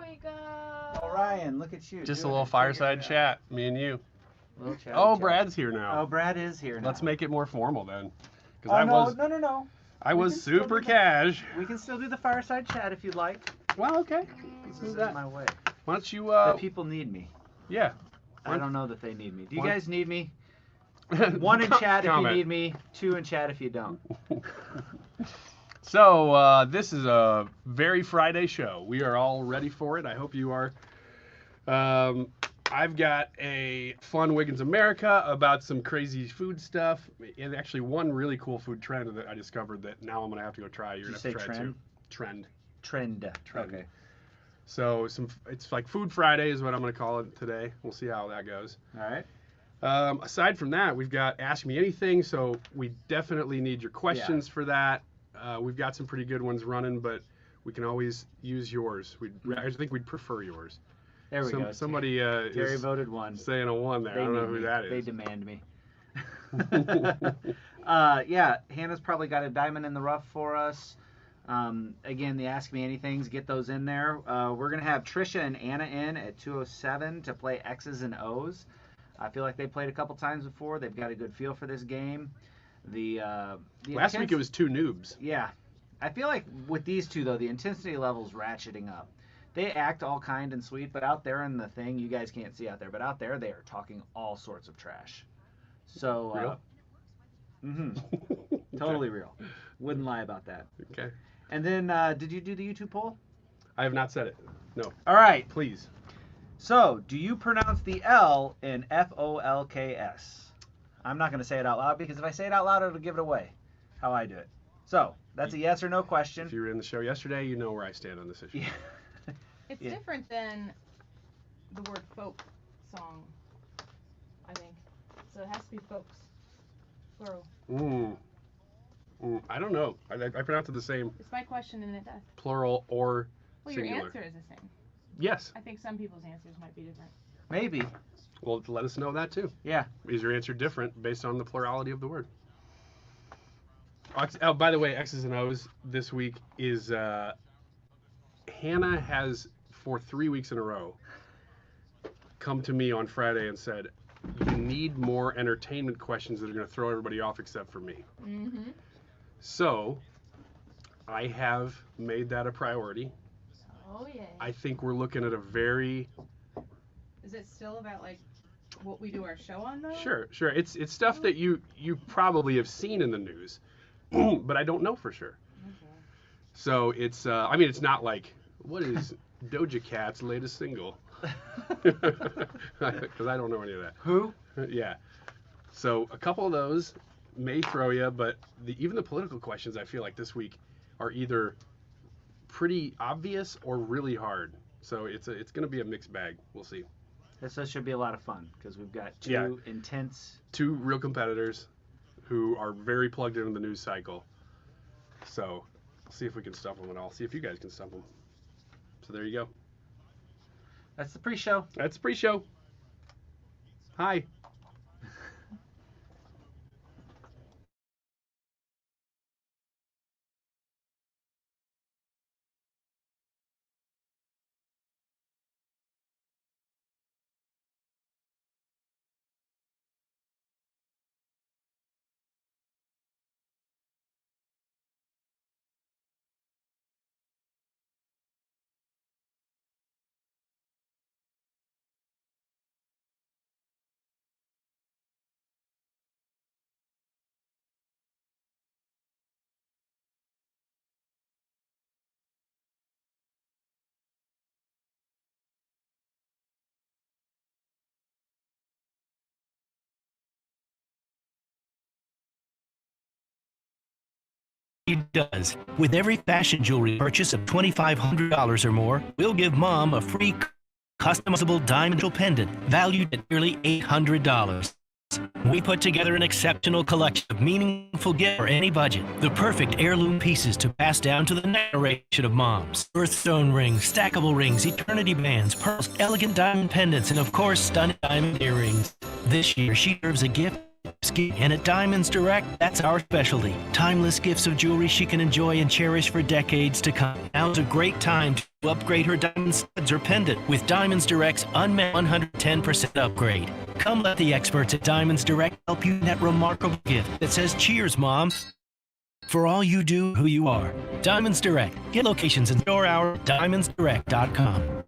we go. Oh, Ryan, look at you. Just a little fireside chat, me and you. Oh, Brad's here now. Oh, Brad is here now. Let's make it more formal then. Oh, no. I was super cash. We can still do the fireside chat if you'd like. Well, okay. This is my way. Why don't you, The people need me. Yeah. I don't know that they need me. Do you guys need me? 1 in chat if you need me. 2 in chat if you don't. So, this is a very Friday show. We are all ready for it. I hope you are. I've got a fun Wiggins America about some crazy food stuff. And actually one really cool food trend that I discovered that now I'm going to have to go try. You're going to have to try it too. Trend. Okay. So it's like Food Friday is what I'm going to call it today. We'll see how that goes. All right. Aside from that, we've got Ask Me Anything. So we definitely need your questions for that. We've got some pretty good ones running, but we can always use yours. I think we'd prefer yours. There we go. Somebody Terry voted 1. Saying a 1 there. I don't know who that is. They demand me. Yeah, Hannah's probably got a diamond in the rough for us. Again, the Ask Me Anythings, get those in there. We're going to have Tricia and Anna in at 2:07 to play X's and O's. I feel like they played a couple times before. They've got a good feel for this game. Last week it was 2 noobs. Yeah. I feel like with these two, though, the intensity level's ratcheting up. They act all kind and sweet, but out there in the thing, you guys can't see out there, but out there they are talking all sorts of trash. So, real? Totally real. Wouldn't lie about that. Okay. And then, did you do the YouTube poll? I have not said it. No. All right. Please. So, do you pronounce the L in Folks? I'm not going to say it out loud because if I say it out loud, it'll give it away how I do it. So, that's a yes or no question. If you were in the show yesterday, you know where I stand on this issue. Yeah. It's different than the word folk song, I think. So it has to be folks, plural. I don't know. I pronounce it the same. It's my question and it does. Plural or singular. singular. Your answer is the same. Yes. I think some people's answers might be different. Maybe. Well, let us know that too. Yeah. Is your answer different based on the plurality of the word? Oh, by the way, X's and O's this week is Hannah has, for 3 weeks in a row, come to me on Friday and said, you need more entertainment questions that are going to throw everybody off except for me. Mm-hmm. So, I have made that a priority. Oh, yeah. I think we're looking at a very... Is it still about, like, what we do our show on, though? Sure. It's stuff that you probably have seen in the news, but I don't know for sure. Okay. So, it's, I mean, it's not like, what is Doja Cat's latest single? Because I don't know any of that. Who? Yeah. So a couple of those may throw you, but even the political questions I feel like this week are either pretty obvious or really hard. So it's going to be a mixed bag. We'll see. This should be a lot of fun because we've got two real competitors who are very plugged into the news cycle. So we'll see if we can stump them, and I'll see if you guys can stump them. So there you go. That's the pre-show. That's the pre-show. Hi. Does. With every fashion jewelry purchase of $2,500 or more, we'll give Mom a free customizable diamond pendant valued at nearly $800. We put together an exceptional collection of meaningful gifts for any budget. The perfect heirloom pieces to pass down to the next generation of moms. Birthstone rings, stackable rings, eternity bands, pearls, elegant diamond pendants, and of course, stunning diamond earrings. This year, she serves a gift. And at Diamonds Direct, that's our specialty. Timeless gifts of jewelry she can enjoy and cherish for decades to come. Now's a great time to upgrade her diamond studs or pendant with Diamonds Direct's unmatched 110% upgrade. Come let the experts at Diamonds Direct help you in that remarkable gift that says, "Cheers, Mom." For all you do, who you are. Diamonds Direct. Get locations in store hour at diamondsdirect.com.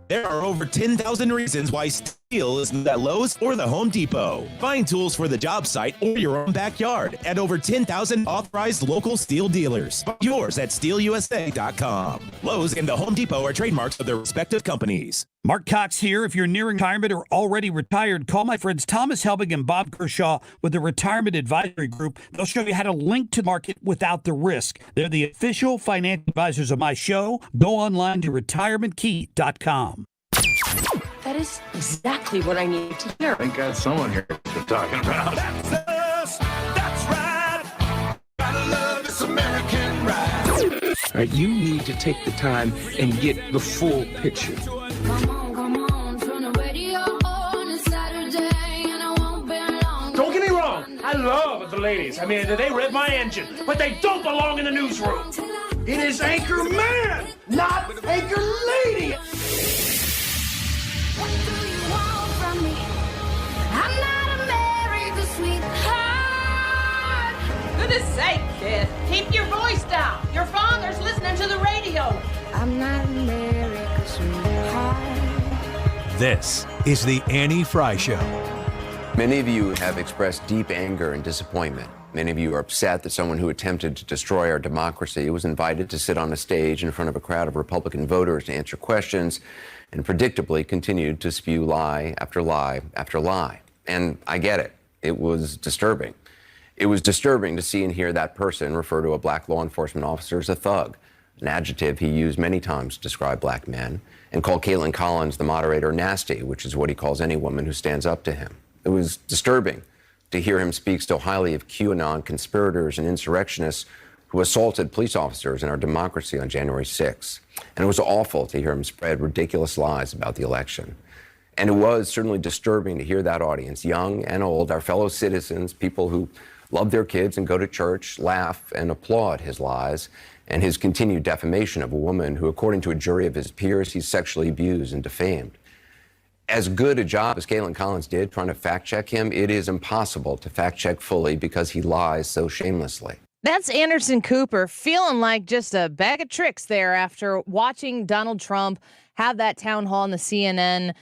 There are over 10,000 reasons why steel is at Lowe's or the Home Depot. Find tools for the job site or your own backyard at over 10,000 authorized local steel dealers. Find yours at steelusa.com. Lowe's and the Home Depot are trademarks of their respective companies. Mark Cox here. If you're nearing retirement or already retired, call my friends Thomas Helbig and Bob Kershaw with the Retirement Advisory Group. They'll show you how to link to market without the risk. They're the official financial advisors of my show. Go online to retirementkey.com. That is exactly what I need to hear. Thank God someone here is talking about. That's us. That's right. Gotta love this American ride. All right, you need to take the time and get the full picture. Come on, turn the radio on. It's Saturday and I won't be long. Don't get me wrong, I love the ladies. I mean, they rev my engine, but they don't belong in the newsroom. It is Anchor Man, not Anchor Lady. What do you want from me? I'm not America's sweetheart. Goodness sake, kid. Keep your voice down. Your father's listening to the radio. I'm not America's sweetheart. This is the Annie Frey Show. Many of you have expressed deep anger and disappointment. Many of you are upset that someone who attempted to destroy our democracy was invited to sit on a stage in front of a crowd of Republican voters to answer questions and predictably continued to spew lie after lie after lie. And I get it. It was disturbing. It was disturbing to see and hear that person refer to a black law enforcement officer as a thug, an adjective he used many times to describe black men, and call Caitlin Collins, the moderator, nasty, which is what he calls any woman who stands up to him. It was disturbing to hear him speak so highly of QAnon conspirators and insurrectionists who assaulted police officers in our democracy on January 6th. And it was awful to hear him spread ridiculous lies about the election. And it was certainly disturbing to hear that audience, young and old, our fellow citizens, people who love their kids and go to church, laugh and applaud his lies and his continued defamation of a woman who, according to a jury of his peers, he's sexually abused and defamed. As good a job as Caitlin Collins did trying to fact check him, it is impossible to fact check fully because he lies so shamelessly. That's Anderson Cooper feeling like just a bag of tricks there after watching Donald Trump have that town hall on the CNN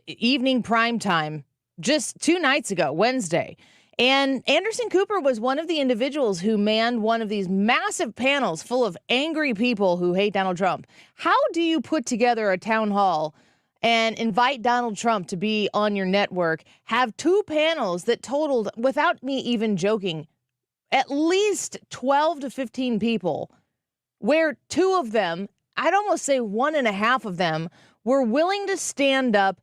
evening primetime just 2 nights ago, Wednesday. And Anderson Cooper was one of the individuals who manned one of these massive panels full of angry people who hate Donald Trump. How do you put together a town hall and invite Donald Trump to be on your network, have 2 panels that totaled, without me even joking, at least 12 to 15 people, where 2 of them, I'd almost say 1.5 of them, were willing to stand up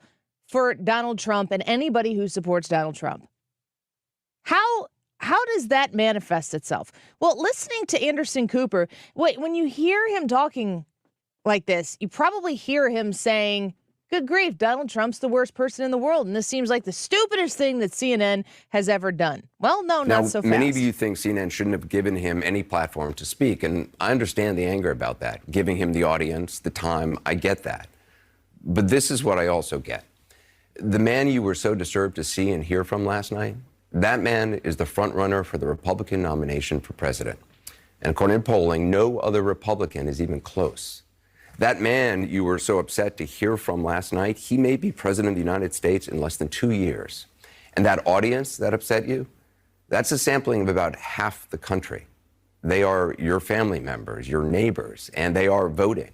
for Donald Trump and anybody who supports Donald Trump? How does that manifest itself? Well, listening to Anderson Cooper, when you hear him talking like this, you probably hear him saying, good grief, Donald Trump's the worst person in the world, and this seems like the stupidest thing that CNN has ever done. Well, no, not so fast. Many of you think CNN shouldn't have given him any platform to speak, and I understand the anger about that, giving him the audience, the time, I get that. But this is what I also get. The man you were so disturbed to see and hear from last night, that man is the front runner for the Republican nomination for president. And according to polling, no other Republican is even close. That man you were so upset to hear from last night, he may be president of the United States in less than 2 years. And that audience that upset you, that's a sampling of about half the country. They are your family members, your neighbors, and they are voting.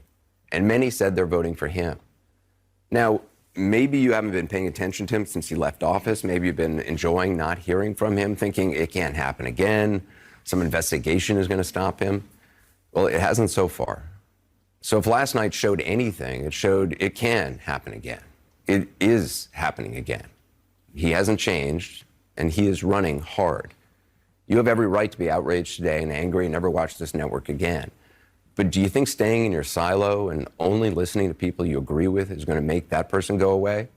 And many said they're voting for him. Now, maybe you haven't been paying attention to him since he left office. Maybe you've been enjoying not hearing from him, thinking it can't happen again. Some investigation is going to stop him. Well, it hasn't so far. So if last night showed anything, it showed it can happen again. It is happening again. He hasn't changed, and he is running hard. You have every right to be outraged today and angry and never watch this network again. But do you think staying in your silo and only listening to people you agree with is going to make that person go away?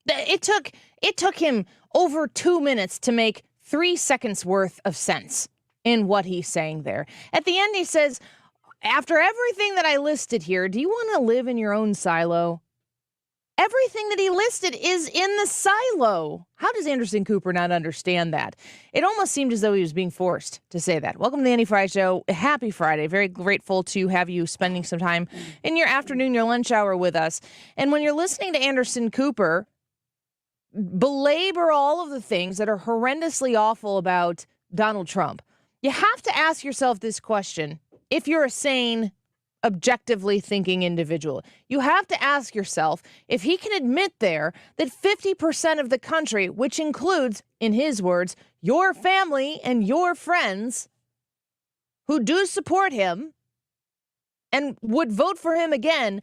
It took him over 2 minutes to make 3 seconds worth of sense in what he's saying there. At the end, he says, After everything that I listed here, do you want to live in your own silo? Everything that he listed is in the silo. How does Anderson Cooper not understand that? It almost seemed as though he was being forced to say that. Welcome to the Annie Frey Show. Happy Friday. Very grateful to have you spending some time in your afternoon, your lunch hour with us. And when you're listening to Anderson Cooper belabor all of the things that are horrendously awful about Donald Trump, you have to ask yourself this question. If you're a sane, objectively thinking individual, you have to ask yourself if he can admit there that 50% of the country, which includes, in his words, your family and your friends who do support him and would vote for him again,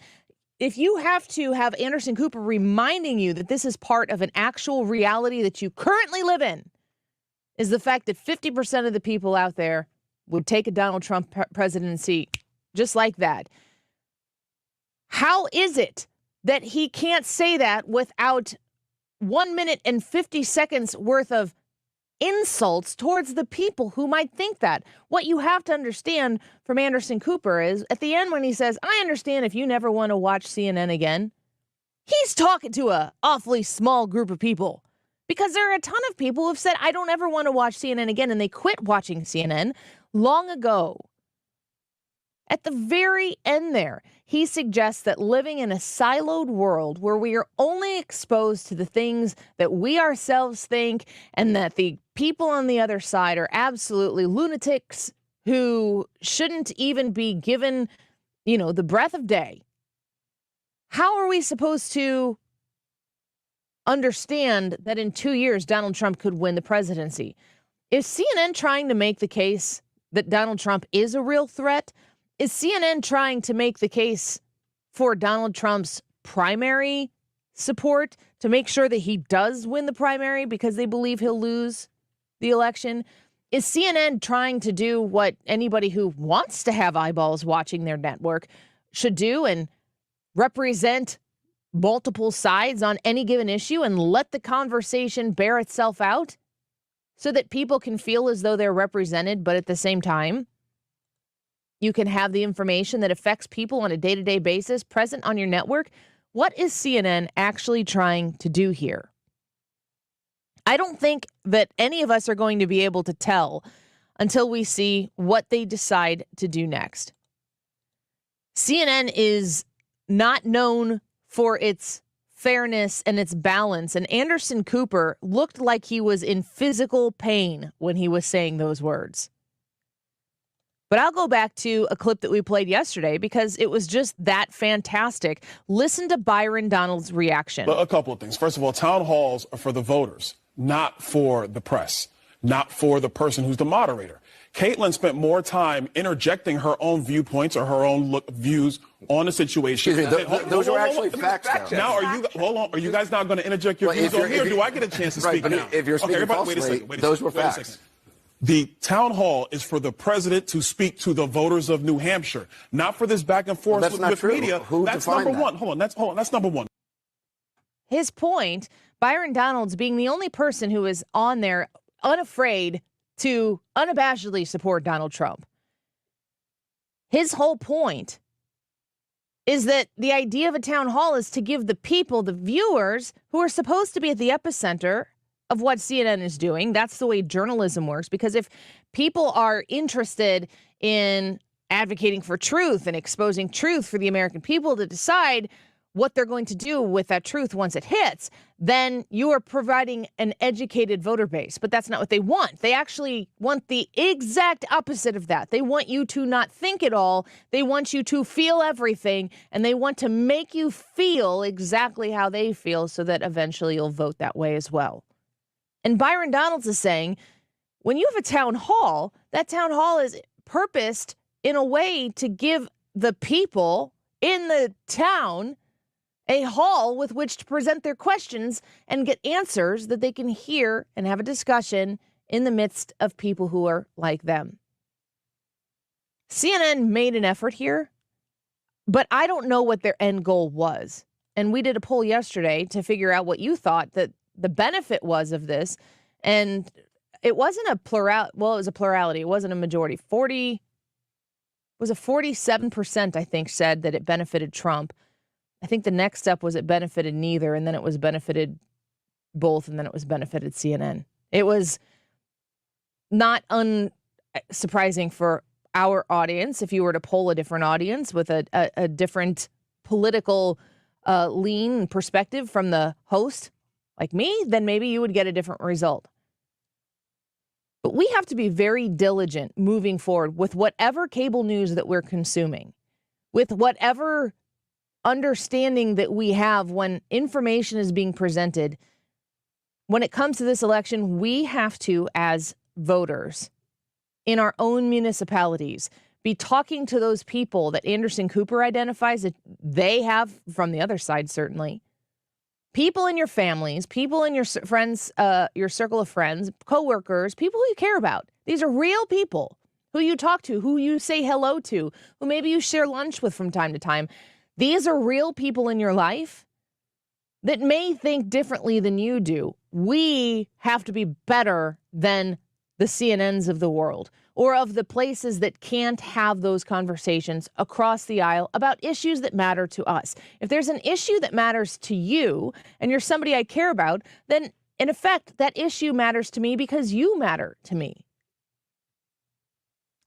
if you have to have Anderson Cooper reminding you that this is part of an actual reality that you currently live in, is the fact that 50% of the people out there would take a Donald Trump presidency just like that. How is it that he can't say that without 1 minute and 50 seconds worth of insults towards the people who might think that? What you have to understand from Anderson Cooper is at the end when he says, I understand if you never want to watch CNN again, he's talking to an awfully small group of people. Because there are a ton of people who have said, I don't ever want to watch CNN again, and they quit watching CNN long ago. At the very end there, he suggests that living in a siloed world where we are only exposed to the things that we ourselves think and that the people on the other side are absolutely lunatics who shouldn't even be given, the breath of day. How are we supposed to understand that in 2 years Donald Trump could win the presidency? Is CNN trying to make the case that Donald Trump is a real threat? Is CNN trying to make the case for Donald Trump's primary support to make sure that he does win the primary because they believe he'll lose the election? Is CNN trying to do what anybody who wants to have eyeballs watching their network should do and represent multiple sides on any given issue and let the conversation bear itself out so that people can feel as though they're represented, but at the same time, you can have the information that affects people on a day-to-day basis present on your network? What is CNN actually trying to do here? I don't think that any of us are going to be able to tell until we see what they decide to do next. CNN is not known for its fairness and its balance, and Anderson Cooper looked like he was in physical pain when he was saying those words. But I'll go back to a clip that we played yesterday because it was just that fantastic. Listen to Byron Donald's reaction. A couple of things. First of all, town halls are for the voters, not for the press, not for the person who's the moderator. Caitlin spent more time interjecting her own viewpoints or her own views on the situation. Excuse me, those are actually facts. Now, are you guys not going to interject your views on here, or do I get a chance to speak now? If you're speaking falsely, those were facts. The town hall is for the president to speak to the voters of New Hampshire, not for this back and forth with media. That's number one. Hold on. That's number one. His point, Byron Donalds being the only person who is on there unafraid to unabashedly support Donald Trump. His whole point is that the idea of a town hall is to give the people, the viewers, who are supposed to be at the epicenter of what CNN is doing. That's the way journalism works, because if people are interested in advocating for truth and exposing truth for the American people to decide what they're going to do with that truth once it hits, then you are providing an educated voter base. But that's not what they want. They actually want the exact opposite of that. They want you to not think at all. They want you to feel everything, and they want to make you feel exactly how they feel so that eventually you'll vote that way as well. And Byron Donalds is saying, when you have a town hall, that town hall is purposed in a way to give the people in the town a hall with which to present their questions and get answers that they can hear and have a discussion in the midst of people who are like them. CNN made an effort here, but I don't know what their end goal was. And we did a poll yesterday to figure out what you thought that the benefit was of this. And it wasn't a it was a plurality. It wasn't a majority. was a 47%, I think, said that it benefited Trump. I think the next step was it benefited neither, and then it was benefited both, and then it was benefited CNN. It was not unsurprising for our audience, if you were to poll a different audience with a different political lean perspective from the host, like me, then maybe you would get a different result. But we have to be very diligent moving forward with whatever cable news that we're consuming, with whatever understanding that we have when information is being presented. When it comes to this election, we have to, as voters in our own municipalities, be talking to those people that Anderson Cooper identifies that they have from the other side, certainly. People in your families, people in your friends, your circle of friends, coworkers, people who you care about. These are real people who you talk to, who you say hello to, who maybe you share lunch with from time to time. These are real people in your life that may think differently than you do. We have to be better than the CNNs of the world, or of the places that can't have those conversations across the aisle about issues that matter to us. If there's an issue that matters to you and you're somebody I care about, then in effect, that issue matters to me because you matter to me.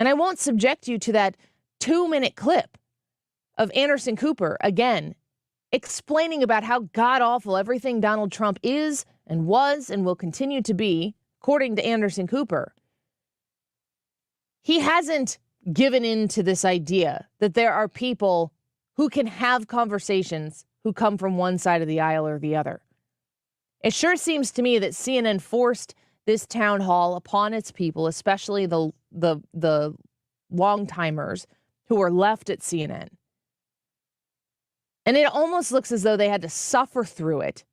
And I won't subject you to that 2-minute clip of Anderson Cooper, again, explaining about how god-awful everything Donald Trump is and was and will continue to be, according to Anderson Cooper. He hasn't given in to this idea that there are people who can have conversations who come from one side of the aisle or the other. It sure seems to me that CNN forced this town hall upon its people, especially the long-timers who were left at CNN. And it almost looks as though they had to suffer through it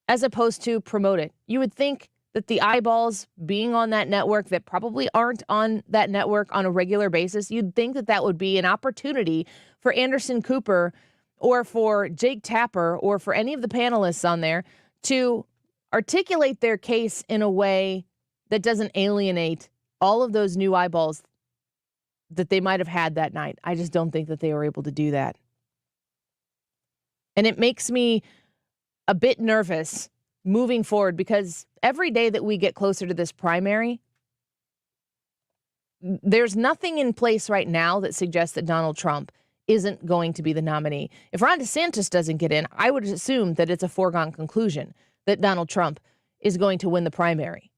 as opposed to promote it. You would think that the eyeballs being on that network that probably aren't on that network on a regular basis, you'd think that that would be an opportunity for Anderson Cooper or for Jake Tapper or for any of the panelists on there to articulate their case in a way that doesn't alienate all of those new eyeballs that they might have had that night. I just don't think that they were able to do that. And it makes me a bit nervous moving forward because every day that we get closer to this primary, there's nothing in place right now that suggests that Donald Trump isn't going to be the nominee. If Ron DeSantis doesn't get in, I would assume that it's a foregone conclusion that Donald Trump is going to win the primary.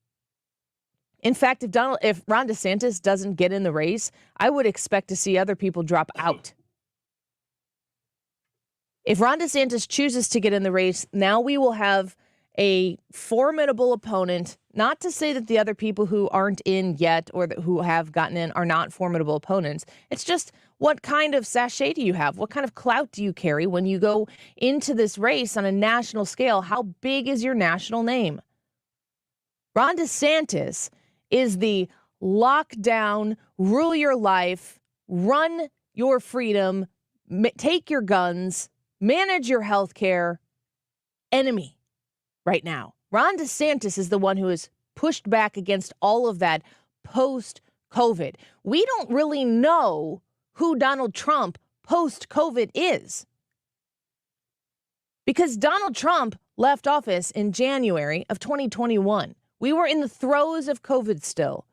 In fact, if Ron DeSantis doesn't get in the race, I would expect to see other people drop out. If Ron DeSantis chooses to get in the race, now we will have a formidable opponent. Not to say that the other people who aren't in yet or who have gotten in are not formidable opponents. It's just, what kind of sachet do you have? What kind of clout do you carry when you go into this race on a national scale? How big is your national name? Ron DeSantis is the lockdown, rule your life, run your freedom, take your guns, manage your health care enemy right now. Ron DeSantis is the one who has pushed back against all of that post-COVID. We don't really know who Donald Trump post-COVID is, because Donald Trump left office in January of 2021. We were in the throes of COVID still.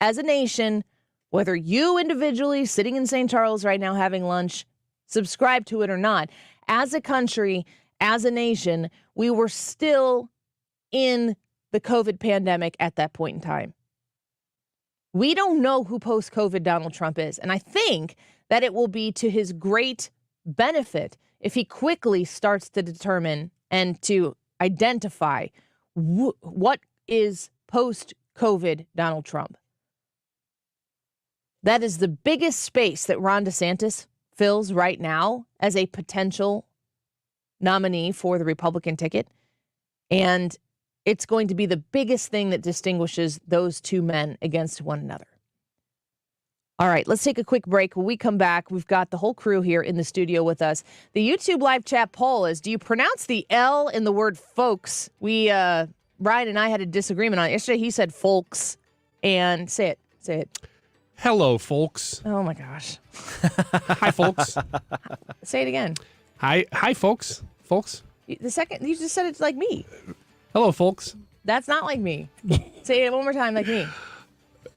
As a nation, whether you individually sitting in St. Charles right now having lunch, subscribe to it or not, as a country, as a nation, we were still in the COVID pandemic at that point in time. We don't know who post-COVID Donald Trump is. And I think that it will be to his great benefit if he quickly starts to determine and to identify what is post-COVID Donald Trump. That is the biggest space that Ron DeSantis fills right now as a potential nominee for the Republican ticket. And it's going to be the biggest thing that distinguishes those two men against one another. All right, let's take a quick break. When we come back, we've got the whole crew here in the studio with us. The YouTube live chat poll is, do you pronounce the L in the word folks? Ryan and I had a disagreement on it. Yesterday he said folks. And say it. Hello, folks. Oh, my gosh. Hi, folks. Say it again. Hi, folks. Folks. The second, you just said it's like me. Hello, folks. That's not like me. Say it one more time like me.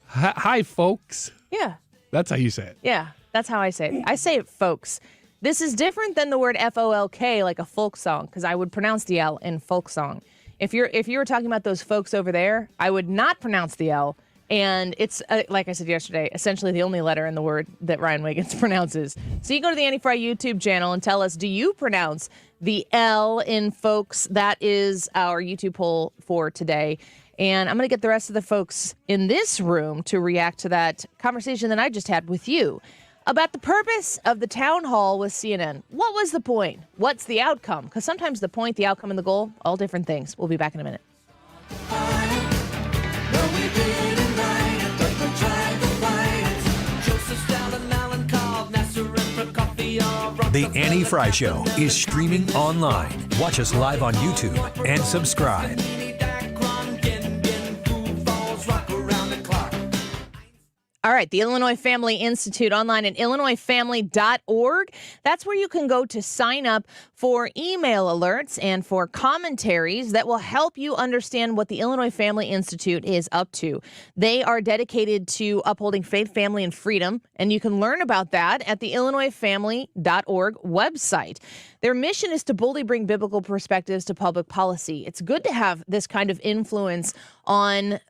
Hi, folks. Yeah. That's how you say it. Yeah, that's how I say it. I say it, folks. This is different than the word FOLK, like a folk song, because I would pronounce the L in folk song. If you were talking about those folks over there, I would not pronounce the L. And it's, like I said yesterday, essentially the only letter in the word that Ryan Wiggins pronounces. So you go to the Annie Frey YouTube channel and tell us, do you pronounce the L in folks? That is our YouTube poll for today. And I'm going to get the rest of the folks in this room to react to that conversation that I just had with you about the purpose of the town hall with CNN. What was the point? What's the outcome? Because sometimes the point, the outcome, and the goal, all different things. We'll be back in a minute. The Annie Frey Show is streaming online. Watch us live on YouTube and subscribe. All right, the Illinois Family Institute online at illinoisfamily.org. That's where you can go to sign up for email alerts and for commentaries that will help you understand what the Illinois Family Institute is up to. They are dedicated to upholding faith, family, and freedom, and you can learn about that at the illinoisfamily.org website. Their mission is to boldly bring biblical perspectives to public policy. It's good to have this kind of influence on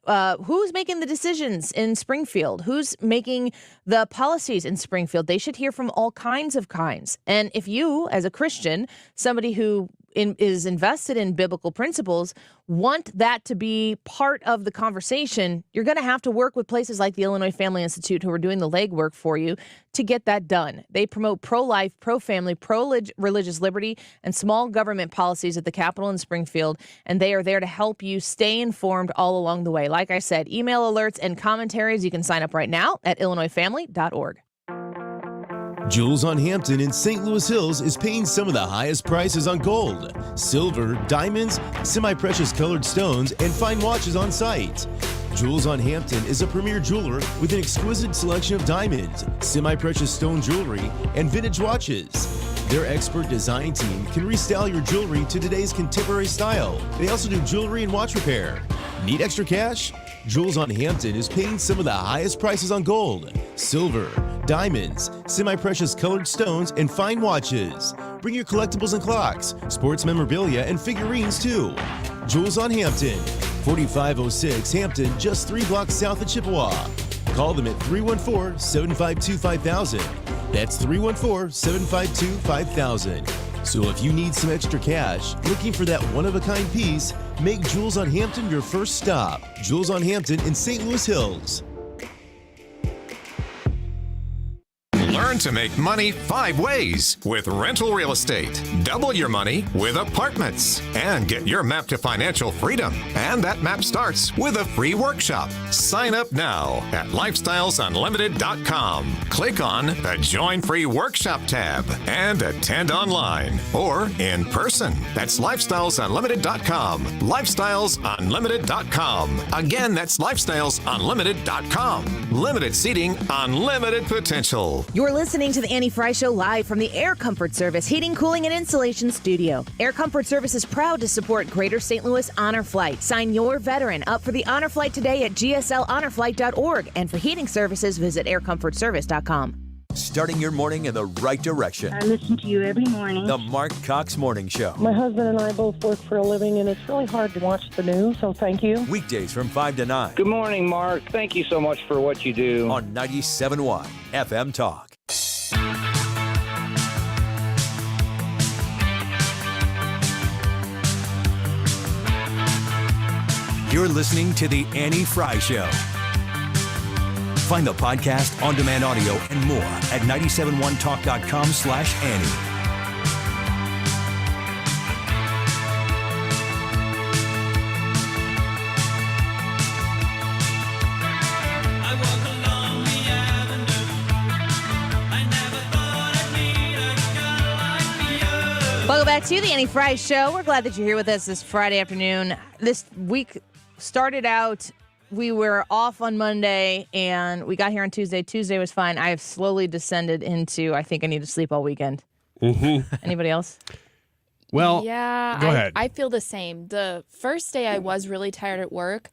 who's making the decisions in Springfield, who's making the policies in Springfield. They should hear from all kinds of kinds. And if you, as a Christian, somebody who is invested in biblical principles, want that to be part of the conversation, you're going to have to work with places like the Illinois Family Institute, who are doing the legwork for you to get that done. They promote pro-life, pro-family, pro-religious liberty, and small government policies at the Capitol in Springfield, and they are there to help you stay informed all along the way. Like I said, email alerts and commentaries, you can sign up right now at illinoisfamily.org. Jewels on Hampton in St. Louis Hills is paying some of the highest prices on gold, silver, diamonds, semi-precious colored stones, and fine watches on site. Jewels on Hampton is a premier jeweler with an exquisite selection of diamonds, semi-precious stone jewelry, and vintage watches. Their expert design team can restyle your jewelry to today's contemporary style. They also do jewelry and watch repair. Need extra cash? Jewels on Hampton is paying some of the highest prices on gold, silver, diamonds, semi-precious colored stones, and fine watches. Bring your collectibles and clocks, sports memorabilia, and figurines too. Jewels on Hampton, 4506 Hampton, just 3 blocks south of Chippewa. Call them at 314-752-5000. That's 314-752-5000. So if you need some extra cash, looking for that one-of-a-kind piece, make Jewels on Hampton your first stop. Jewels on Hampton in St. Louis Hills. Learn to make money 5 ways with rental real estate. Double your money with apartments. And get your map to financial freedom. And that map starts with a free workshop. Sign up now at lifestylesunlimited.com. Click on the Join Free Workshop tab and attend online or in person. That's lifestylesunlimited.com. Lifestylesunlimited.com. Again, that's lifestylesunlimited.com. Limited seating, unlimited potential. You're listening to the Annie Frey Show live from the Air Comfort Service Heating, Cooling, and Insulation Studio. Air Comfort Service is proud to support Greater St. Louis Honor Flight. Sign your veteran up for the Honor Flight today at gslhonorflight.org. And for heating services, visit aircomfortservice.com. Starting your morning in the right direction. I listen to you every morning. The Mark Cox Morning Show. My husband and I both work for a living, and it's really hard to watch the news, so thank you. Weekdays from 5 to 9. Good morning, Mark. Thank you so much for what you do. On 97.1 FM Talk. You're listening to The Annie Frey Show. Find the podcast, on-demand audio, and more at 971talk.com/Annie. Welcome back to the Annie Frey Show. We're glad that you're here with us this Friday afternoon. This week started out we were off on Monday and we got here on Tuesday. Tuesday was fine. I have slowly descended into, I think I need to sleep all weekend. Mm-hmm. Anybody else? Well, yeah, go ahead. I feel the same. The first day I was really tired at work,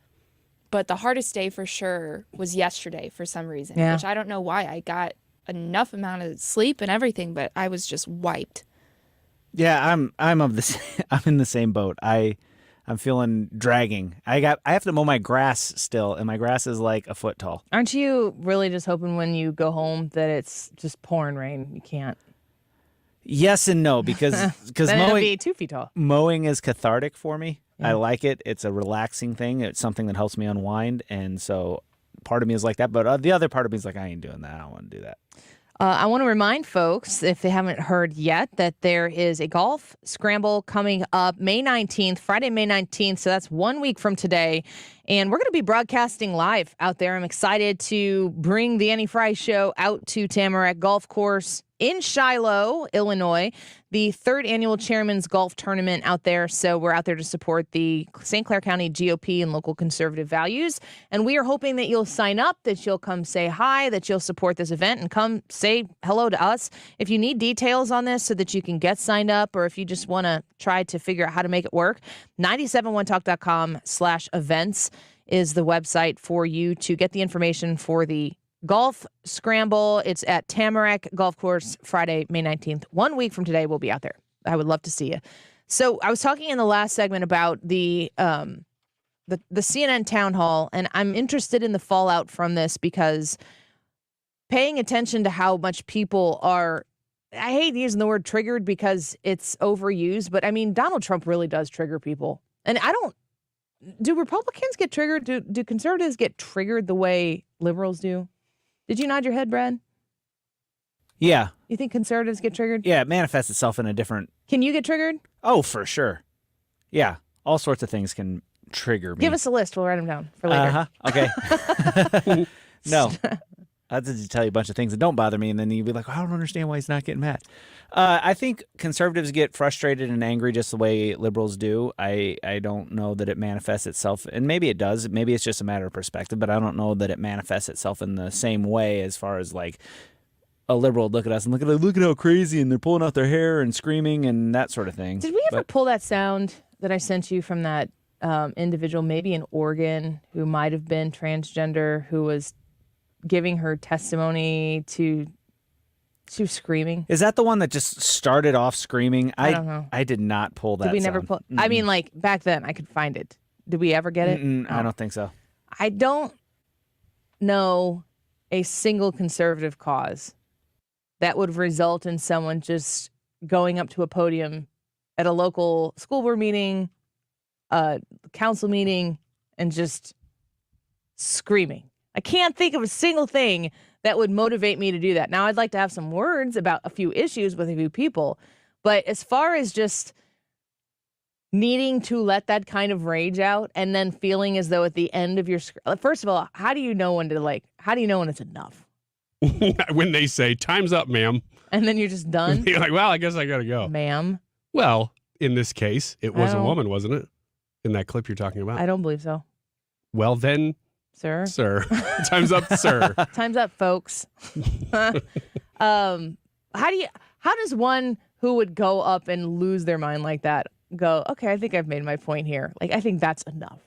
but the hardest day for sure was yesterday for some reason, which I don't know why. I got enough amount of sleep and everything, but I was just wiped. Yeah, I'm in the same boat. I'm feeling dragging. I have to mow my grass still, and my grass is like a foot tall. Aren't you really just hoping when you go home that it's just pouring rain? You can't. Yes and no, because then it'll be 2 feet tall. Mowing is cathartic for me. Yeah. I like it. It's a relaxing thing. It's something that helps me unwind, and so part of me is like that. But the other part of me is like, I ain't doing that. I don't want to do that. I want to remind folks, if they haven't heard yet, that there is a golf scramble coming up May 19th, Friday, May 19th. So that's 1 week from today. And we're going to be broadcasting live out there. I'm excited to bring the Annie Frey Show out to Tamarack Golf Course in Shiloh, Illinois, the 3rd annual Chairman's Golf Tournament out there. So we're out there to support the St. Clair County GOP and local conservative values. And we are hoping that you'll sign up, that you'll come say hi, that you'll support this event and come say hello to us. If you need details on this so that you can get signed up, or if you just want to try to figure out how to make it work, 971talk.com/events is the website for you to get the information for the golf scramble. It's at Tamarack Golf Course, Friday, May 19th. 1 week from today, we'll be out there. I would love to see you. So I was talking in the last segment about the CNN town hall, and I'm interested in the fallout from this because paying attention to how much people are, I hate using the word triggered because it's overused, but I mean, Donald Trump really does trigger people. And do Republicans get triggered? Do conservatives get triggered the way liberals do? Did you nod your head, Brad? Yeah. You think conservatives get triggered? Yeah, it manifests itself in a different... Can you get triggered? Oh, for sure. Yeah, all sorts of things can trigger me. Give us a list. We'll write them down for later. Okay. No. I have to tell you a bunch of things that don't bother me, and then you'd be like, I don't understand why he's not getting mad. I think conservatives get frustrated and angry just the way liberals do. I don't know that it manifests itself, and maybe it does. Maybe it's just a matter of perspective, but I don't know that it manifests itself in the same way as far as like a liberal would look at us and look at how crazy, and they're pulling out their hair and screaming and that sort of thing. Did we ever pull that sound that I sent you from that individual, maybe in Oregon, who might have been transgender, who was giving her testimony to screaming? Is that the one that just started off screaming? I don't know. I did not pull that. Did we never pull? I mean, like back then, I could find it. Did we ever get it? I don't think so. I don't know a single conservative cause that would result in someone just going up to a podium at a local school board meeting, a council meeting, and just screaming. I can't think of a single thing that would motivate me to do that. Now, I'd like to have some words about a few issues with a few people, but as far as just needing to let that kind of rage out and then feeling as though at the end of your, first of all, how do you know when it's enough? When they say, time's up, ma'am. And then you're just done? You're like, well, I guess I got to go. Ma'am? Well, in this case, it was a woman, wasn't it? In that clip you're talking about? I don't believe so. Well, then... Sir? Time's up, sir. Time's up, folks. How does one who would go up and lose their mind like that go, okay, I think I've made my point here. Like, I think that's enough.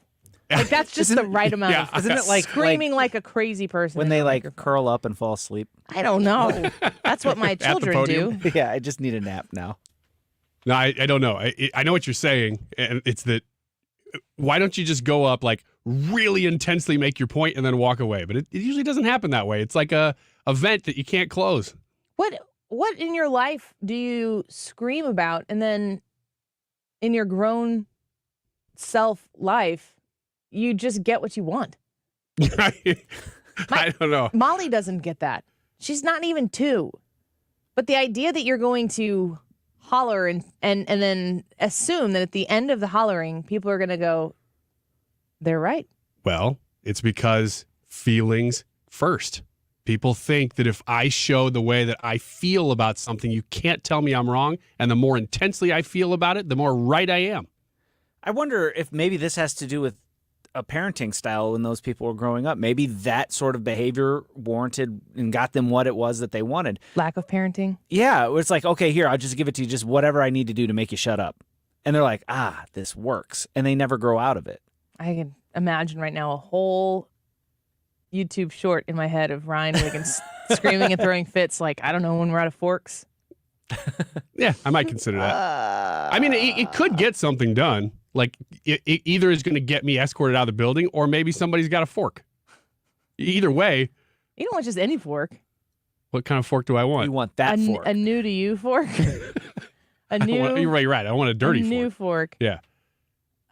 Like, that's just the right amount of isn't it like screaming like a crazy person when they like curl up and fall asleep? I don't know. That's what my children do. Yeah, I just need a nap now. No, I don't know. I know what you're saying, and it's that why don't you just go up, like, really intensely make your point and then walk away? But it usually doesn't happen that way. It's like a vent that you can't close. What in your life do you scream about, and then in your grown self life, you just get what you want? I don't know. Molly doesn't get that. She's not even 2. But the idea that you're going to holler and then assume that at the end of the hollering, people are going to go, they're right. Well, it's because feelings first. People think that if I show the way that I feel about something, you can't tell me I'm wrong. And the more intensely I feel about it, the more right I am. I wonder if maybe this has to do with a parenting style when those people were growing up. Maybe that sort of behavior warranted and got them what it was that they wanted. Lack of parenting. Yeah, it's like, okay, here, I'll just give it to you, just whatever I need to do to make you shut up. And they're like, this works. And they never grow out of it. I can imagine right now a whole YouTube short in my head of Ryan Wiggins screaming and throwing fits like, I don't know, when we're out of forks. Yeah, I might consider that. I mean, it could get something done. Like, it either is going to get me escorted out of the building, or maybe somebody's got a fork. Either way. You don't want just any fork. What kind of fork do I want? You want that fork. A new to you fork? You're right. I want a dirty fork. New fork. Yeah.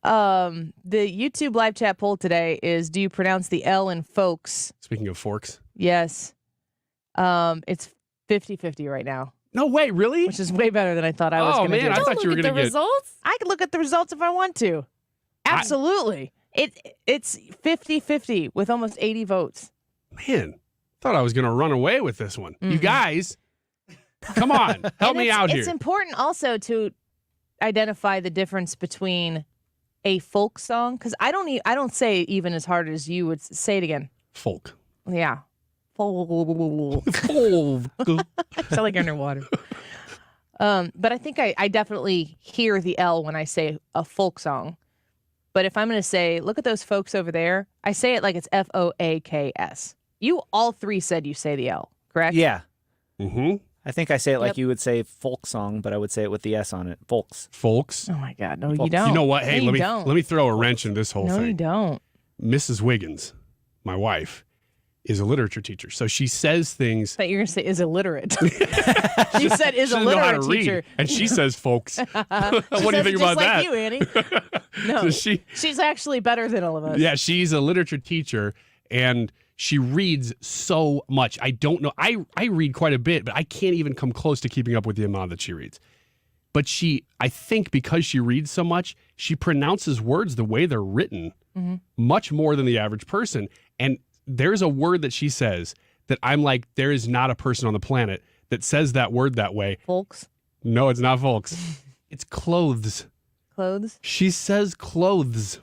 The YouTube live chat poll today is, do you pronounce the L in folks? Speaking of forks. Yes. It's 50-50 right now. No way, really? Which is way better than I thought I was going to do. I thought you were going to get results. I could look at the results if I want to. Absolutely. It's 50-50 with almost 80 votes. Man, thought I was going to run away with this one. You guys, come on, help me out here. It's important also to identify the difference between a folk song, because I don't say it even as hard as you would say it again. Folk. Yeah. Folk. Folk. I sound like underwater. But I think I definitely hear the L when I say a folk song. But if I'm going to say, look at those folks over there, I say it like it's F-O-A-K-S. You all three said you say the L, correct? Yeah. Mm-hmm. I think I say it like you would say folk song, but I would say it with the S on it. Folks. Folks. Oh, my God. No, you don't. You know what? Hey, no, let me throw a wrench in this whole thing. No, you don't. Mrs. Wiggins, my wife, is a liturature teacher. So she says things. I thought you were going to say is illiterate. You said is she a doesn't know how literate to read, teacher. And she says folks. What do you think about just that? Like you, Annie. No, So she's actually better than all of us. Yeah, she's a literature teacher, and she reads so much. I don't know. I read quite a bit, but I can't even come close to keeping up with the amount that she reads. But I think because she reads so much, she pronounces words the way they're written much more than the average person. And there's a word that she says that I'm like, there is not a person on the planet that says that word that way. Folks? No, it's not folks. It's clothes. Clothes? She says clothes.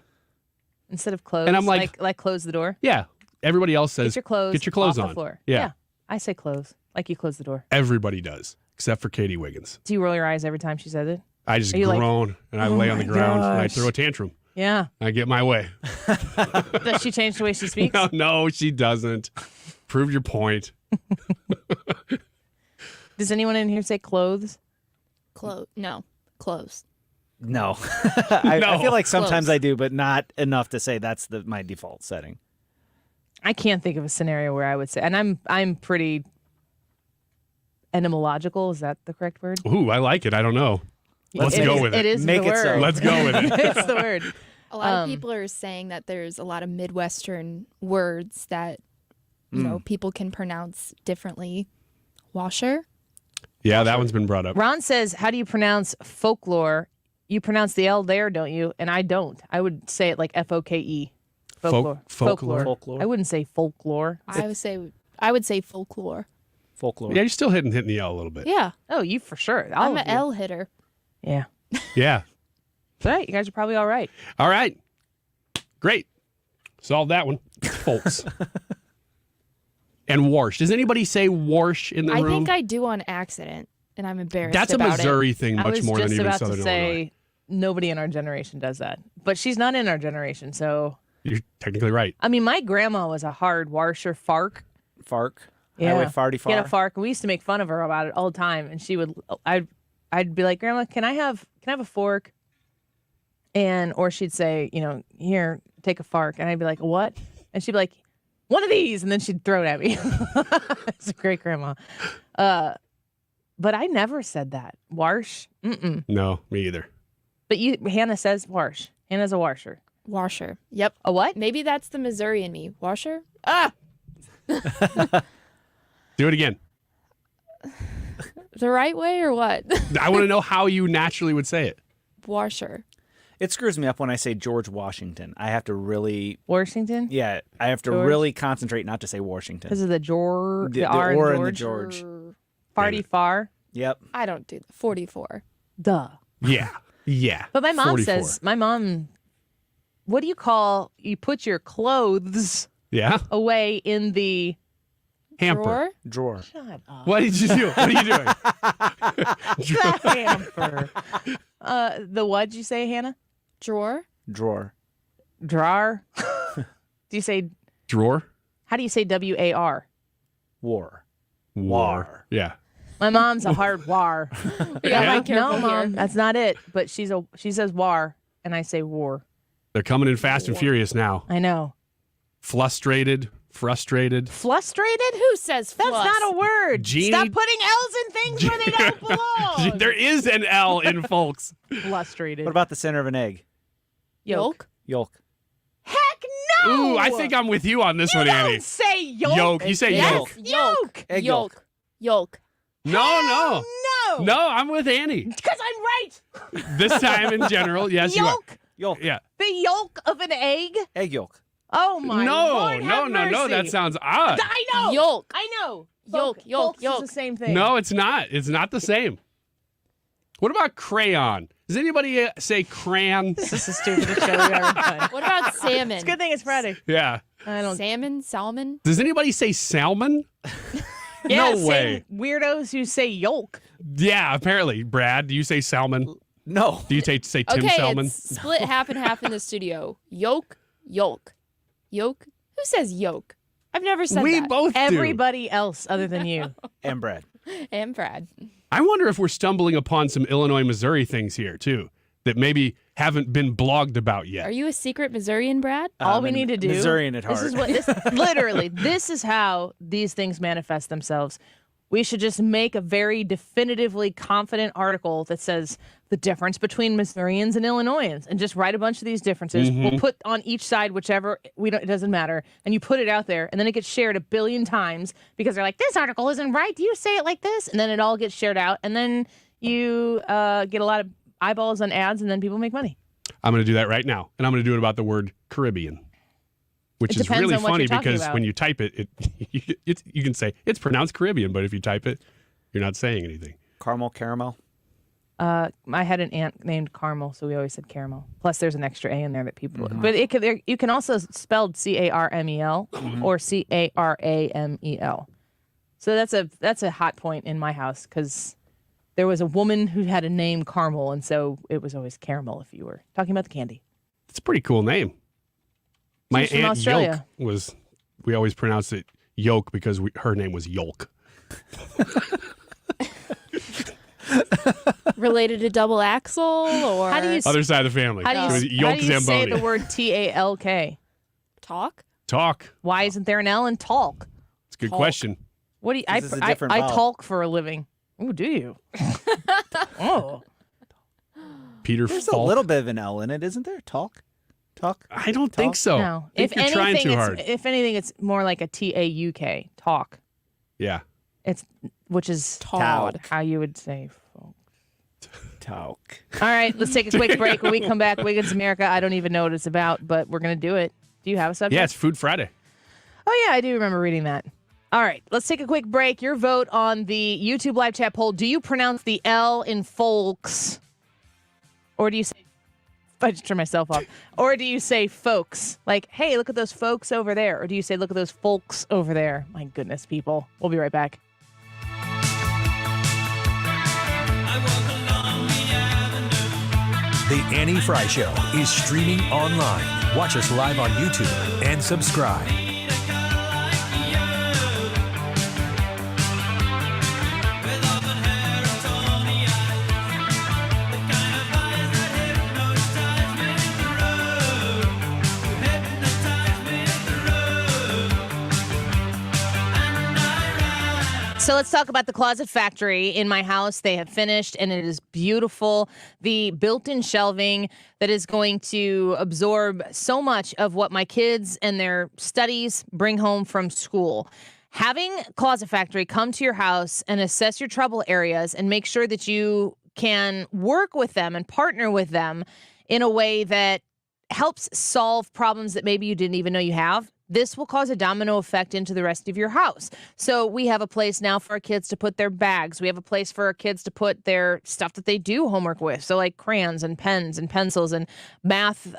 Instead of clothes? And I'm like close the door? Yeah. Everybody else says, get your clothes on. The floor. Yeah. I say clothes. Like you close the door. Everybody does, except for Katie Wiggins. Do you roll your eyes every time she says it? I just groan and I lay on the ground and I throw a tantrum. Yeah. I get my way. Does she change the way she speaks? No, she doesn't. Prove your point. Does anyone in here say clothes? No. Clothes. No. I feel like sometimes Close. I do, but not enough to say that's my default setting. I can't think of a scenario where I would say, and I'm pretty etymological. Is that the correct word? Ooh, I like it. I don't know. Let's go with it. It is Make the it word. so. Let's go with it. It's the word. A lot of people are saying that there's a lot of Midwestern words that you know people can pronounce differently. Washer. Yeah, that one's been brought up. Ron says, how do you pronounce folklore? You pronounce the L there, don't you? And I don't. I would say it like F-O-K-E. Folklore. Folklore. I wouldn't say folklore. I would say folklore. Folklore. Yeah, you're still hitting the L a little bit. Yeah. Oh, you for sure. I'm an L hitter. Yeah. Yeah. All right. You guys are probably all right. All right. Great. Solved that one. Folks. And warsh. Does anybody say warsh in the room? I think I do on accident, and I'm embarrassed That's a about Missouri thing much more than even I was just about Southern to say Illinois. nobody in our generation does that. But she's not in our generation, so. You're technically right. I mean, my grandma was a hard warsher fark. Fark. Yeah. Highway farty far. She had a fark. We used to make fun of her about it all the time. And she would, I'd be like, Grandma, can I have a fork? Or she'd say, here, take a fark. And I'd be like, what? And she'd be like, one of these. And then she'd throw it at me. It's a great grandma. But I never said that. Warsh? Mm-mm. No, me either. But Hannah says warsh. Hannah's a washer. Washer. Yep. A what? Maybe that's the Missouri in me. Washer? Ah! Do it again. The right way or what? I want to know how you naturally would say it. Washer. It screws me up when I say George Washington. I have to really... Washington? Yeah, I have to George? really concentrate not to say Washington. Because of the George, The R or in and the George. George. Farty far. Yep. I don't do the 44. Duh. Yeah. Yeah. But my mom 44. says, my mom what do you call, you put your clothes away in the hamper. Drawer. Shut up. What did you do? What are you doing? The hamper. The what did you say, Hannah? Drawer. Drawer. Drawer. Do you say drawer? How do you say W-A-R? War. War. Yeah. My mom's a hard war. Yeah, No, Mom, that's not it. But she says war, and I say war. They're coming in fast and furious now. I know. Frustrated. Frustrated? Who says That's fluss? not a word. Jeannie- Stop putting L's in things where they don't belong. There is an L in folks. Frustrated. What about the center of an egg? Yolk? Yolk. Heck no! Ooh, I think I'm with you on this one, Annie. Don't say yolk. Yolk. You say Yes, yolk. Yolk. Egg Yolk. Yolk. No. No. I'm with Annie. Because I'm right. This time in general, yes, you are. Yolk. Yolk. Yeah. The yolk of an egg? Egg yolk. Oh, my Lord, have No. mercy. That sounds odd. I know. Yolk. I know. Yolk, yolk, Folks yolk. is the same thing. No, it's not. It's not the same. What about crayon? Does anybody say crayon? This is the stupidest show we've ever done. What about salmon? It's a good thing it's Friday. Yeah. I don't. Salmon? Does anybody say salmon? Yeah, No way. same weirdos who say yolk. Yeah, apparently. Brad, do you say salmon? No. Do you say Tim Okay, Salmon? it's split half and half in the studio. Yolk. Yolk. Who says yolk? I've never said We that. both do. Everybody else other than you. And Brad. And Brad. I wonder if we're stumbling upon some Illinois, Missouri things here, too, that maybe haven't been blogged about yet. Are you a secret Missourian, Brad? All we need to do. Missourian at heart. This is what literally. This is how these things manifest themselves. We should just make a very definitively confident article that says the difference between Missourians and Illinoisans, and just write a bunch of these differences. We'll put on each side whichever it doesn't matter, and you put it out there, and then it gets shared 1 billion times because they're like, this article isn't right. Do you say it like this? And then it all gets shared out, and then you get a lot of eyeballs on ads, and then people make money. I'm going to do that right now, and I'm going to do it about the word Caribbean, which is depends really on what funny you're talking because about. when you type it, you can say it's pronounced Caribbean, but if you type it, you're not saying anything. Caramel. I had an aunt named Carmel, so we always said caramel. Plus, there's an extra A in there that people. But you can also spelled Carmel or Caramel. So that's a hot point in my house because there was a woman who had a name Carmel, and so it was always caramel if you were talking about the candy. It's a pretty cool name. My She's from aunt Australia. Yolk was. We always pronounced it Yolk because her name was Yolk. Related to double axle or How do you Other side of the family. How do you, She was Yolk how do you say Zamboni. the word Talk? talk? Talk. Why isn't there an L in talk? It's a good Talk. question. What do you? I This is a different I vowel. talk for a living. Oh, do you? Oh, Peter There's Falk. a little bit of an L in it, isn't there? Talk. I don't think so. no. I think If you're trying anything, too hard. if anything, it's more like a TAUK. Talk. Yeah. Which is Talk. how you would say. Talk. All right, let's take a quick break. When we come back, Wiggins America. I don't even know what it's about, but we're gonna do it. Do you have a subject? Yeah, it's Food Friday. Oh, yeah, I do remember reading that. All right, let's take a quick break. Your vote on the YouTube live chat poll. Do you pronounce the L in folks? Or do you say, if I just turn myself off, or do you say folks? Like, hey, look at those folks over there. Or do you say, look at those folks over there? My goodness, people. We'll be right back. The Annie Frey Show is streaming online. Watch us live on YouTube and subscribe. So let's talk about the closet factory in my house. They have finished, and it is beautiful. The built-in shelving that is going to absorb so much of what my kids and their studies bring home from school. Having Closet Factory come to your house and assess your trouble areas and make sure that you can work with them and partner with them in a way that helps solve problems that maybe you didn't even know you have. this will cause a domino effect into the rest of your house. So we have a place now for our kids to put their bags. We have a place for our kids to put their stuff that they do homework with. So like crayons and pens and pencils and math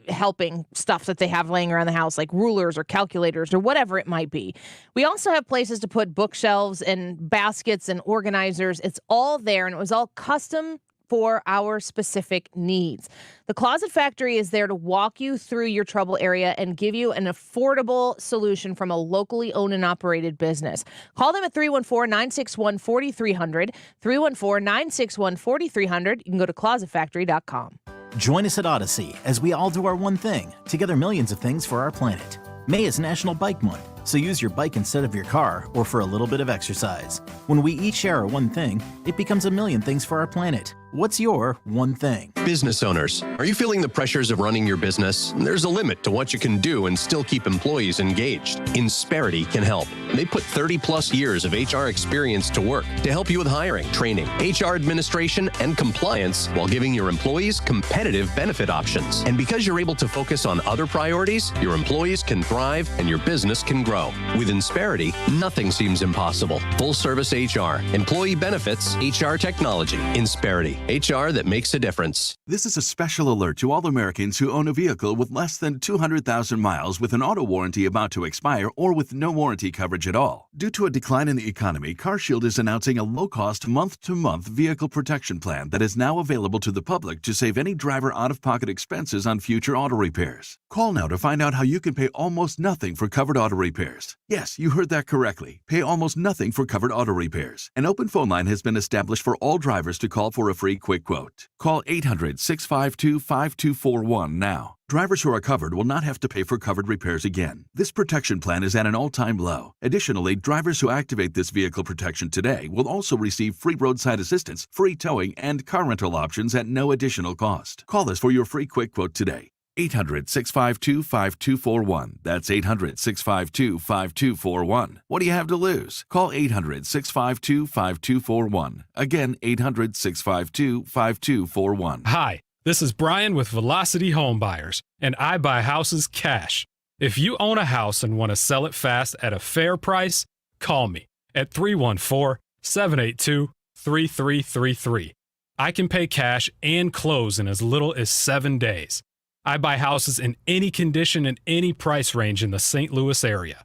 helping stuff that they have laying around the house, like rulers or calculators or whatever it might be. We also have places to put bookshelves and baskets and organizers. It's all there, and it was all custom for our specific needs. The Closet Factory is there to walk you through your trouble area and give you an affordable solution from a locally owned and operated business. Call them at 314-961-4300, 314-961-4300. You can go to closetfactory.com. Join us at Odyssey as we all do our one thing, together millions of things for our planet. May is National Bike Month, so use your bike instead of your car or for a little bit of exercise. When we each share our one thing, it becomes a million things for our planet. What's your one thing? Business owners, are you feeling the pressures of running your business? There's a limit to what you can do and still keep employees engaged. Insperity can help. They put 30 plus years of HR experience to work to help you with hiring, training, HR administration, and compliance while giving your employees competitive benefit options. And because you're able to focus on other priorities, your employees can thrive and your business can grow. With Insperity, nothing seems impossible. Full service HR, employee benefits, HR technology. Insperity, HR that makes a difference. This is a special alert to all Americans who own a vehicle with less than 200,000 miles with an auto warranty about to expire or with no warranty coverage at all. Due to a decline in the economy, CarShield is announcing a low-cost month-to-month vehicle protection plan that is now available to the public to save any driver out-of-pocket expenses on future auto repairs. Call now to find out how you can pay almost nothing for covered auto repairs. Yes, you heard that correctly. Pay almost nothing for covered auto repairs. An open phone line has been established for all drivers to call for a free quick quote. Call 800-652-5241 now. Drivers who are covered will not have to pay for covered repairs again. This protection plan is at an all-time low. Additionally, drivers who activate this vehicle protection today will also receive free roadside assistance, free towing, and car rental options at no additional cost. Call us for your free quick quote today. 800-652-5241. That's 800-652-5241. What do you have to lose? Call 800-652-5241. Again, 800-652-5241. Hi, this is Brian with Velocity Home Buyers, and I buy houses cash. If you own a house and want to sell it fast at a fair price, call me at 314-782-3333. I can pay cash and close in as little as 7 days. I buy houses in any condition and any price range in the St. Louis area.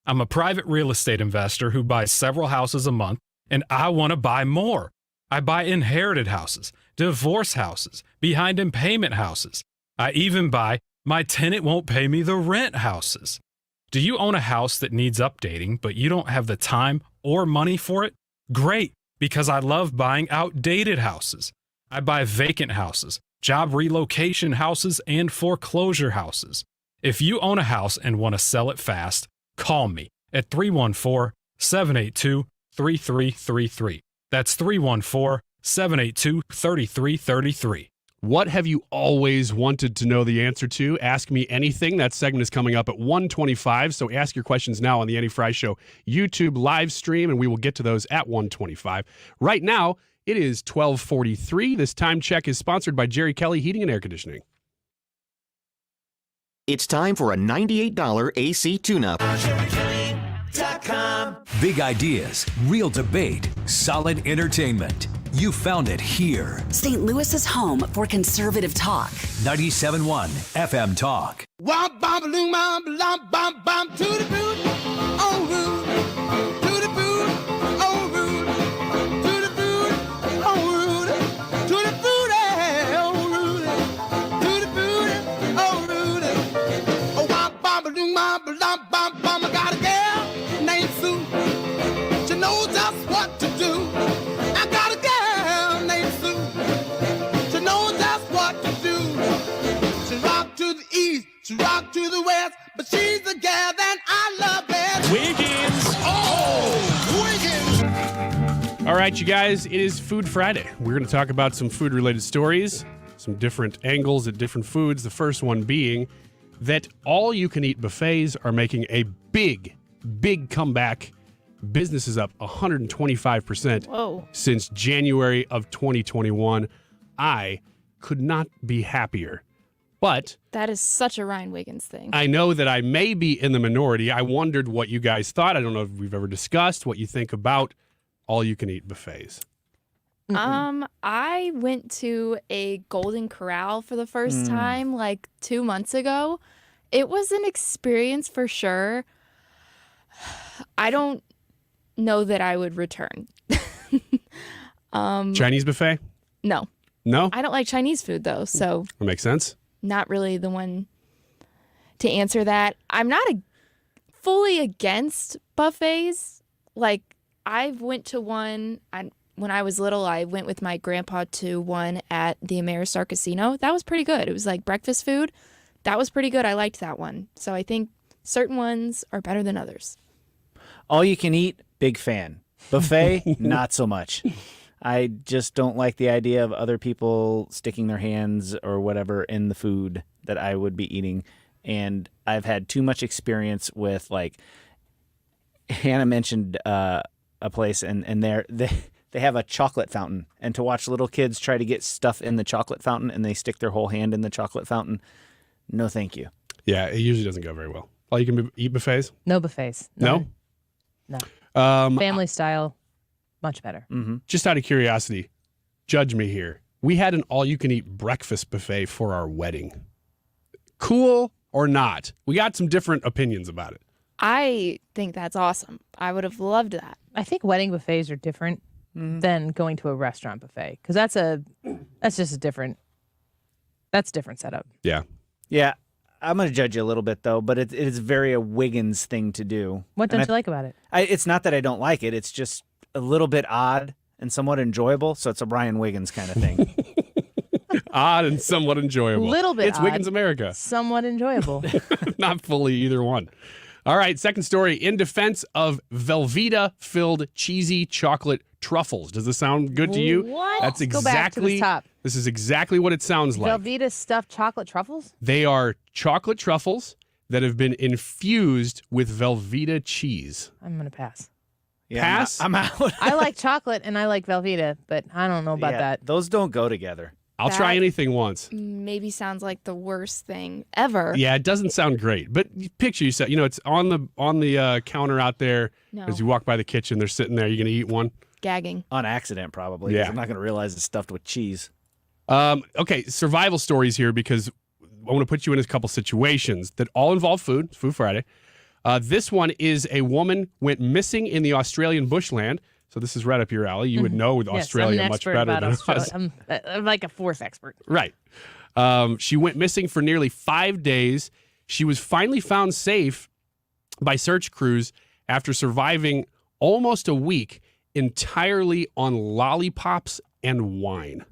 I'm a private real estate investor who buys several houses a month, and I want to buy more. I buy inherited houses, divorce houses, behind in payment houses. I even buy my tenant won't pay me the rent houses. Do you own a house that needs updating, but you don't have the time or money for it? Great, because I love buying outdated houses. I buy vacant houses, job relocation houses, and foreclosure houses. If you own a house and want to sell it fast, call me at 314-782-3333. That's 314-782-3333. What have you always wanted to know the answer to? Ask Me Anything. That segment is coming up at 1:25, so ask your questions now on the Annie Frey Show YouTube live stream, and we will get to those at 1:25. Right now, it is 12:43. This time check is sponsored by Jerry Kelly Heating and Air Conditioning. It's time for a $98 AC tune-up. Big ideas, real debate, solid entertainment. You found it here. St. Louis's home for conservative talk. 97.1 FM Talk. Womp bom balloon bom bom bom bom to the boot, oh root, to the boot, oh root, to the boot, oh root, to the boot, oh root, to the boot, oh root. Oh womp bom balloon bom bom bom bom. I got a girl named Sue. She knows just what to do. I got a girl named Sue. She knows just what to do. She rock to the east. She rock to the west, but she's the gal that I love best. Wiggins. Oh, Wiggins. All right, you guys, it is Food Friday. We're going to talk about some food-related stories, some different angles at different foods. The first one being that all-you-can-eat buffets are making a big comeback. Business is up 125% since January of 2021. I could not be happier But that is such a Ryan Wiggins thing. I know that I may be in the minority. I wondered what you guys thought. I don't know if we've ever discussed what you think about all-you-can-eat buffets. I went to a Golden Corral for the first time like 2 months ago. It was an experience for sure. I don't know that I would return. Chinese buffet? No. No? I don't like Chinese food though, so That makes sense. not really the one to answer that. I'm not fully against buffets. Like I went to one when I was little. I went with my grandpa to one at the Ameristar Casino. That was pretty good. It was like breakfast food. That was pretty good. I liked that one. So I think certain ones are better than others. All you can eat, big fan. Buffet, not so much. I just don't like the idea of other people sticking their hands or whatever in the food that I would be eating. And I've had too much experience with, like, Hannah mentioned a place, and they have a chocolate fountain. And to watch little kids try to get stuff in the chocolate fountain and they stick their whole hand in the chocolate fountain, no thank you. Yeah, it usually doesn't go very well. All you can eat buffets? No buffets. No? No. Family style, much better. Just out of curiosity, judge me here. We had an all-you-can-eat breakfast buffet for our wedding. Cool or not? We got some different opinions about it. I think that's awesome. I would have loved that. I think wedding buffets are different than going to a restaurant buffet because that's just a different setup. Yeah. Yeah. I'm going to judge you a little bit, though, but it is very a Wiggins thing to do. What don't you like about it? It's not that I don't like it. It's just a little bit odd and somewhat enjoyable. So it's a Brian Wiggins kind of thing. Odd and somewhat enjoyable. Little bit It's odd, Wiggins America. Somewhat enjoyable. Not fully either one. All right, second story. In defense of Velveeta-filled cheesy chocolate truffles. Does this sound good to you? What? That's Go back to the top. This is exactly what it sounds like. Velveeta stuffed chocolate truffles? They are chocolate truffles that have been infused with Velveeta cheese. I'm going to pass. Yeah, Pass? I'm out. I like chocolate and I like Velveeta, but I don't know about that. Those don't go together. I'll try anything once. Maybe sounds like the worst thing ever. Yeah, it doesn't sound great. But picture yourself, it's on the counter out there No. as you walk by the kitchen. They're sitting there. You're going to eat one? Gagging. On accident, probably. 'Cause Yeah. I'm not going to realize it's stuffed with cheese. Okay, survival stories here because I want to put you in a couple situations that all involve food. It's Food Friday. This one is a woman went missing in the Australian bushland. So this is right up your alley. You would know with Yes, Australia I'm an much expert better about than Australia. us. I'm like a fourth expert. Right. She went missing for nearly 5 days. She was finally found safe by search crews after surviving almost a week entirely on lollipops and wine.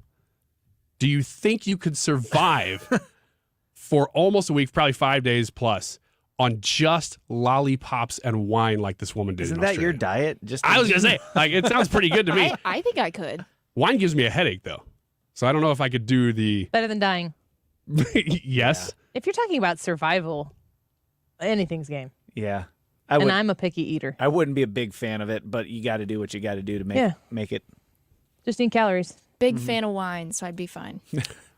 Do you think you could survive for almost a week, probably 5 days plus, on just lollipops and wine like this woman did? Isn't in that Australia? your diet? Just I was going to say, it sounds pretty good to me. I think I could. Wine gives me a headache, though. So I don't know if I could do the... Better than dying. Yes. If you're talking about survival, anything's game. Yeah. And I'm a picky eater. I wouldn't be a big fan of it, but you got to do what you got to do to make it. Just need calories. Big fan of wine, so I'd be fine.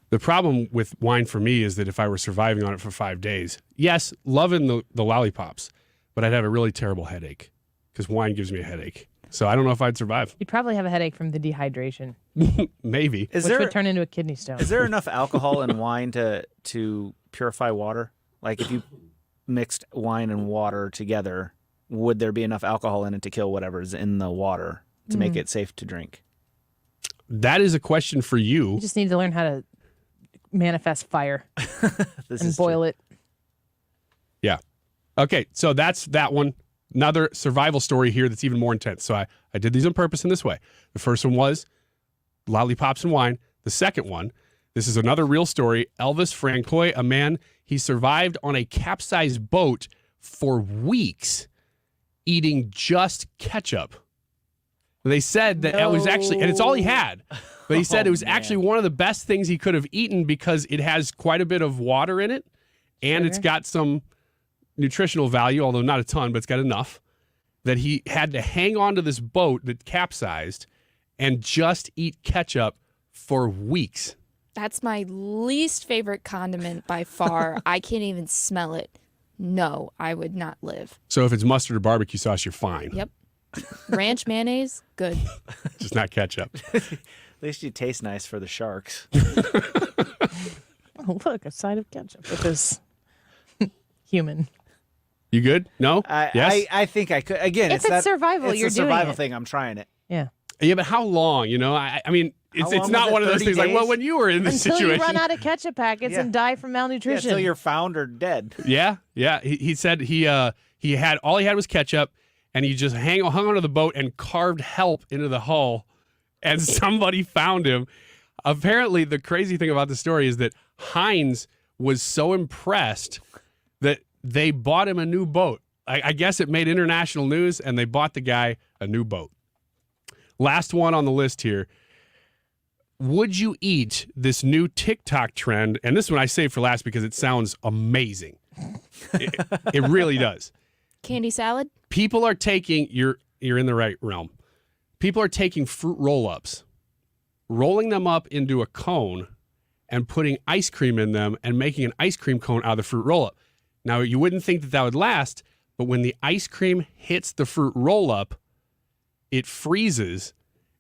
The problem with wine for me is that if I were surviving on it for 5 days, yes, loving the lollipops, but I'd have a really terrible headache because wine gives me a headache. So I don't know if I'd survive. You'd probably have a headache from the dehydration. Maybe. Which would turn into a kidney stone. Is there enough alcohol in wine to purify water? Like if you mixed wine and water together, would there be enough alcohol in it to kill whatever's in the water to make it safe to drink? That is a question for you. You just need to learn how to manifest fire and boil it. Yeah. Okay, so that's that one. Another survival story here that's even more intense. So I did these on purpose in this way. The first one was lollipops and wine. The second one, this is another real story. Elvis Francois, a man, he survived on a capsized boat for weeks eating just ketchup. They said that it was actually, and it's all he had, but he said it was actually one of the best things he could have eaten because it has quite a bit of water in it and it's got some nutritional value, although not a ton, but it's got enough that he had to hang on to this boat that capsized and just eat ketchup for weeks. That's my least favorite condiment by far. I can't even smell it. No, I would not live. So if it's mustard or barbecue sauce, you're fine. Yep. Ranch mayonnaise, good. Just not ketchup. At least you taste nice for the sharks. Oh, look, a side of ketchup, which is human. You good? No? Yes? I think I could. Again, If it's survival, it's you're a doing survival it. thing. I'm trying it. Yeah. Yeah, but how long? You know, I mean, How it's long not was it, one of those 30 things like, well, days? when you were in this Until situation. you run out of ketchup packets Yeah. and die from malnutrition. Until you're found or dead. Yeah. He said he had all he had was ketchup, and he just hung onto the boat and carved help into the hull, and somebody found him. Apparently, the crazy thing about the story is that Heinz was so impressed that they bought him a new boat. I guess it made international news, and they bought the guy a new boat. Last one on the list here. Would you eat this new TikTok trend? And this one I saved for last because it sounds amazing. It really does. Candy salad? People are taking, you're in the right realm. People are taking fruit roll-ups, rolling them up into a cone, and putting ice cream in them and making an ice cream cone out of the fruit roll-up. Now, you wouldn't think that would last, but when the ice cream hits the fruit roll-up, it freezes,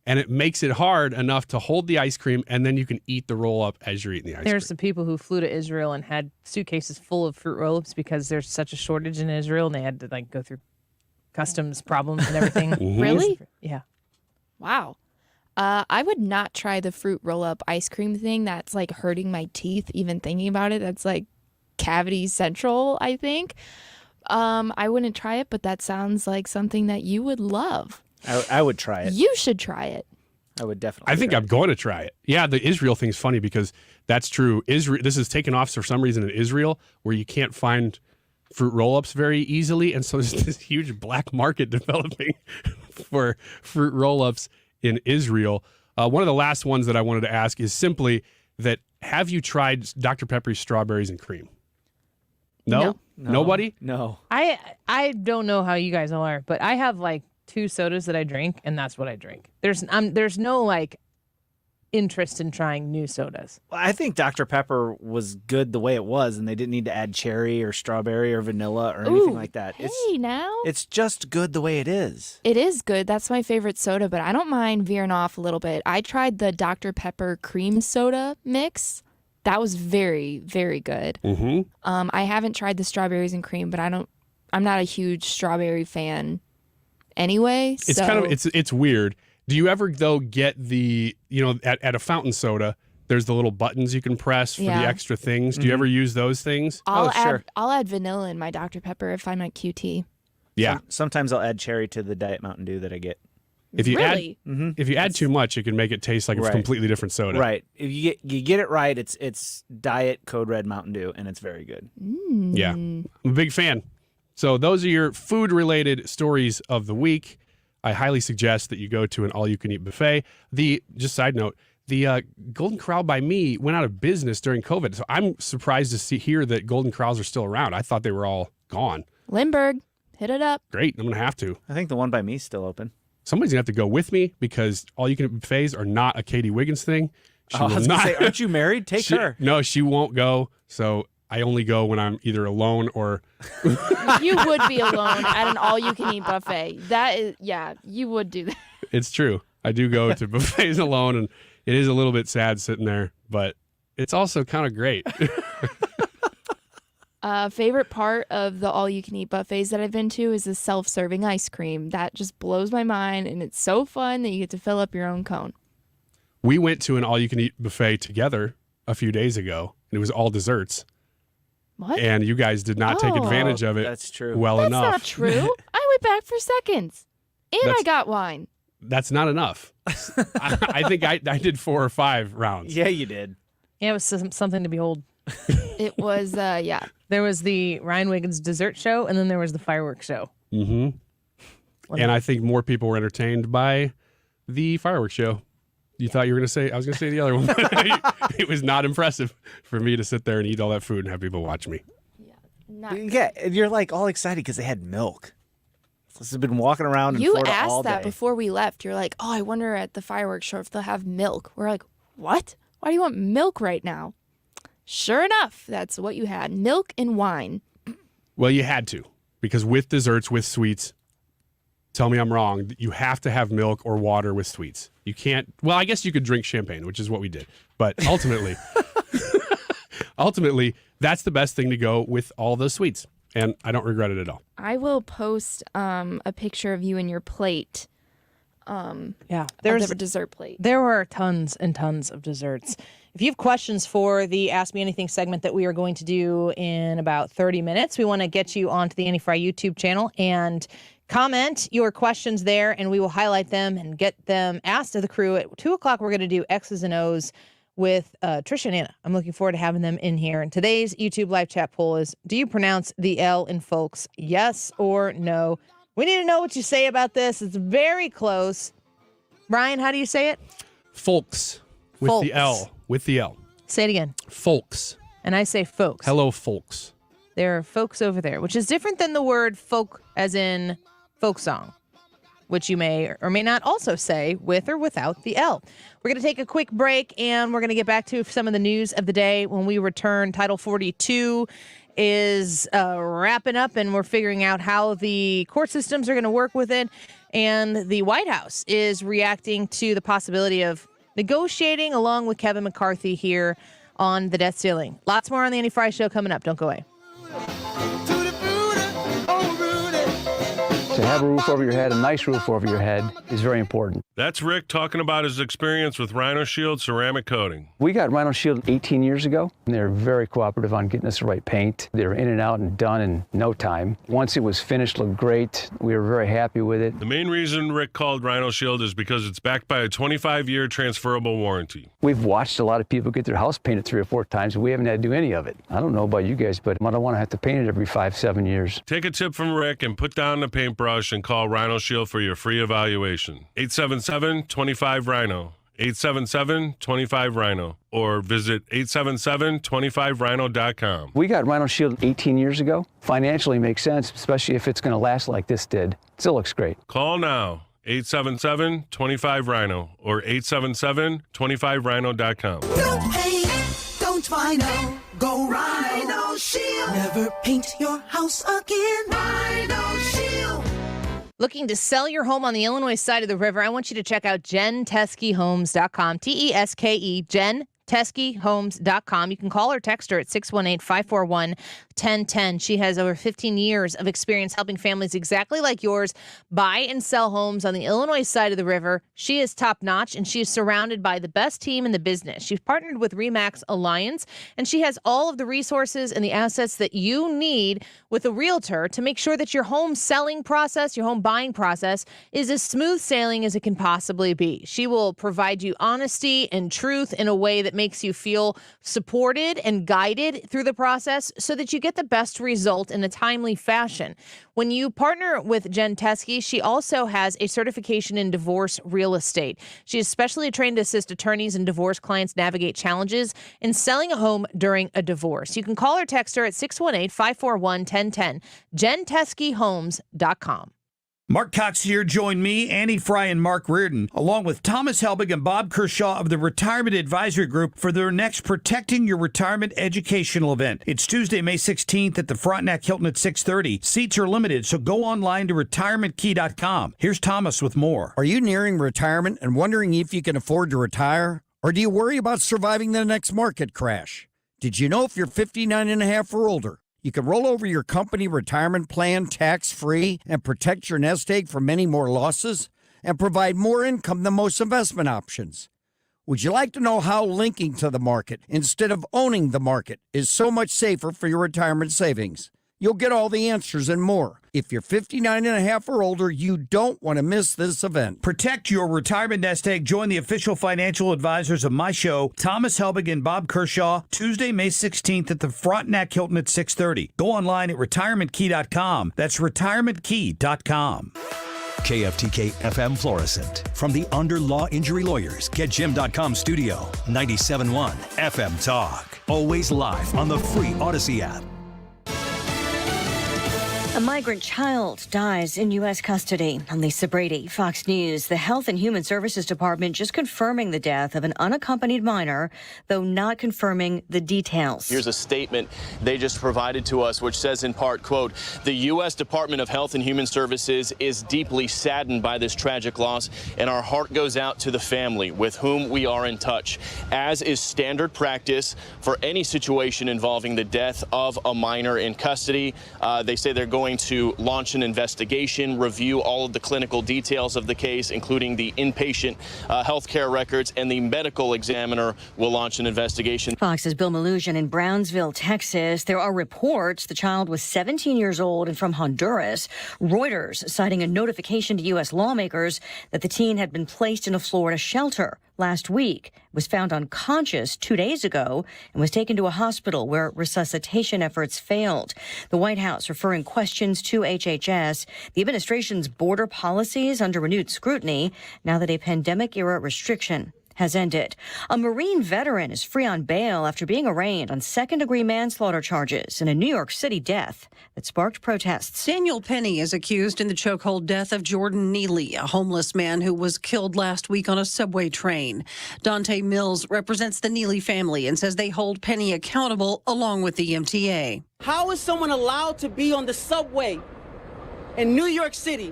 and it makes it hard enough to hold the ice cream, and then you can eat the roll-up as you're eating the ice cream. There's some people who flew to Israel and had suitcases full of fruit roll-ups because there's such a shortage in Israel, and they had to go through customs problems and everything. Mm-hmm. Really? Yeah. Wow. I would not try the fruit roll-up ice cream thing. That's hurting my teeth even thinking about it. That's cavity central, I think. I wouldn't try it, but that sounds like something that you would love. I would try it. You should try it. I would definitely. I think I'm going to try it. Yeah, the Israel thing's funny because that's true. Israel, this is taken off for some reason in Israel where you can't find fruit roll-ups very easily, and so there's this huge black market developing for fruit roll-ups in Israel. One of the last ones that I wanted to ask is simply that: have you tried Dr. Pepper's strawberries and cream? No? Nobody? No. I don't know how you guys all are, but I have 2 sodas that I drink, and that's what I drink. There's no interest in trying new sodas. Well, I think Dr. Pepper was good the way it was, and they didn't need to add cherry or strawberry or vanilla or anything like that. It's just good the way it is. It is good. That's my favorite soda, but I don't mind veering off a little bit. I tried the Dr. Pepper cream soda mix. That was very, very good. Mm-hmm. I haven't tried the strawberries and cream, but I'm not a huge strawberry fan anyway. It's it's weird. Do you ever though get the, at a fountain soda, there's the little buttons you can press for the extra things. Do you ever use those things? I'll add vanilla in my Dr. Pepper if I'm at QT. Yeah. Sometimes I'll add cherry to the Diet Mountain Dew that I get. If you add too much, it can make it taste like a completely different soda. Right. If you get it right, it's Diet Code Red Mountain Dew, and it's very good. Yeah, I'm a big fan. So those are your food-related stories of the week. I highly suggest that you go to an all-you-can-eat buffet. Just side note, the Golden Corral by me went out of business during COVID, so I'm surprised to hear that Golden Corrals are still around. I thought they were all gone. Lindbergh, hit it up. Great, I'm gonna have to. I think the one by me is still open. Somebody's gonna have to go with me because all-you-can-eat buffets are not a Katie Wiggins thing. I was gonna say, aren't you married? Take her. No, she won't go. So I only go when I'm either alone or. You would be alone at an all-you-can-eat buffet. That is, you would do that. It's true. I do go to buffets alone, and it is a little bit sad sitting there, but it's also kind of great. Favorite part of the all-you-can-eat buffets that I've been to is the self-serving ice cream. That just blows my mind, and it's so fun that you get to fill up your own cone. We went to an all-you-can-eat buffet together a few days ago, and it was all desserts. What? And you guys did not take advantage of it. That's true. Well That's enough. not true. I went back for seconds, and I got wine. That's not enough. I think I did 4 or 5 rounds. Yeah, you did. Yeah, it was something to behold. It was, There was the Ryan Wiggins dessert show, and then there was the fireworks show. Mm-hmm. And I think more people were entertained by the fireworks show. You thought you were going to say, I was going to say the other one. It was not impressive for me to sit there and eat all that food and have people watch me. Yeah, and you're all excited because they had milk. This has been walking around in Florida all day. You asked that before we left. You're like, oh, I wonder at the fireworks show if they'll have milk. We're like, what? Why do you want milk right now? Sure enough, that's what you had. Milk and wine. Well, you had to, because with desserts, with sweets, tell me I'm wrong, you have to have milk or water with sweets. You can't, well, I guess you could drink champagne, which is what we did. But ultimately, that's the best thing to go with all those sweets. And I don't regret it at all. I will post a picture of you and your plate. There's a dessert plate. There were tons and tons of desserts. If you have questions for the Ask Me Anything segment that we are going to do in about 30 minutes, we want to get you onto the Annie Frey YouTube channel and comment your questions there, and we will highlight them and get them asked of the crew. At 2 o'clock, we're going to do X's and O's with Tricia and Anna. I'm looking forward to having them in here. And today's YouTube live chat poll is, do you pronounce the L in folks? Yes or no? We need to know what you say about this. It's very close. Brian, how do you say it? Folks. With Folks. the L. With the L. Say it again. Folks. And I say folks. Hello, folks. There are folks over there, which is different than the word folk as in folk song, which you may or may not also say with or without the L. We're going to take a quick break, and we're going to get back to some of the news of the day. When we return, Title 42 is wrapping up, and we're figuring out how the court systems are going to work with it. And the White House is reacting to the possibility of negotiating along with Kevin McCarthy here on the debt ceiling. Lots more on the Annie Frey Show coming up. Don't go away. To have a roof over your head, a nice roof over your head, is very important. That's Rick talking about his experience with Rhino Shield ceramic coating. We got Rhino Shield 18 years ago, and they're very cooperative on getting us the right paint. They were in and out and done in no time. Once it was finished, looked great. We were very happy with it. The main reason Rick called Rhino Shield is because it's backed by a 25-year transferable warranty. We've watched a lot of people get their house painted 3 or 4 times, and we haven't had to do any of it. I don't know about you guys, but I don't want to have to paint it every 5-7 years. Take a tip from Rick and put down the paintbrush and call Rhino Shield for your free evaluation. 877-25-RHINO. 877-25-RHINO. Or visit 877-25rhino.com. We got Rhino Shield 18 years ago. Financially makes sense, especially if it's going to last like this did. Still looks great. Call now. 877-25-RHINO or 877-25rhino.com. No pain, don't Rhino. Go Rhino Shield. Never paint your house again. Rhino Shield. Looking to sell your home on the Illinois side of the river? I want you to check out JenTeskeyHomes.com. Teske, JenTeskeyHomes.com. You can call or text her at 618-541-1010. She has over 15 years of experience helping families exactly like yours buy and sell homes on the Illinois side of the river. She is top-notch, and she is surrounded by the best team in the business. She's partnered with RE/MAX Alliance, and she has all of the resources and the assets that you need with a realtor to make sure that your home selling process, your home buying process, is as smooth sailing as it can possibly be. She will provide you honesty and truth in a way that makes you feel supported and guided through the process so that you get the best result in a timely fashion. When you partner with Jen Teskey, she also has a certification in divorce real estate. She is specially trained to assist attorneys and divorce clients navigate challenges in selling a home during a divorce. You can call or text her at 618-541-1010, JenTeskeyHomes.com. Mark Cox here. Join me, Annie Frey, and Mark Reardon, along with Thomas Helbig and Bob Kershaw of the Retirement Advisory Group for their next Protecting Your Retirement educational event. It's Tuesday, May 16th at the Frontenac Hilton at 6:30. Seats are limited, so go online to retirementkey.com. Here's Thomas with more. Are you nearing retirement and wondering if you can afford to retire? Or do you worry about surviving the next market crash? Did you know if you're 59 and a half or older, you can roll over your company retirement plan tax-free and protect your nest egg from many more losses and provide more income than most investment options? Would you like to know how linking to the market instead of owning the market is so much safer for your retirement savings? You'll get all the answers and more. If you're 59 and a half or older, you don't want to miss this event. Protect your retirement nest egg. Join the official financial advisors of my show, Thomas Helbig and Bob Kershaw, Tuesday, May 16th at the Frontenac Hilton at 6:30. Go online at retirementkey.com. That's retirementkey.com. KFTK FM Florissant. From the Under Law Injury Lawyers, GetJim.com studio. 97.1 FM Talk. Always live on the free Odyssey app. A migrant child dies in U.S. custody. I'm Lisa Brady, Fox News. The Health and Human Services Department just confirming the death of an unaccompanied minor, though not confirming the details. Here's a statement they just provided to us, which says in part, quote, the U.S. Department of Health and Human Services is deeply saddened by this tragic loss, and our heart goes out to the family with whom we are in touch, as is standard practice for any situation involving the death of a minor in custody. They say they're going to launch an investigation, review all of the clinical details of the case, including the inpatient health care records, and the medical examiner will launch an investigation. Fox's Bill Malugin in Brownsville, Texas. There are reports the child was 17 years old and from Honduras. Reuters citing a notification to U.S. lawmakers that the teen had been placed in a Florida shelter. Last week, was found unconscious 2 days ago and was taken to a hospital where resuscitation efforts failed. The White House referring questions to HHS. The administration's border policies under renewed scrutiny now that a pandemic-era restriction has ended. A Marine veteran is free on bail after being arraigned on second-degree manslaughter charges in a New York City death that sparked protests. Daniel Penny is accused in the chokehold death of Jordan Neely, a homeless man who was killed last week on a subway train. Dante Mills represents the Neely family and says they hold Penny accountable along with the MTA. How is someone allowed to be on the subway in New York City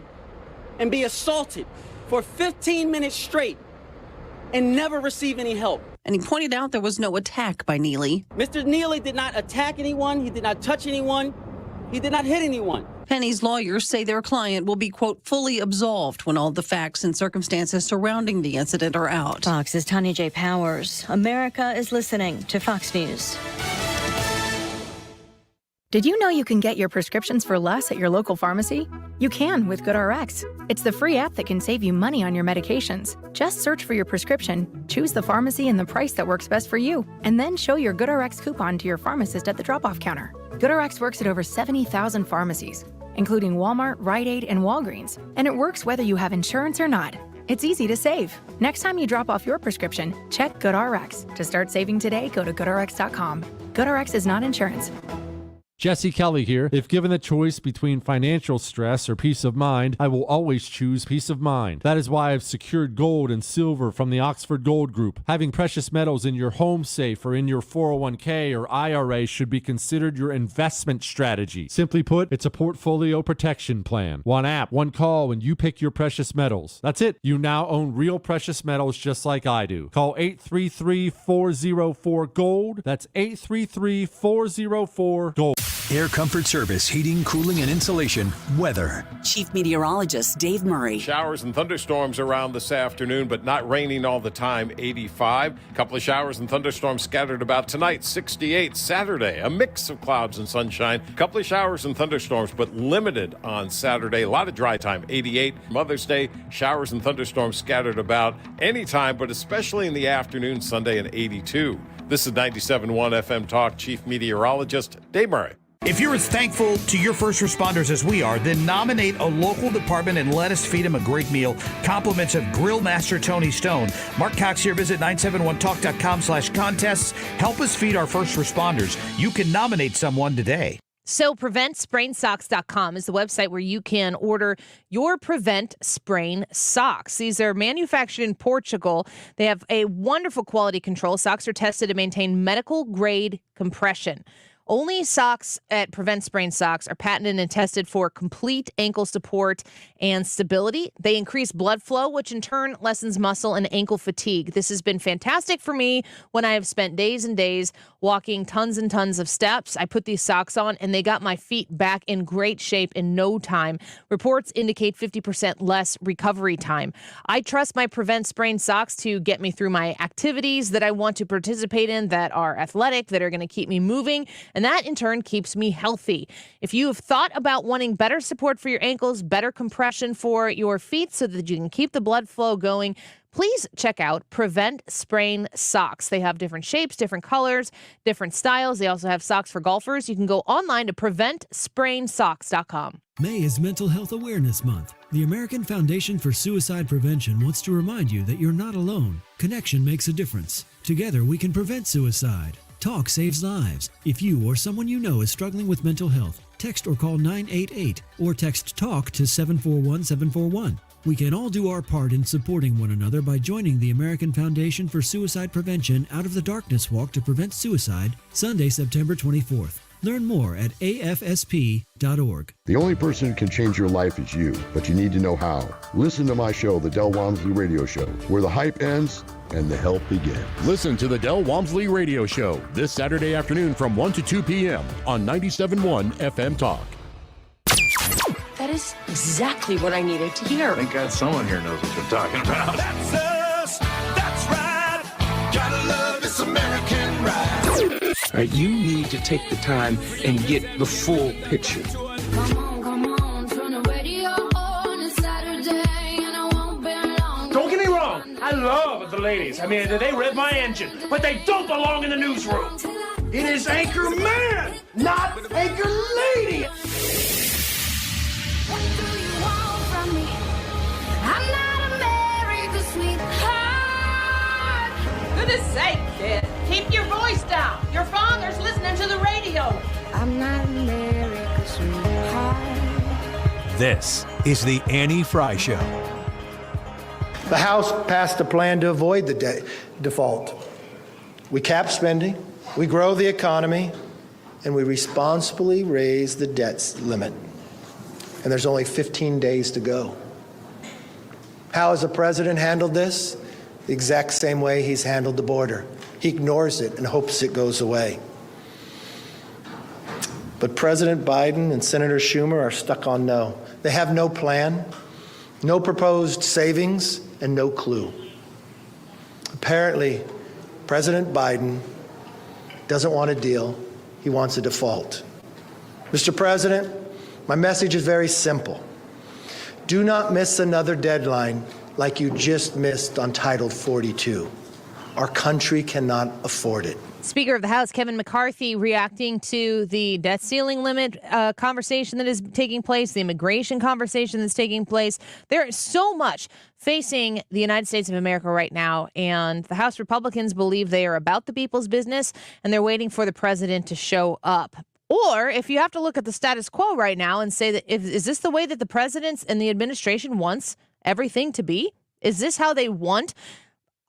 and be assaulted for 15 minutes straight and never receive any help? And he pointed out there was no attack by Neely. Mr. Neely did not attack anyone. He did not touch anyone. He did not hit anyone. Penny's lawyers say their client will be, quote, fully absolved when all the facts and circumstances surrounding the incident are out. Fox's Tanya J. Powers. America is listening to Fox News. Did you know you can get your prescriptions for less at your local pharmacy? You can with GoodRx. It's the free app that can save you money on your medications. Just search for your prescription, choose the pharmacy and the price that works best for you, and then show your GoodRx coupon to your pharmacist at the drop-off counter. GoodRx works at over 70,000 pharmacies, including Walmart, Rite Aid, and Walgreens, and it works whether you have insurance or not. It's easy to save. Next time you drop off your prescription, check GoodRx. To start saving today, go to GoodRx.com. GoodRx is not insurance. Jesse Kelly here. If given the choice between financial stress or peace of mind, I will always choose peace of mind. That is why I've secured gold and silver from the Oxford Gold Group. Having precious metals in your home safe or in your 401k or IRA should be considered your investment strategy. Simply put, it's a portfolio protection plan. One app, one call, and you pick your precious metals. That's it. You now own real precious metals just like I do. Call 833-404-GOLD. That's 833-404-GOLD. Air Comfort Service, heating, cooling, and insulation. Weather. Chief Meteorologist Dave Murray. Showers and thunderstorms around this afternoon, but not raining all the time, 85. A couple of showers and thunderstorms scattered about tonight, 68. Saturday, a mix of clouds and sunshine. A couple of showers and thunderstorms, but limited on Saturday. A lot of dry time, 88. Mother's Day, showers and thunderstorms scattered about anytime, but especially in the afternoon, Sunday, and 82. This is 97.1 FM Talk Chief Meteorologist Dave Murray. If you're as thankful to your first responders as we are, then nominate a local department and let us feed them a great meal. Compliments of Grill Master Tony Stone. Mark Cox here. Visit 971talk.com/contests. Help us feed our first responders. You can nominate someone today. So PreventSprainsSocks.com is the website where you can order your Prevent Sprain socks. These are manufactured in Portugal. They have a wonderful quality control. Socks are tested to maintain medical grade compression. Only socks at Prevent Sprain Socks are patented and tested for complete ankle support and stability. They increase blood flow, which in turn lessens muscle and ankle fatigue. This has been fantastic for me when I have spent days and days walking tons and tons of steps. I put these socks on and they got my feet back in great shape in no time. Reports indicate 50% less recovery time. I trust my Prevent Sprain socks to get me through my activities that I want to participate in that are athletic, that are going to keep me moving. And that, in turn, keeps me healthy. If you have thought about wanting better support for your ankles, better compression for your feet so that you can keep the blood flow going, please check out Prevent Sprain Socks. They have different shapes, different colors, different styles. They also have socks for golfers. You can go online to PreventSprainsSocks.com. May is Mental Health Awareness Month. The American Foundation for Suicide Prevention wants to remind you that you're not alone. Connection makes a difference. Together, we can prevent suicide. Talk saves lives. If you or someone you know is struggling with mental health, Text or call 988 or text TALK to 741-741. We can all do our part in supporting one another by joining the American Foundation for Suicide Prevention Out of the Darkness Walk to Prevent Suicide, Sunday, September 24th. Learn more at afsp.org. The only person who can change your life is you, but you need to know how. Listen to my show, The Del Walmsley Radio Show, where the hype ends and the help begins. Listen to The Del Walmsley Radio Show this Saturday afternoon from 1 to 2 p.m. on 97.1 FM Talk. That is exactly what I needed to hear. Thank God someone here knows what they're talking about. That's us. That's right. Gotta love this American ride. All right, you need to take the time and get the full picture. Come on, turn the radio on. It's Saturday and I won't be long. Don't get me wrong, I love the ladies. I mean, they rev my engine, but they don't belong in the newsroom. It is Anchor Man, not Anchor Lady. What do you want from me? I'm not America's sweetheart. Goodness sake, kid. Keep your voice down. Your father's listening to the radio. I'm not America's sweetheart. This is the Annie Frey Show. The House passed a plan to avoid the default. We cap spending, we grow the economy, and we responsibly raise the debt limit. And there's only 15 days to go. How has the president handled this? The exact same way he's handled the border. He ignores it and hopes it goes away. But President Biden and Senator Schumer are stuck on no. They have no plan, no proposed savings, and no clue. Apparently, President Biden doesn't want a deal. He wants a default. Mr. President, my message is very simple. Do not miss another deadline like you just missed on Title 42. Our country cannot afford it. Speaker of the House Kevin McCarthy reacting to the debt ceiling limit conversation that is taking place, the immigration conversation that's taking place. There is so much facing the United States of America right now, and the House Republicans believe they are about the people's business, and they're waiting for the president to show up. Or if you have to look at the status quo right now and say that is this the way that the president and the administration wants everything to be? Is this how they want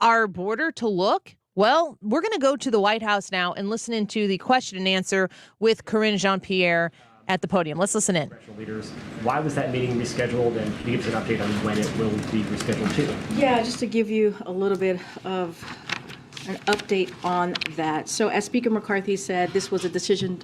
our border to look? Well, we're going to go to the White House now and listen into the question and answer with Karine Jean-Pierre at the podium. Let's listen in. Leaders, why was that meeting rescheduled, and can you give us an update on when it will be rescheduled to? Yeah, just to give you a little bit of an update on that. So as Speaker McCarthy said, this was a decision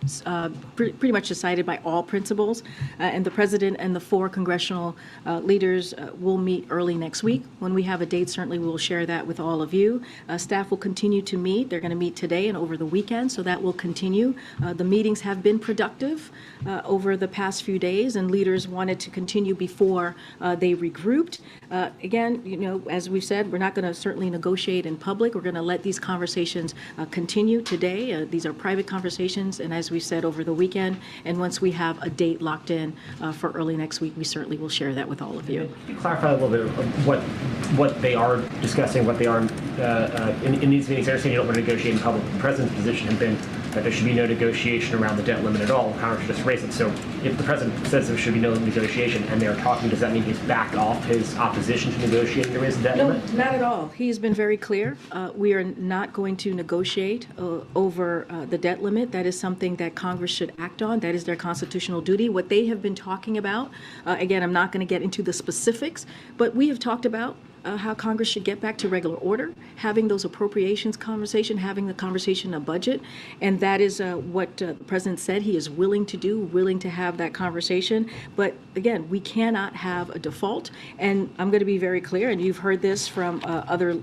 pretty much decided by all principals, and the president and the 4 congressional leaders will meet early next week. When we have a date, certainly we will share that with all of you. Staff will continue to meet. They're going to meet today and over the weekend, so that will continue. The meetings have been productive over the past few days, and leaders wanted to continue before they regrouped. Again, you know, as we've said, we're not going to certainly negotiate in public. We're going to let these conversations continue today. These are private conversations, and as we said, over the weekend. And once we have a date locked in for early next week, we certainly will share that with all of you. Can you clarify a little bit of what they are discussing, what they are in these meetings? I understand you don't want to negotiate in public. The president's position has been that there should be no negotiation around the debt limit at all. Congress just raised it. So if the president says there should be no negotiation and they're talking, does that mean he's backed off his opposition to negotiating to raise the debt limit? No, not at all. He has been very clear. We are not going to negotiate over the debt limit. That is something that Congress should act on. That is their constitutional duty. What they have been talking about, again, I'm not going to get into the specifics, but we have talked about how Congress should get back to regular order, having those appropriations conversation, having the conversation of budget. And that is what the president said he is willing to do, willing to have that conversation. But again, we cannot have a default. And I'm going to be very clear, and you've heard this from other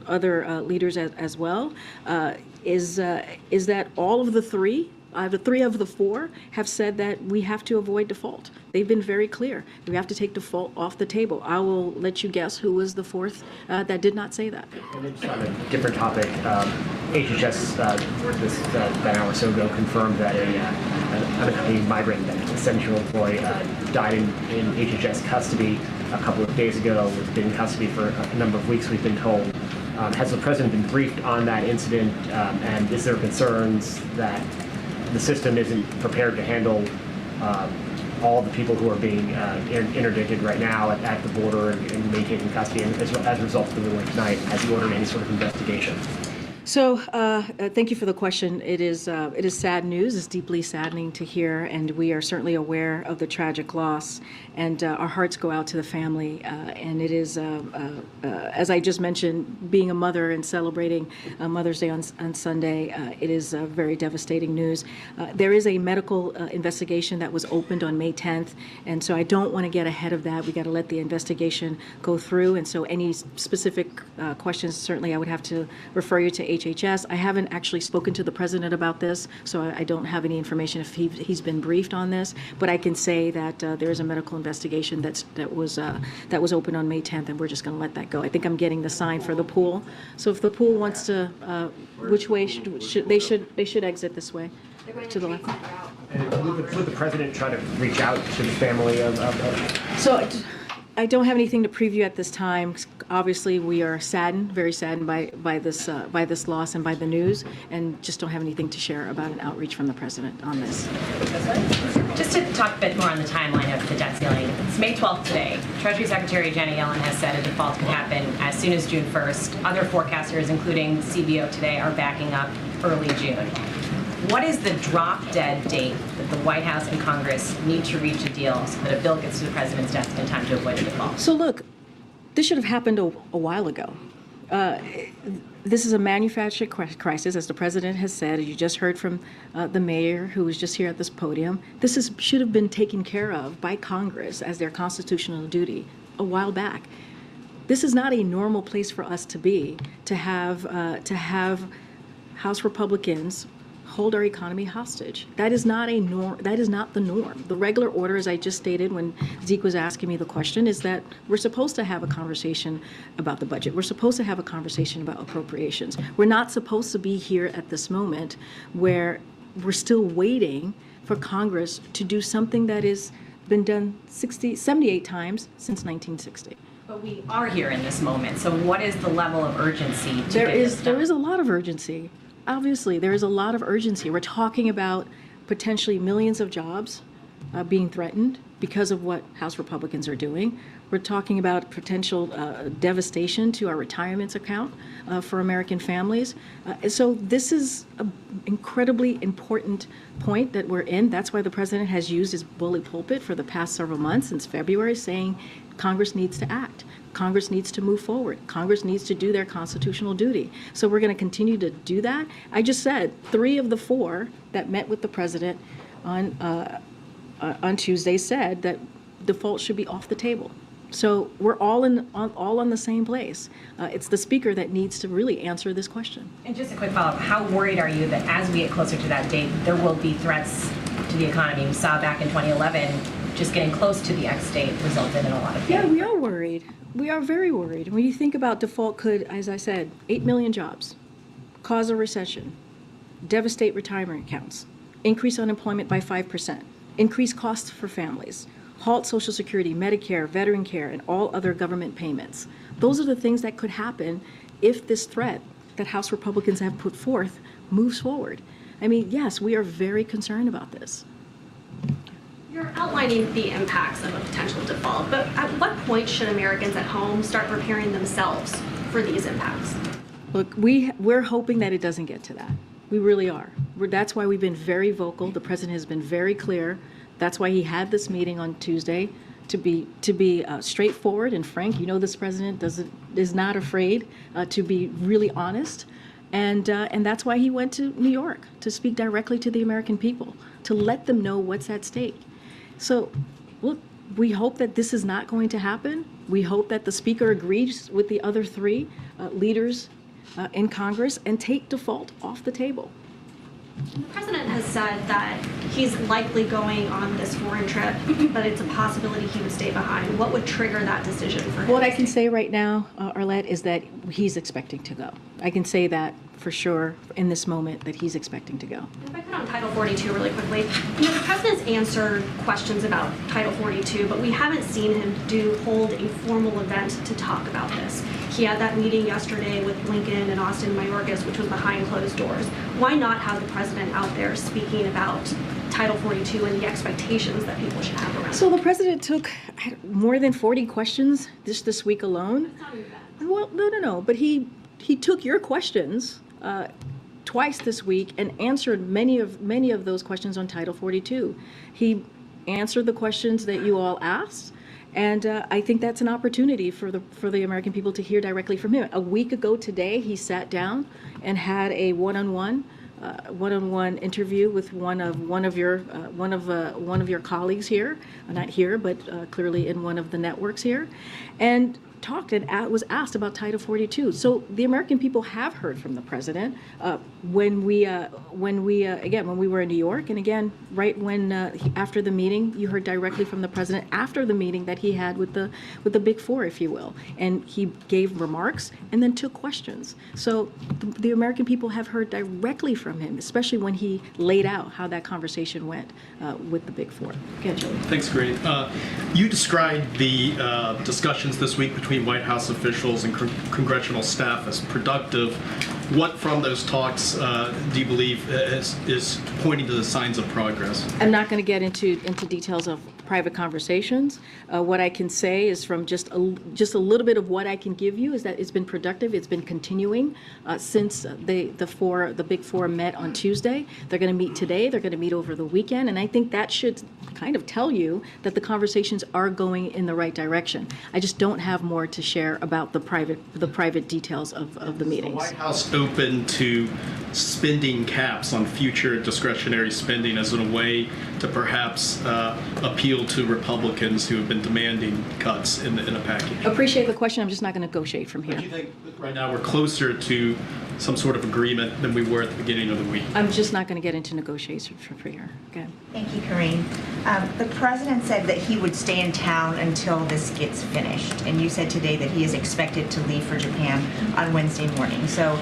leaders as well, is that all of the three of the 4 have said that we have to avoid default. They've been very clear. We have to take default off the table. I will let you guess who was the 4th that did not say that. And then just on a different topic, HHS about an hour or so ago confirmed that an unaccompanied migrant, that a 17-year-old boy, died in HHS custody a couple of days ago. Has been in custody for a number of weeks, we've been told. Has the president been briefed on that incident, and is there concerns that the system isn't prepared to handle all the people who are being interdicted right now at the border and maintained in custody, and as a result of the ruling tonight, has he ordered any sort of investigation? So thank you for the question. It is sad news. It's deeply saddening to hear, and we are certainly aware of the tragic loss, and our hearts go out to the family. And it is, as I just mentioned, being a mother and celebrating Mother's Day on Sunday, it is very devastating news. There is a medical investigation that was opened on May 10th, and so I don't want to get ahead of that. We got to let the investigation go through, and so any specific questions, certainly I would have to refer you to HHS. I haven't actually spoken to the president about this, so I don't have any information if he's been briefed on this. But I can say that there is a medical investigation that was opened on May 10th, and we're just going to let that go. I think I'm getting the sign for the pool. So if the pool wants to, which way should they exit this way, to the left. Would the president try to reach out to the family of? So I don't have anything to preview at this time. Obviously, we are saddened, very saddened by this loss and by the news, and just don't have anything to share about an outreach from the president on this. Just to talk a bit more on the timeline of the debt ceiling, it's May 12th today. Treasury Secretary Janet Yellen has said a default can happen as soon as June 1st. Other forecasters, including CBO today, are backing up early June. What is the drop-dead date that the White House and Congress need to reach a deal so that a bill gets to the president's desk in time to avoid a default? So look, this should have happened a while ago. This is a manufactured crisis, as the president has said, as you just heard from the mayor who was just here at this podium. This should have been taken care of by Congress as their constitutional duty a while back. This is not a normal place for us to be, to have House Republicans hold our economy hostage. That is not a norm. That is not the norm. The regular order, as I just stated when Zeke was asking me the question, is that we're supposed to have a conversation about the budget. We're supposed to have a conversation about appropriations. We're not supposed to be here at this moment where we're still waiting for Congress to do something that has been done 78 times since 1960. But we are here in this moment. So what is the level of urgency to There is a lot of urgency. Obviously, there is a lot of urgency. We're talking about potentially millions of jobs being threatened because of what House Republicans are doing. We're talking about potential devastation to our retirements account for American families. So this is an incredibly important point that we're in. That's why the president has used his bully pulpit for the past several months, since February, saying Congress needs to act. Congress needs to move forward. Congress needs to do their constitutional duty. So we're going to continue to do that. I just said 3 of the 4 that met with the president on Tuesday said that default should be off the table. So we're all on the same place. It's the speaker that needs to really answer this question. And just a quick follow-up, how worried are you that as we get closer to that date, there will be threats to the economy? We saw back in 2011, just getting close to the X date resulted in a lot of pain. Yeah, we are worried. We are very worried. When you think about default could, as I said, 8 million jobs, cause a recession, devastate retirement accounts, increase unemployment by 5%, increase costs for families, halt Social Security, Medicare, veteran care, and all other government payments. Those are the things that could happen if this threat that House Republicans have put forth moves forward. I mean, yes, we are very concerned about this. You're outlining the impacts of a potential default, but at what point should Americans at home start preparing themselves for these impacts? Look, we're hoping that it doesn't get to that. We really are. That's why we've been very vocal. The president has been very clear. That's why he had this meeting on Tuesday to be straightforward and frank. You know, this president is not afraid to be really honest, and that's why he went to New York to speak directly to the American people, to let them know what's at stake. So, look, we hope that this is not going to happen. We hope that the speaker agrees with the other 3 leaders in Congress and take default off the table. The president has said that he's likely going on this foreign trip, but it's a possibility he would stay behind. What would trigger that decision for him? What I can say right now, Arlette, is that he's expecting to go. I can say that for sure in this moment that he's expecting to go. If I could on Title 42 really quickly. You know, the president's answered questions about Title 42, but we haven't seen him hold a formal event to talk about this. He had that meeting yesterday with Blinken and Austin Mayorkas, which was behind closed doors. Why not have the president out there speaking about Title 42 and the expectations that people should have around it. So the president took more than 40 questions this week alone. Well, no. But he took your questions twice this week and answered many of those questions on Title 42. He answered the questions that you all asked. And I think that's an opportunity for the American people to hear directly from him. A week ago today, he sat down and had a one-on-one interview with one of your colleagues here, not here, but clearly in one of the networks here, and talked and was asked about Title 42. So the American people have heard from the president when we were in New York, and again right when after the meeting, you heard directly from the president after the meeting that he had with the Big Four, if you will, and he gave remarks and then took questions. So the American people have heard directly from him, especially when he laid out how that conversation went with the Big Four. Go ahead, Joey. Thanks, Corinne. You described the discussions this week between White House officials and congressional staff as productive. What from those talks do you believe is pointing to the signs of progress? I'm not going to get into details of private conversations. What I can say is from just a little bit of what I can give you is that it's been productive. It's been continuing since the Big Four met on Tuesday. They're going to meet today. They're going to meet over the weekend, and I think that should kind of tell you that the conversations are going in the right direction. I just don't have more to share about the private details of the meetings. Is the White House open to spending caps on future discretionary spending as a way to perhaps appeal to Republicans who have been demanding cuts in a package? Appreciate the question. I'm just not going to negotiate from here. Do you think right now we're closer to some sort of agreement than we were at the beginning of the week? I'm just not going to get into negotiations from here. Okay. Thank you, Corinne. The president said that he would stay in town until this gets finished, and you said today that he is expected to leave for Japan on Wednesday morning. So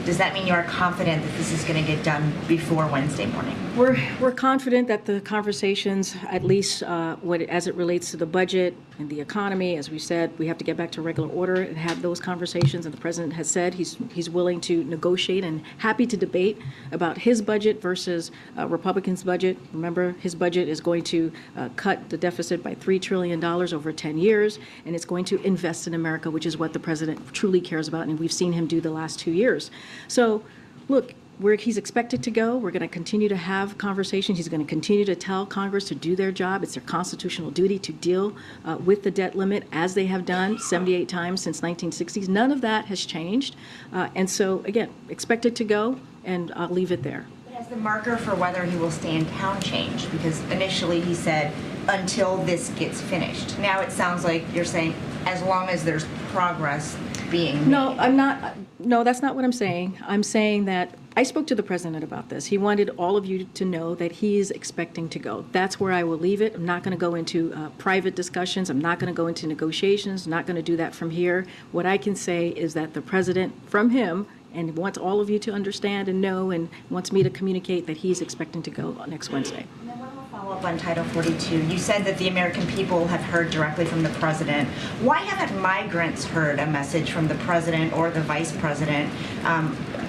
does that mean you are confident that this is going to get done before Wednesday morning? We're confident that the conversations, at least as it relates to the budget and the economy, as we said, we have to get back to regular order and have those conversations. And the president has said he's willing to negotiate and happy to debate about his budget versus Republicans' budget. Remember, his budget is going to cut the deficit by $3 trillion over 10 years, and it's going to invest in America, which is what the president truly cares about, and we've seen him do the last 2 years. So, look, where he's expected to go, we're going to continue to have conversations. He's going to continue to tell Congress to do their job. It's their constitutional duty to deal with the debt limit, as they have done 78 times since 1960s. None of that has changed. And so, again, expected to go, and I'll leave it there. Has the marker for whether he will stay in town changed? Because initially he said, until this gets finished. Now it sounds like you're saying, as long as there's progress being made. No, I'm not. No, that's not what I'm saying. I'm saying that I spoke to the president about this. He wanted all of you to know that he's expecting to go. That's where I will leave it. I'm not going to go into private discussions. I'm not going to go into negotiations. I'm not going to do that from here. What I can say is that the president, from him, and wants all of you to understand and know, and wants me to communicate that he's expecting to go next Wednesday. And then one more follow-up on Title 42. You said that the American people have heard directly from the president. Why haven't migrants heard a message from the president or the vice president,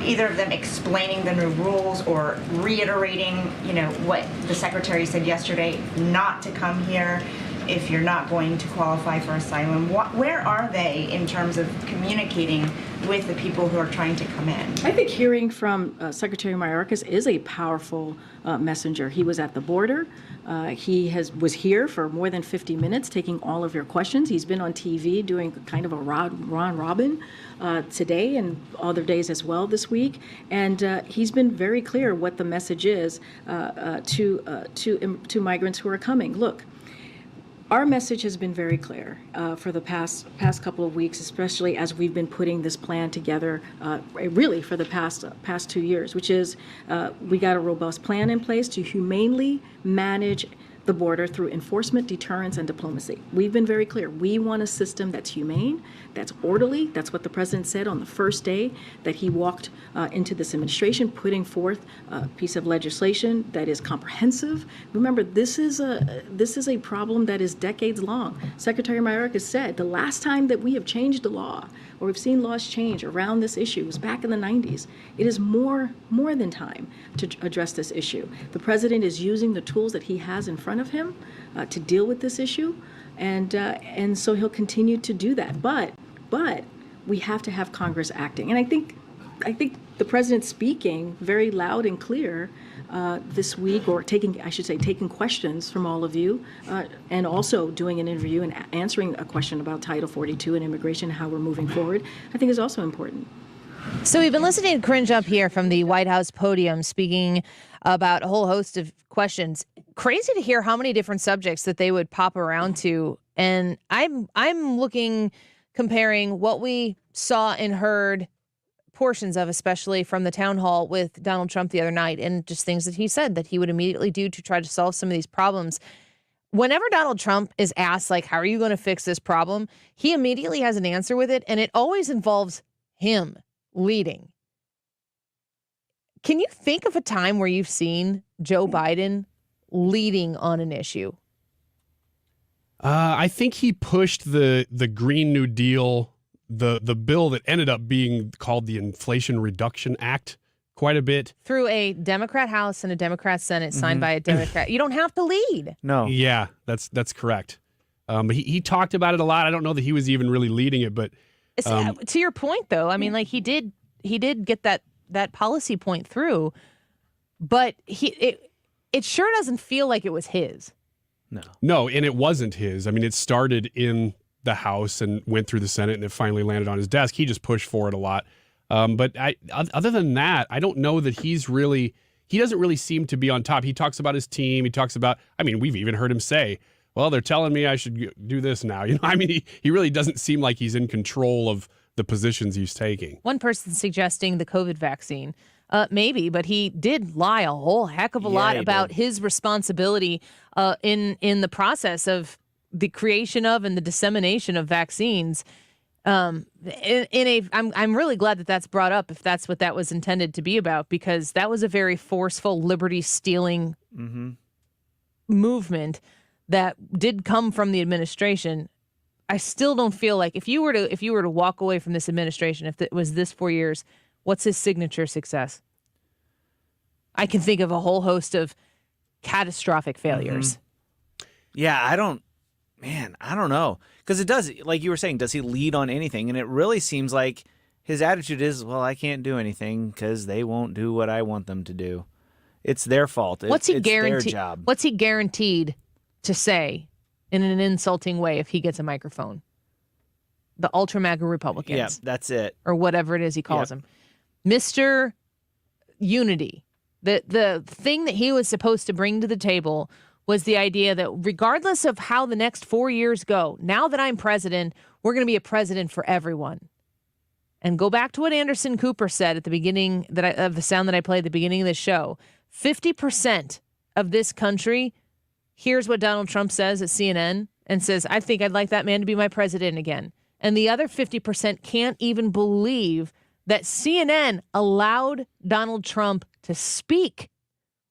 either of them explaining the new rules or reiterating, what the secretary said yesterday, not to come here if you're not going to qualify for asylum? Where are they in terms of communicating with the people who are trying to come in? I think hearing from Secretary Mayorkas is a powerful messenger. He was at the border. He was here for more than 50 minutes taking all of your questions. He's been on TV doing kind of a Ron Robin today and other days as well this week. And he's been very clear what the message is to migrants who are coming. Look, our message has been very clear for the past couple of weeks, especially as we've been putting this plan together, really for the past 2 years, which is we got a robust plan in place to humanely manage the border through enforcement, deterrence, and diplomacy. We've been very clear. We want a system that's humane, that's orderly. That's what the president said on the first day that he walked into this administration, putting forth a piece of legislation that is comprehensive. Remember, this is a problem that is decades long. Secretary Mayorkas said the last time that we have changed the law or we've seen laws change around this issue was back in the 90s. It is more than time to address this issue. The president is using the tools that he has in front of him to deal with this issue, and so he'll continue to do that. But we have to have Congress acting, and I think the president speaking very loud and clear this week, or taking questions from all of you, and also doing an interview and answering a question about Title 42 and immigration and how we're moving forward, I think is also important. So we've been listening to Corinne Jean-Pierre from the White House podium speaking about a whole host of questions. Crazy to hear how many different subjects that they would pop around to. And I'm looking, comparing what we saw and heard portions of, especially from the town hall with Donald Trump the other night, and just things that he said that he would immediately do to try to solve some of these problems. Whenever Donald Trump is asked, like, how are you going to fix this problem? He immediately has an answer with it, and it always involves him leading. Can you think of a time where you've seen Joe Biden leading on an issue? I think he pushed the Green New Deal, the bill that ended up being called the Inflation Reduction Act, quite a bit. Through a Democrat House and a Democrat Senate signed by a Democrat. You don't have to lead. No. Yeah, that's correct. But he talked about it a lot. I don't know that he was even really leading it, but to your point, though, I mean, like he did get that policy point through, but it sure doesn't feel like it was his. No, and it wasn't his. I mean, it started in the House and went through the Senate, and it finally landed on his desk. He just pushed for it a lot. But other than that, I don't know that he doesn't really seem to be on top. He talks about his team. He talks about, I mean, we've even heard him say, well, they're telling me I should do this now. You know, I mean, he really doesn't seem like he's in control of the positions he's taking. One person suggesting the COVID vaccine. Maybe, but he did lie a whole heck of a lot about his responsibility in the process of the creation of and the dissemination of vaccines. I'm really glad that that's brought up, if that's what that was intended to be about, because that was a very forceful, liberty-stealing movement that did come from the administration. I still don't feel like if you were to walk away from this administration, if it was this 4 years, what's his signature success? I can think of a whole host of catastrophic failures. Yeah, I don't know. Because it does, like you were saying, does he lead on anything? And it really seems like his attitude is, well, I can't do anything because they won't do what I want them to do. It's their fault. It's their job. What's he guaranteed to say in an insulting way if he gets a microphone? The ultra MAGA Republicans. Yeah, that's it. Or whatever it is he calls them. Mr. Unity. The thing that he was supposed to bring to the table was the idea that regardless of how the next 4 years go, now that I'm president, we're going to be a president for everyone. And go back to what Anderson Cooper said at the beginning of the sound that I played at the beginning of the show. 50% of this country hears what Donald Trump says at CNN and says, I think I'd like that man to be my president again. And the other 50% can't even believe that CNN allowed Donald Trump to speak.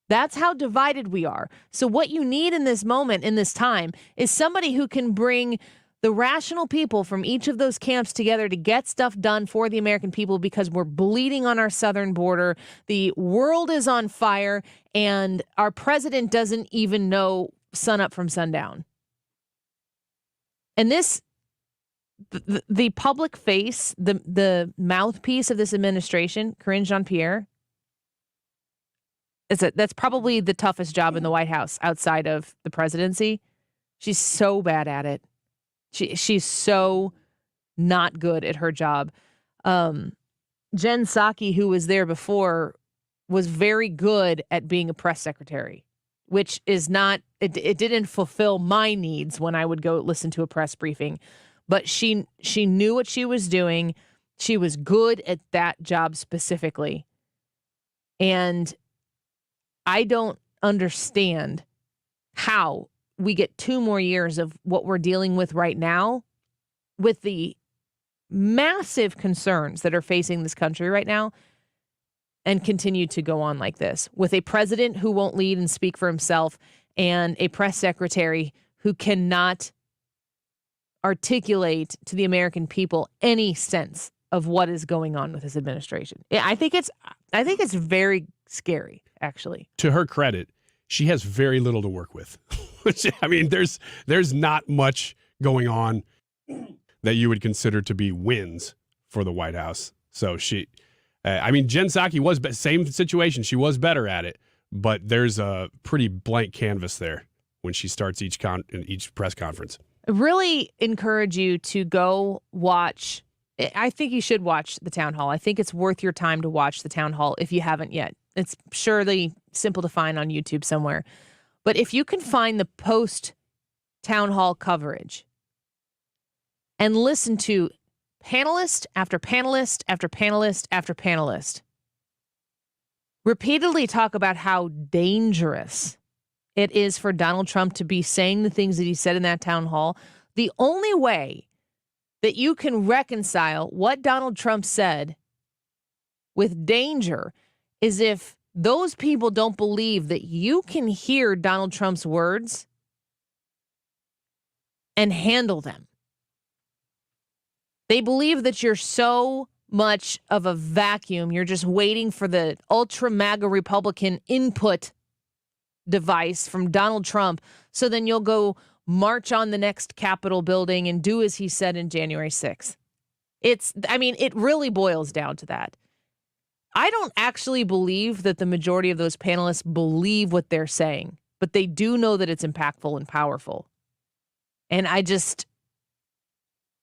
That's how divided we are. So what you need in this moment, in this time, is somebody who can bring the rational people from each of those camps together to get stuff done for the American people, because we're bleeding on our southern border. The world is on fire, and our president doesn't even know sun up from sundown. And this, the public face, the mouthpiece of this administration, Corinne Jean-Pierre, that's probably the toughest job in the White House outside of the presidency. She's so bad at it. She's so not good at her job. Jen Psaki, who was there before, was very good at being a press secretary, which is not, it didn't fulfill my needs when I would go listen to a press briefing. But she knew what she was doing. She was good at that job specifically. And I don't understand how we get 2 more years of what we're dealing with right now with the massive concerns that are facing this country right now and continue to go on like this with a president who won't lead and speak for himself and a press secretary who cannot articulate to the American people any sense of what is going on with his administration. Yeah, I think it's very scary, actually. To her credit, she has very little to work with. I mean, there's not much going on that you would consider to be wins for the White House. So Jen Psaki was same situation. She was better at it, but there's a pretty blank canvas there when she starts each press conference. I really encourage you to go watch. I think you should watch the town hall. I think it's worth your time to watch the town hall if you haven't yet. It's surely simple to find on YouTube somewhere. But if you can find the post town hall coverage and listen to panelist after panelist after panelist after panelist repeatedly talk about how dangerous it is for Donald Trump to be saying the things that he said in that town hall, the only way that you can reconcile what Donald Trump said with danger is if those people don't believe that you can hear Donald Trump's words and handle them. They believe that you're so much of a vacuum. You're just waiting for the ultra MAGA Republican input device from Donald Trump. So then you'll go march on the next Capitol building and do as he said in January 6th. It really boils down to that. I don't actually believe that the majority of those panelists believe what they're saying, but they do know that it's impactful and powerful. And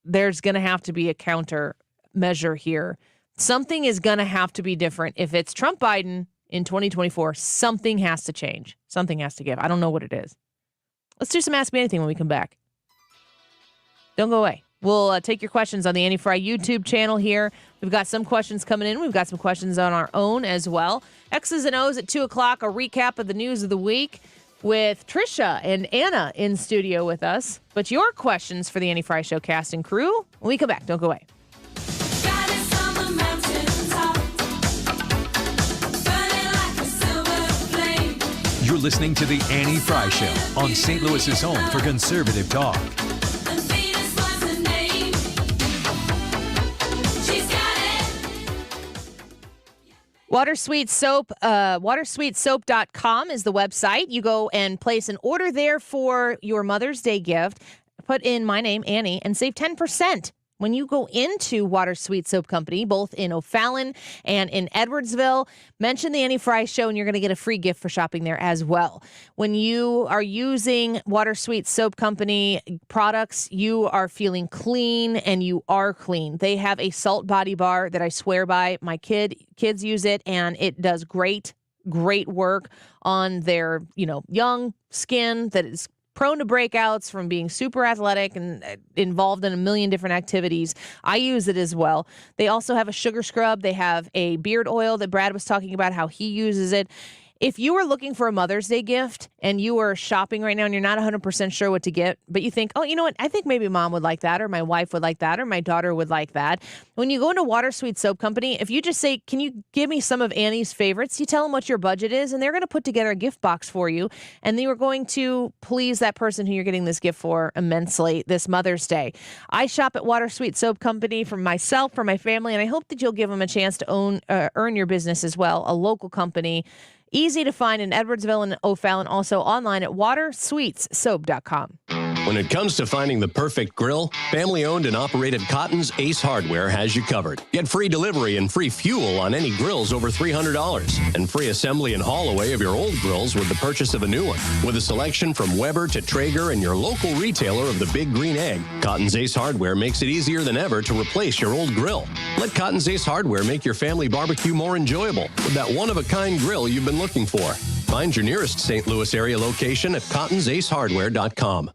there's going to have to be a counter measure here. Something is going to have to be different. If it's Trump Biden in 2024, something has to change. Something has to give. I don't know what it is. Let's do some Ask Me Anything when we come back. Don't go away. We'll take your questions on the Annie Frey YouTube channel here. We've got some questions coming in. We've got some questions on our own as well. X's and O's at 2 o'clock, a recap of the news of the week with Tricia and Anna in studio with us. But your questions for the Annie Frey Show cast and crew when we come back. Don't go away. You're listening to The Annie Frey Show on St. Louis's home for conservative talk. Watersweet Soap, watersweetsoap.com is the website. You go and place an order there for your Mother's Day gift. Put in my name, Annie, and save 10% when you go into Watersweet Soap Company, both in O'Fallon and in Edwardsville. Mention the Annie Frey Show, and you're going to get a free gift for shopping there as well. When you are using Watersweet Soap Company products, you are feeling clean, and you are clean. They have a salt body bar that I swear by. My kids use it, and it does great work on their, young skin that is prone to breakouts from being super athletic and involved in a million different activities. I use it as well. They also have a sugar scrub. They have a beard oil that Brad was talking about how he uses it. If you are looking for a Mother's Day gift and you are shopping right now and you're not 100% sure what to get, but you think, oh, you know what? I think maybe mom would like that, or my wife would like that, or my daughter would like that. When you go into Watersweet Soap Company, if you just say, can you give me some of Annie's favorites? You tell them what your budget is, and they're going to put together a gift box for you, and you are going to please that person who you're getting this gift for immensely this Mother's Day. I shop at Watersweet Soap Company for myself, for my family, and I hope that you'll give them a chance to earn your business as well, a local company. Easy to find in Edwardsville and O'Fallon, also online at watersweetsoap.com. When it comes to finding the perfect grill, family-owned and operated Cotton's Ace Hardware has you covered. Get free delivery and free fuel on any grills over $300, and free assembly and haul away of your old grills with the purchase of a new one. With a selection from Weber to Traeger and your local retailer of the Big Green Egg, Cotton's Ace Hardware makes it easier than ever to replace your old grill. Let Cotton's Ace Hardware make your family barbecue more enjoyable with that one-of-a-kind grill you've been looking for. Find your nearest St. Louis area location at cottonsacehardware.com.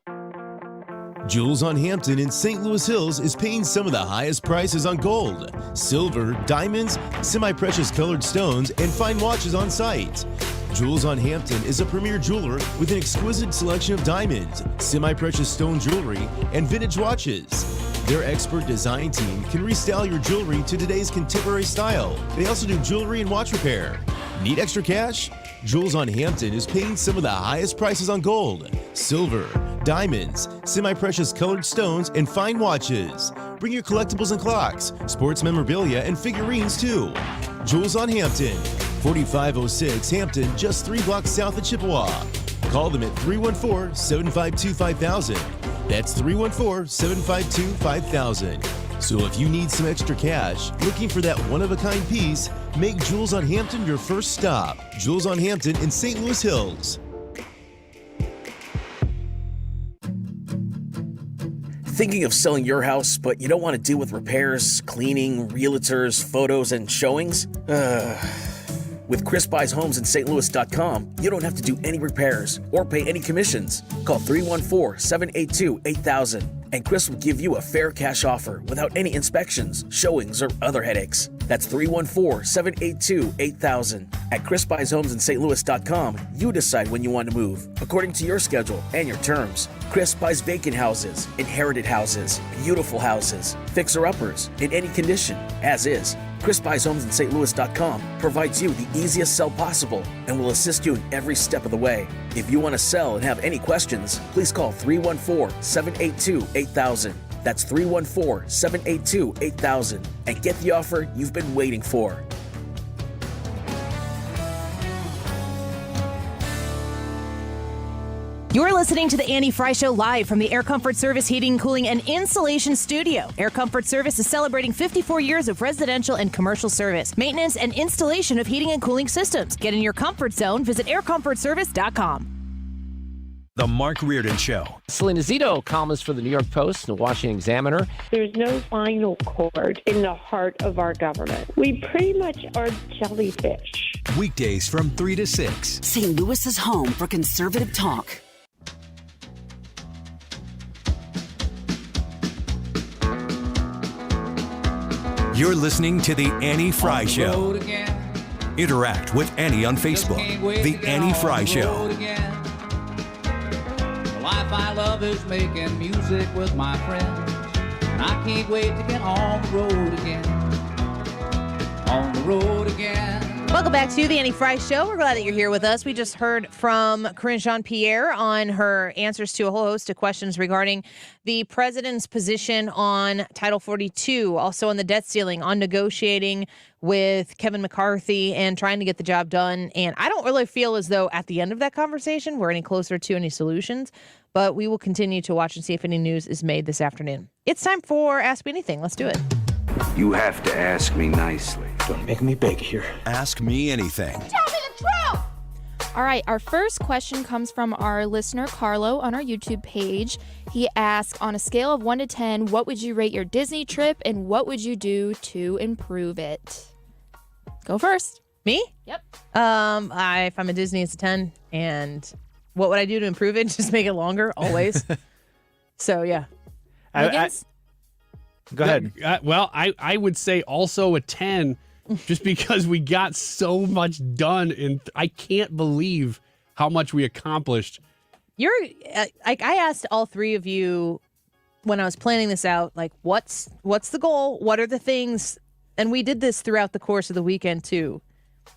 Jules on Hampton in St. Louis Hills is paying some of the highest prices on gold, silver, diamonds, semi-precious colored stones, and fine watches on site. Jewels on Hampton is a premier jeweler with an exquisite selection of diamonds, semi-precious stone jewelry, and vintage watches. Their expert design team can restyle your jewelry to today's contemporary style. They also do jewelry and watch repair. Need extra cash? Jewels on Hampton is paying some of the highest prices on gold, silver, diamonds, semi-precious colored stones, and fine watches. Bring your collectibles and clocks, sports memorabilia, and figurines too. Jewels on Hampton, 4506 Hampton, just 3 blocks south of Chippewa. Call them at 314-752-5000. That's 314-752-5000. So if you need some extra cash, looking for that one-of-a-kind piece, make Jewels on Hampton your first stop. Jewels on Hampton in St. Louis Hills. Thinking of selling your house, but you don't want to deal with repairs, cleaning, realtors, photos, and showings? With Chris Buys Homes in StLouis.com, you don't have to do any repairs or pay any commissions. Call 314-782-8000, and Chris will give you a fair cash offer without any inspections, showings, or other headaches. That's 314-782-8000. At Chris Buys Homes in StLouis.com, you decide when you want to move, according to your schedule and your terms. Chris buys vacant houses, inherited houses, beautiful houses, fixer-uppers, in any condition, as is. Chris Buys Homes in StLouis.com provides you the easiest sell possible and will assist you in every step of the way. If you want to sell and have any questions, please call 314-782-8000. That's 314-782-8000 and get the offer you've been waiting for. You're listening to the Annie Frey Show live from the Air Comfort Service Heating, Cooling, and Insulation Studio. Air Comfort Service is celebrating 54 years of residential and commercial service, maintenance, and installation of heating and cooling systems. Get in your comfort zone. Visit aircomfortservice.com. The Mark Reardon Show. Selena Zito, columnist for the New York Post and the Washington Examiner. There's no spinal cord in the heart of our government. We pretty much are jellyfish. Weekdays from 3 to 6. St. Louis's home for conservative talk. You're listening to The Annie Frey Show. Interact with Annie on Facebook. The Annie Frey Show. The life I love is making music with my friends. And I can't wait to get on the road again. On the road again. Welcome back to the Annie Frey Show. We're glad that you're here with us. We just heard from Corinne Jean-Pierre on her answers to a whole host of questions regarding the president's position on Title 42, also on the debt ceiling, on negotiating with Kevin McCarthy and trying to get the job done. And I don't really feel as though at the end of that conversation we're any closer to any solutions, but we will continue to watch and see if any news is made this afternoon. It's time for Ask Me Anything. Let's do it. You have to ask me nicely. Don't make me beg here. Ask me anything. Tell me the truth! All right, our first question comes from our listener, Carlo, on our YouTube page. He asked, on a scale of 1 to 10, what would you rate your Disney trip and what would you do to improve it? Go first. Me? Yep. If I'm at Disney, it's a 10. And what would I do to improve it? Just make it longer, always. So, yeah. Go ahead. I would say also a 10, just because we got so much done, and I can't believe how much we accomplished. I asked all three of you when I was planning this out, like, what's the goal? What are the things? And we did this throughout the course of the weekend too.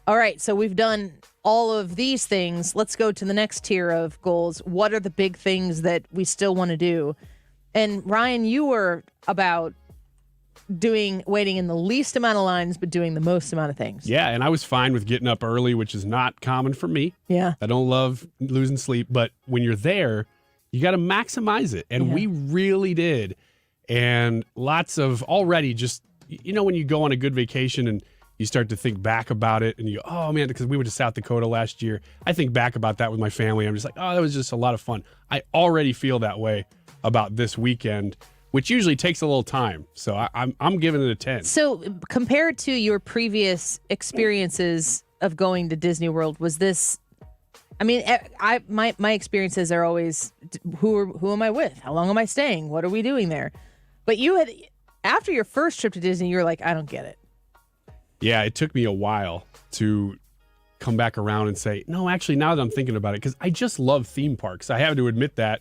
All right, so we've done all of these things. Let's go to the next tier of goals. What are the big things that we still want to do? And Ryan, you were about waiting in the least amount of lines, but doing the most amount of things. Yeah, and I was fine with getting up early, which is not common for me. Yeah. I don't love losing sleep, but when you're there, you got to maximize it. And we really did. And lots of already just, when you go on a good vacation and you start to think back about it and you go, oh man, because we went to South Dakota last year. I think back about that with my family. I'm just like, oh, that was just a lot of fun. I already feel that way about this weekend, which usually takes a little time. So I'm giving it a 10. So compared to your previous experiences of going to Disney World, was this, my experiences are always, who am I with? How long am I staying? What are we doing there? But you had, after your first trip to Disney, you were like, I don't get it. Yeah, it took me a while to come back around and say, no, actually, now that I'm thinking about it, because I just love theme parks. I have to admit that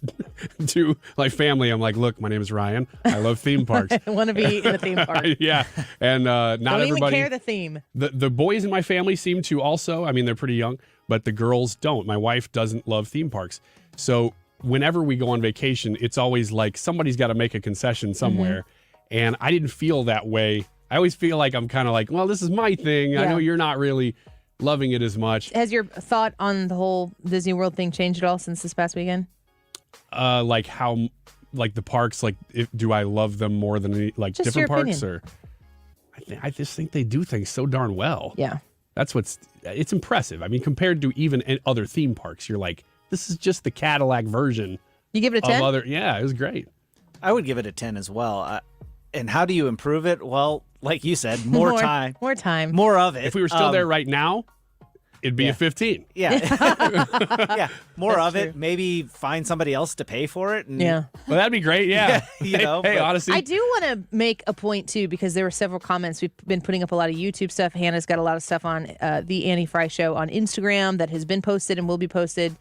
to my family. I'm like, look, my name is Ryan. I love theme parks. I want to be in a theme park. Yeah. And not Don't everybody. even care the theme. The boys in my family seem to also. I mean, they're pretty young, but the girls don't. My wife doesn't love theme parks. So whenever we go on vacation, it's always like somebody's got to make a concession somewhere. And I didn't feel that way. I always feel like I'm kind of like, well, this is my thing. I know you're not really loving it as much. Has your thought on the whole Disney World thing changed at all since this past weekend? Like how, like the parks, like do I love them more than like Just different your parks? opinion. Or I just think they do things so darn well. Yeah. That's it's impressive. I mean, compared to even other theme parks, you're like, this is just the Cadillac version. You give it a 10? Yeah, it was great. I would give it a 10 as well. And how do you improve it? Well, like you said, more time. More time. More of it. If we were still there right now, it'd be a 15. Yeah. Yeah. More of it. Maybe find somebody else to pay for it. And, Yeah. Well, that'd be great. Yeah. Hey, honestly. I do want to make a point, too, because there were several comments. We've been putting up a lot of YouTube stuff. Hannah's got a lot of stuff on the Annie Frey Show on Instagram that has been posted and will be posted.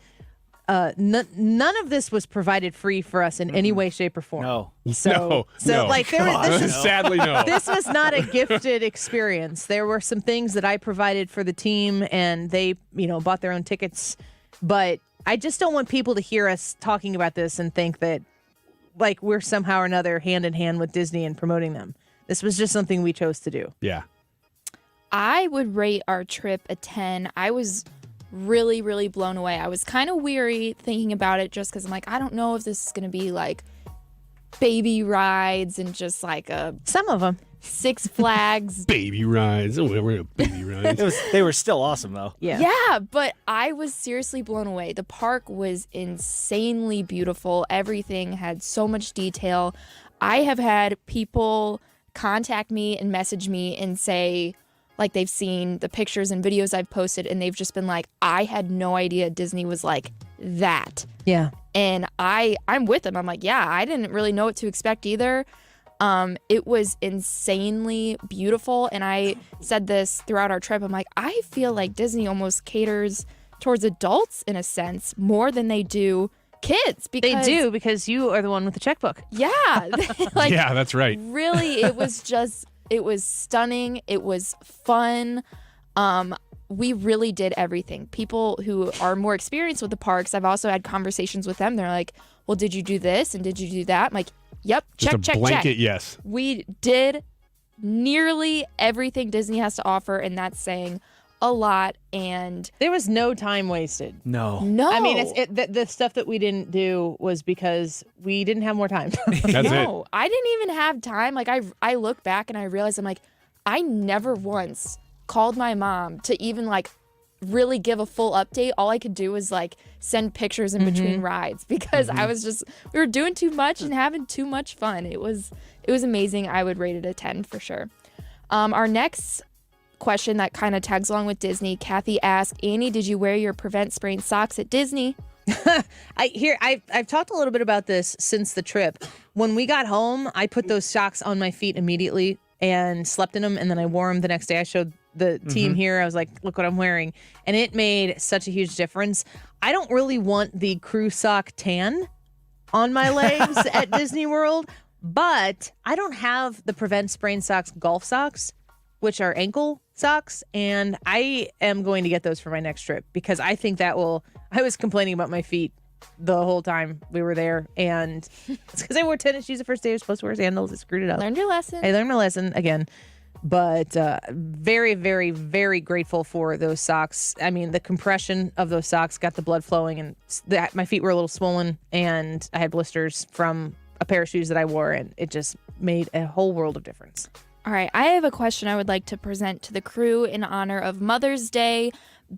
None of this was provided free for us in any way, shape, or form. No. So like sadly no. This was not a gifted experience. There were some things that I provided for the team, and they, bought their own tickets. But I just don't want people to hear us talking about this and think that, like, we're somehow or another hand in hand with Disney and promoting them. This was just something we chose to do. Yeah. I would rate our trip a 10. I was really, really blown away. I was kind of weary thinking about it just because I'm like, I don't know if this is going to be like baby rides and just like some of them Six Flags baby rides. Oh, we're baby rides. They were still awesome though. Yeah, but I was seriously blown away. The park was insanely beautiful. Everything had so much detail. I have had people contact me and message me and say, like, they've seen the pictures and videos I've posted, and they've just been like, I had no idea Disney was like that. Yeah. And I'm with them. I'm like, yeah, I didn't really know what to expect either. It was insanely beautiful. And I said this throughout our trip. I'm like, I feel like Disney almost caters towards adults in a sense more than they do kids. Because they do, because you are the one with the checkbook. Yeah. Like, yeah, that's right. Really, it was stunning. It was fun. We really did everything. People who are more experienced with the parks, I've also had conversations with them. They're like, well, did you do this? And did you do that? I'm like, yep, check, Just a blanket, check. yes. We did nearly everything Disney has to offer, and that's saying a lot. And there was no time wasted. No. I mean, the stuff that we didn't do was because we didn't have more time. That's no, I didn't even have time. Like, I look back and I realize I'm like, I never once called my mom to even like really give a full update. All I could do was like send pictures in between rides because I was we were doing too much and having too much fun. It was amazing. I would rate it a 10 for sure. Our next question that kind of tags along with Disney, Kathy asked, Annie, did you wear your prevent sprain socks at Disney? I've talked a little bit about this since the trip. When we got home, I put those socks on my feet immediately and slept in them, and then I wore them the next day. I showed the team here. I was like, look what I'm wearing. And it made such a huge difference. I don't really want the crew sock tan on my legs at Disney World, but I don't have the Prevent Sprain Socks golf socks, which are ankle socks, and I am going to get those for my next trip because I think that will. I was complaining about my feet the whole time we were there, and it's because I wore tennis shoes the first day. I was supposed to wear sandals. I screwed it up. Learned your lesson. I learned my lesson again. But very, very, very grateful for those socks. I mean, the compression of those socks got the blood flowing, and my feet were a little swollen, and I had blisters from a pair of shoes that I wore, and it just made a whole world of difference. All right, I have a question I would like to present to the crew in honor of Mother's Day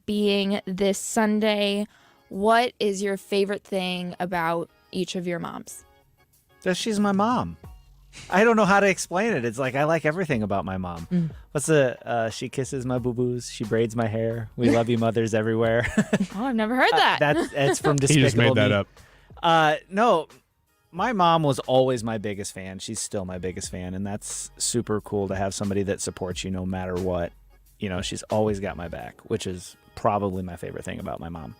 being this Sunday. What is your favorite thing about each of your moms? That she's my mom. I don't know how to explain it. It's like I like everything about my mom. What's she kisses my boo-boos, she braids my hair. We love you mothers everywhere. Oh, I've never heard that. That's from Despicable He just made that Me. up. No, my mom was always my biggest fan. She's still my biggest fan, and that's super cool to have somebody that supports you no matter what. she's always got my back, which is probably my favorite thing about my mom.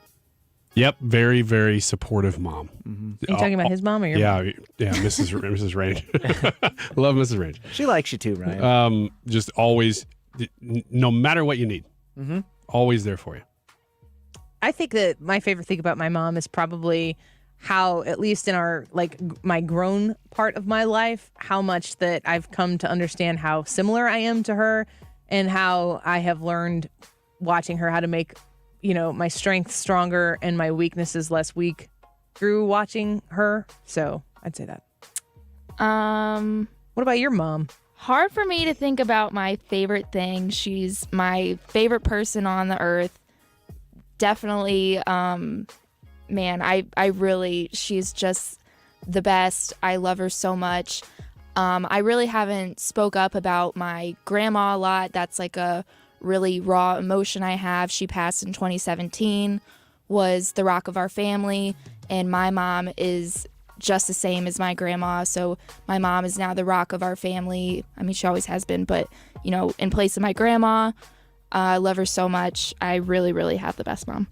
Yep, very, very supportive mom. Are you talking about his mom or your mom? Yeah, Mrs. Range. Love Mrs. Range. She likes you too, Ryan. Just always, no matter what you need, always there for you. I think that my favorite thing about my mom is probably how, at least in my grown part of my life, how much that I've come to understand how similar I am to her, and how I have learned watching her how to make my strengths stronger and my weaknesses less weak through watching her. So I'd say that. What about your mom? Hard for me to think about my favorite thing. She's my favorite person on the earth. Definitely, she's just the best. I love her so much. I really haven't spoke up about my grandma a lot. That's like a really raw emotion I have. She passed in 2017, was the rock of our family, and my mom is just the same as my grandma. So my mom is now the rock of our family. I mean, she always has been, but in place of my grandma. I love her so much. I really, really have the best mom.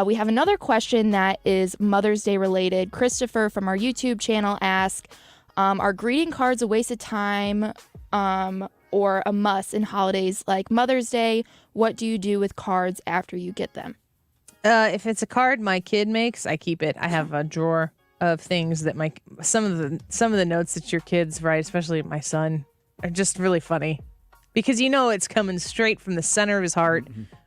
We have another question that is Mother's Day related. Christopher from our YouTube channel asked, are greeting cards a waste of time or a must in holidays like Mother's Day? What do you do with cards after you get them? If it's a card my kid makes, I keep it. I have a drawer of things that some of the notes that your kids write, especially my son, are just really funny, because it's coming straight from the center of his heart,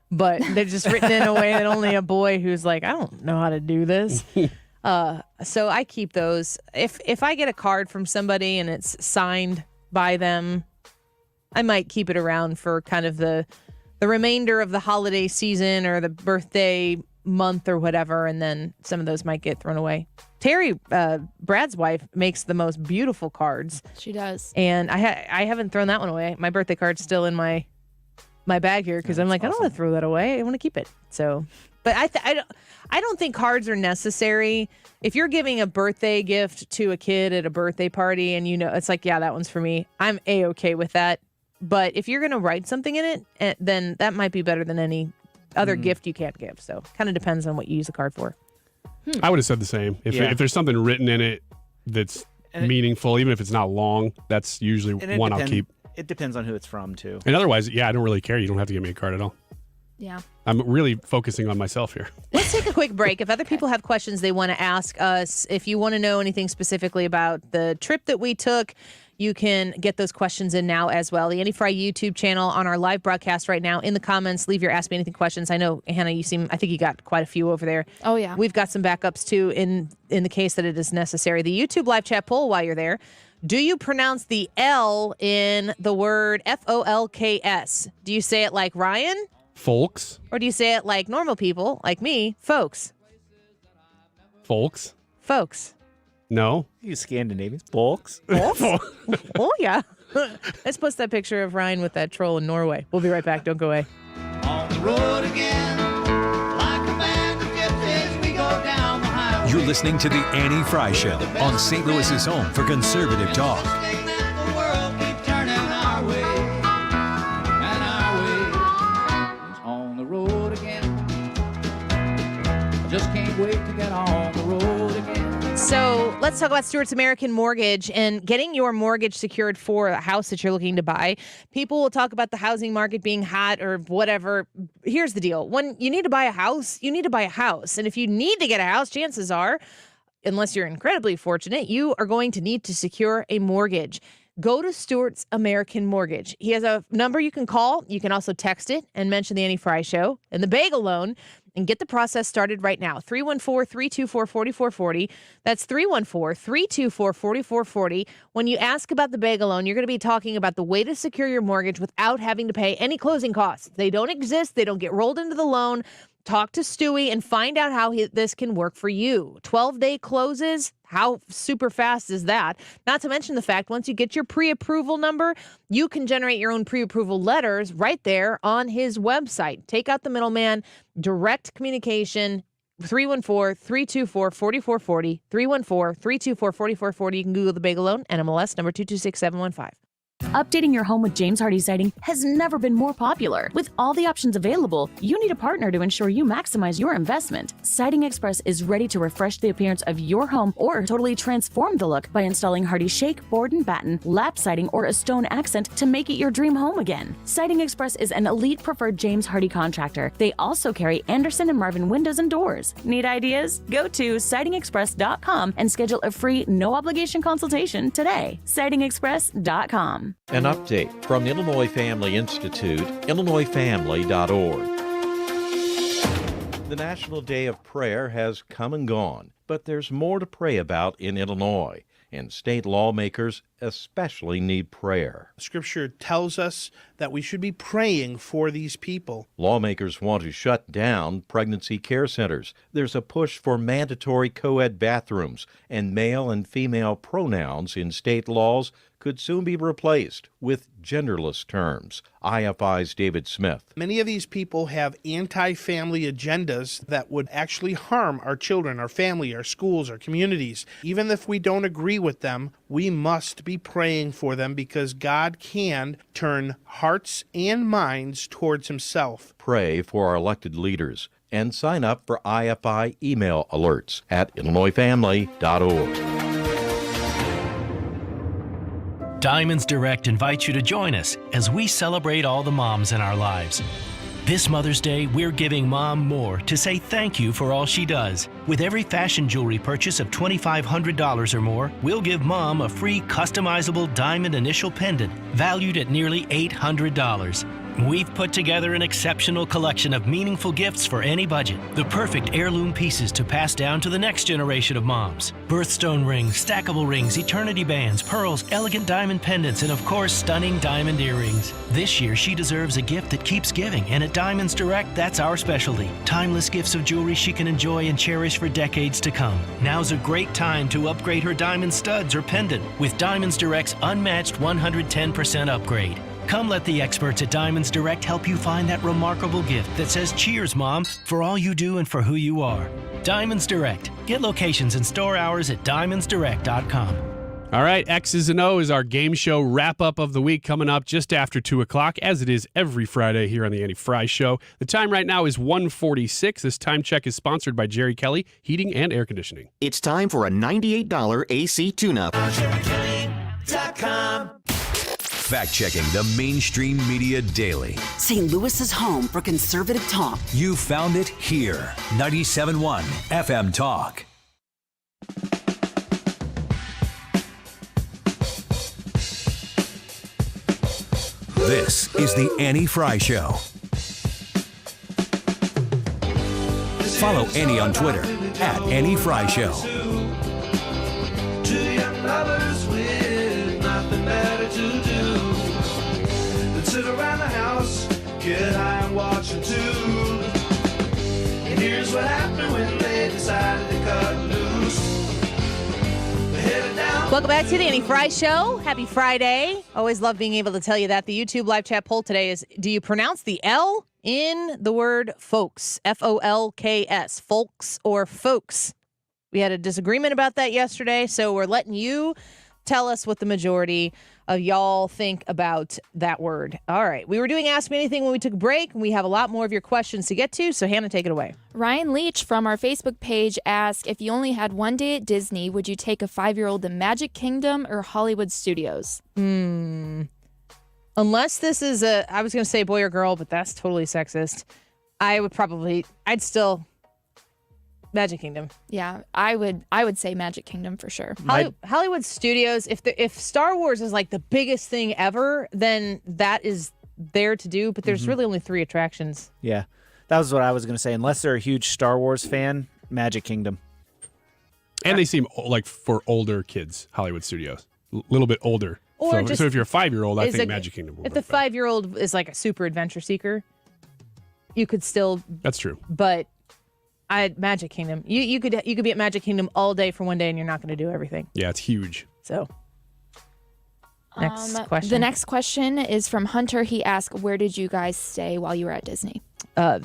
but they're just written in a way that only a boy who's like, I don't know how to do this. So I keep those. If I get a card from somebody and it's signed by them, I might keep it around for kind of the remainder of the holiday season or the birthday month or whatever, and then some of those might get thrown away. Terry, Brad's wife, makes the most beautiful cards. She does. And I haven't thrown that one away. My birthday card's still in my bag here because I'm like, awesome. I don't want to throw that away. I want to keep it. So, but I don't think cards are necessary. If you're giving a birthday gift to a kid at a birthday party and it's like, yeah, that one's for me, I'm A-okay with that. But if you're going to write something in it, then that might be better than any other gift you can't give. So kind of depends on what you use the card for. I would have said the same. If there's something written in it that's meaningful, even if it's not long, that's usually one I'll keep. It depends on who it's from, too. And otherwise, I don't really care. You don't have to give me a card at all. Yeah. I'm really focusing on myself here. Let's take a quick break. If other people have questions they want to ask us, if you want to know anything specifically about the trip that we took, you can get those questions in now as well. The Annie Frey YouTube channel on our live broadcast right now. In the comments, leave your Ask Me Anything questions. I know, Hannah, I think you got quite a few over there. Oh, yeah. We've got some backups, too, in the case that it is necessary. The YouTube live chat poll while you're there. Do you pronounce the L in the word Folks? Do you say it like Ryan? Folks. Or do you say it like normal people, like me, folks? Folks. Folks. No. You Scandinavians. Folks. Folks? Oh, yeah. Let's post that picture of Ryan with that troll in Norway. We'll be right back. Don't go away. On the road again, like a band of gypsies, we go down the highway. You're listening to the Annie Frey Show on St. Louis's home for conservative talk. The world keeps turning our way, and our way is on the road again. Just can't wait to get on the road again. So let's talk about Stewart's American Mortgage and getting your mortgage secured for a house that you're looking to buy. People will talk about the housing market being hot or whatever. Here's the deal. When you need to buy a house, you need to buy a house. And if you need to get a house, chances are, unless you're incredibly fortunate, you are going to need to secure a mortgage. Go to Stewart's American Mortgage. He has a number you can call. You can also text it and mention the Annie Frey Show and the bagel loan and get the process started right now. 314-324-4440. That's 314-324-4440. When you ask about the bagel loan, you're going to be talking about the way to secure your mortgage without having to pay any closing costs. They don't exist. They don't get rolled into the loan. Talk to Stewie and find out how this can work for you. 12-day closes. How super fast is that? Not to mention the fact, once you get your pre-approval number, you can generate your own pre-approval letters right there on his website. Take out the middleman, direct communication, 314-324-4440, 314-324-4440. You can Google the bagel loan, NMLS number 226715. Updating your home with James Hardie siding has never been more popular. With all the options available, you need a partner to ensure you maximize your investment. Siding Express is ready to refresh the appearance of your home or totally transform the look by installing Hardie shake, board and batten, lap siding, or a stone accent to make it your dream home again. Siding Express is an elite preferred James Hardie contractor. They also carry Anderson and Marvin windows and doors. Need ideas? Go to sidingexpress.com and schedule a free no-obligation consultation today. sidingexpress.com. An update from the Illinois Family Institute, illinoisfamily.org. The National Day of Prayer has come and gone, but there's more to pray about in Illinois, and state lawmakers especially need prayer. Scripture tells us that we should be praying for these people. Lawmakers want to shut down pregnancy care centers. There's a push for mandatory co-ed bathrooms, and male and female pronouns in state laws could soon be replaced with genderless terms. IFI's David Smith. Many of these people have anti-family agendas that would actually harm our children, our family, our schools, our communities. Even if we don't agree with them, we must be praying for them because God can turn hearts and minds towards himself. Pray for our elected leaders and sign up for IFI email alerts at illinoisfamily.org. Diamonds Direct invites you to join us as we celebrate all the moms in our lives. This Mother's Day, we're giving Mom more to say thank you for all she does. With every fashion jewelry purchase of $2,500 or more, we'll give Mom a free customizable diamond initial pendant valued at nearly $800. We've put together an exceptional collection of meaningful gifts for any budget. The perfect heirloom pieces to pass down to the next generation of moms. Birthstone rings, stackable rings, eternity bands, pearls, elegant diamond pendants, and of course, stunning diamond earrings. This year, she deserves a gift that keeps giving, and at Diamonds Direct, that's our specialty. Timeless gifts of jewelry she can enjoy and cherish for decades to come. Now's a great time to upgrade her diamond studs or pendant with Diamonds Direct's unmatched 110% upgrade. Come let the experts at Diamonds Direct help you find that remarkable gift that says cheers, Mom, for all you do and for who you are. Diamonds Direct. Get locations and store hours at diamondsdirect.com. All right, X's and O's, our game show wrap-up of the week coming up just after 2 o'clock, as it is every Friday here on the Annie Frey Show. The time right now is 1:46. This time check is sponsored by Jerry Kelly Heating and Air Conditioning. It's time for a $98 AC tune-up. Fact-checking the mainstream media daily. St. Louis's home for conservative talk. You found it here. 97.1 FM Talk. This is the Annie Frey Show. Follow Annie on Twitter at Annie Frey Show. Two young lovers with nothing better to do than sit around the house, get high and watch a tube. And here's what happened when they decided to cut loose. They headed down. Welcome back to the Annie Frey Show. Happy Friday. Always love being able to tell you that. The YouTube live chat poll today is, do you pronounce the L in the word folks? Folks. Folks or folks? We had a disagreement about that yesterday, so we're letting you tell us what the majority of y'all think about that word. All right. We were doing Ask Me Anything when we took a break, and we have a lot more of your questions to get to, so Hannah, take it away. Ryan Leach from our Facebook page asked, if you only had one day at Disney, would you take a 5-year-old to Magic Kingdom or Hollywood Studios? Unless this is I was going to say boy or girl, but that's totally sexist. I'd still... Magic Kingdom. Yeah, I would say Magic Kingdom for sure. Hollywood Studios, if Star Wars is like the biggest thing ever, then that is there to do, but there's really only 3 attractions. Yeah, that was what I was going to say. Unless they're a huge Star Wars fan, Magic Kingdom. And they seem like for older kids, Hollywood Studios. A little bit older. Or so if you're a 5-year-old, I think Magic Kingdom will If the 5-year-old is like a super adventure seeker, you could still... That's true. But... Magic Kingdom. You could be at Magic Kingdom all day for one day, and you're not going to do everything. Yeah, it's huge. So, next question. The next question is from Hunter. He asked, "Where did you guys stay while you were at Disney?"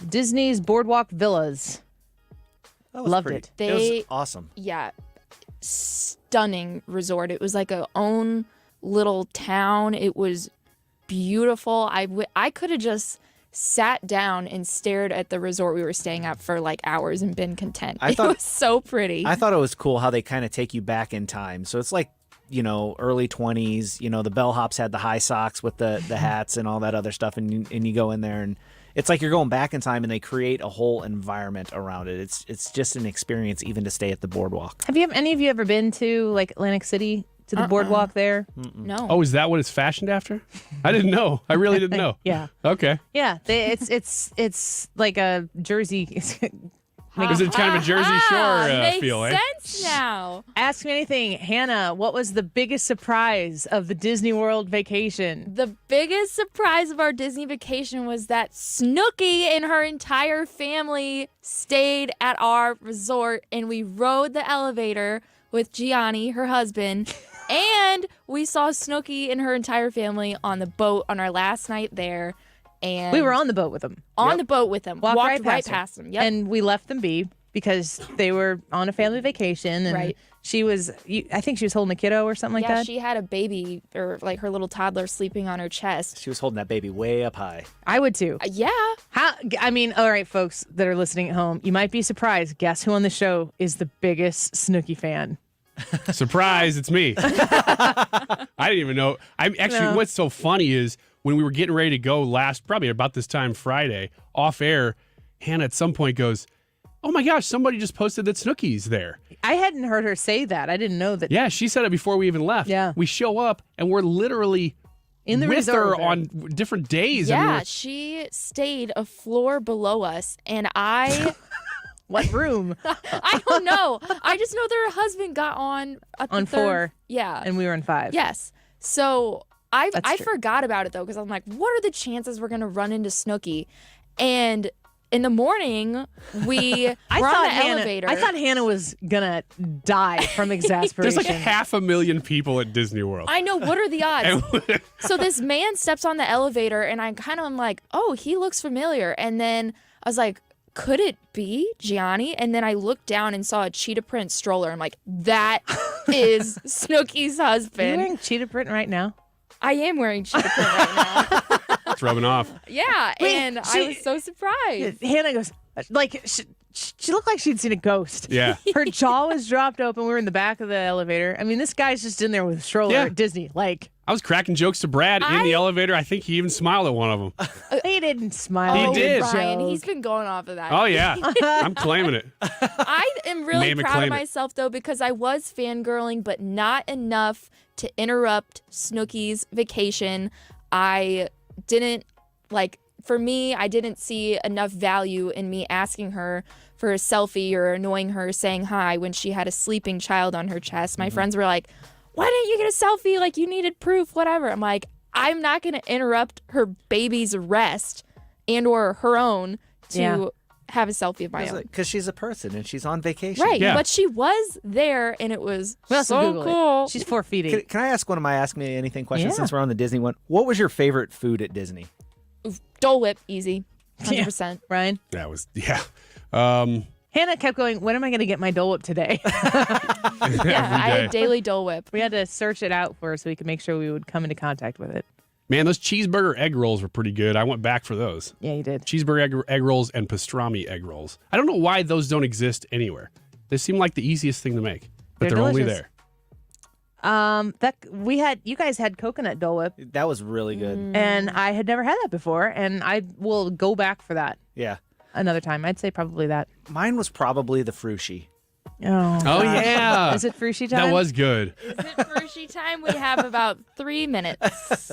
Disney's Boardwalk Villas. Loved it. It was awesome. Yeah, stunning resort. It was like a own little town. It was beautiful. I could have just sat down and stared at the resort we were staying at for like hours and been content. It was so pretty. I thought it was cool how they kind of take you back in time. So it's like, early 20s, the bellhops had the high socks with the hats and all that other stuff. And you go in there and it's like you're going back in time and they create a whole environment around it. It's just an experience even to stay at the boardwalk. Have any of you ever been to like Atlantic City, to the boardwalk there? No. Oh, is that what it's fashioned after? I didn't know. I really didn't know. Yeah. Okay. Yeah, it's like a Jersey. Is it kind of a Jersey Shore makes feel, eh? sense now. Ask me anything. Hannah, what was the biggest surprise of the Disney World vacation? The biggest surprise of our Disney vacation was that Snooki and her entire family stayed at our resort, and we rode the elevator with Gianni, her husband, and we saw Snooki and her entire family on the boat on our last night there. And we were on the boat with them. The boat with them. Walked right past them. Yep. And we left them be because they were on a family vacation. And she was, I think she was holding a kiddo or something like that. Yeah, she had a baby or like her little toddler sleeping on her chest. She was holding that baby way up high. I would too. Yeah. All right, folks that are listening at home, you might be surprised. Guess who on the show is the biggest Snooki fan? Surprise, it's me. I didn't even know. What's so funny is when we were getting ready to go probably about this time Friday, off air, Hannah at some point goes, "Oh my gosh, somebody just posted that Snooki's there." I hadn't heard her say that. I didn't know that. Yeah, she said it before we even left. Yeah. We show up and we're literally in the with resort her with her. on different days. Yeah, she stayed a floor below us, and I... What room? I don't know. I just know that her husband got on at on the third, 4. Yeah. And we were on 5. Yes. So I true. forgot about it though, because I'm like, what are the chances we're gonna run into Snooki? And in the morning, we were on the elevator. I thought Hannah was gonna die from exasperation. There's like 500,000 people at Disney World. I know. What are the odds? So this man steps on the elevator, and I kind of am like, oh, he looks familiar. And then I was like, could it be Gianni? And then I looked down and saw a cheetah print stroller. I'm like, that is Snooki's husband. Are you wearing cheetah print right now? I am wearing cheetah print right now. It's rubbing off. Yeah, and I was so surprised. Hannah goes, like, she looked like she'd seen a ghost. Yeah. Her jaw was dropped open. We were in the back of the elevator. I mean, this guy's just in there with a stroller at Disney. Like, I was cracking jokes to Brad in the elevator. I think he even smiled at one of them. He didn't smile. He did. Ryan, he's been going off of that. Oh, yeah. I'm claiming it. I am really Name it, proud claim of it. myself, though, because I was fangirling, but not enough to interrupt Snooki's vacation. I didn't, for me, I didn't see enough value in me asking her for a selfie or annoying her saying hi when she had a sleeping child on her chest. My friends were like, why didn't you get a selfie? Like, you needed proof, whatever. I'm like, I'm not going to interrupt her baby's rest and or her own to have a selfie of my own. Because she's a person and she's on vacation. Right, but she was there, and it was We also so Googled cool. it. She's 4 feet 8. Can I ask one of my Ask Me Anything questions Yeah. since we're on the Disney one? What was your favorite food at Disney? Dole Whip, easy, 100%. Ryan? That was, yeah. Hannah kept going, when am I going to get my Dole Whip today? Yeah, I had daily Dole Whip. We had to search it out for her so we could make sure we would come into contact with it. Man, those cheeseburger egg rolls were pretty good. I went back for those. Yeah, you did. Cheeseburger egg rolls and pastrami egg rolls. I don't know why those don't exist anywhere. They seem like the easiest thing to make, but they're only delicious. there. You guys had coconut Dole Whip, That was really good. and I had never had that before, and I will go back for that Yeah. another time. I'd say probably that. Mine was probably the Frushi. Oh, Oh, yeah. Is it Frushi time? That was good. Is it Frushi time? We have about 3 minutes.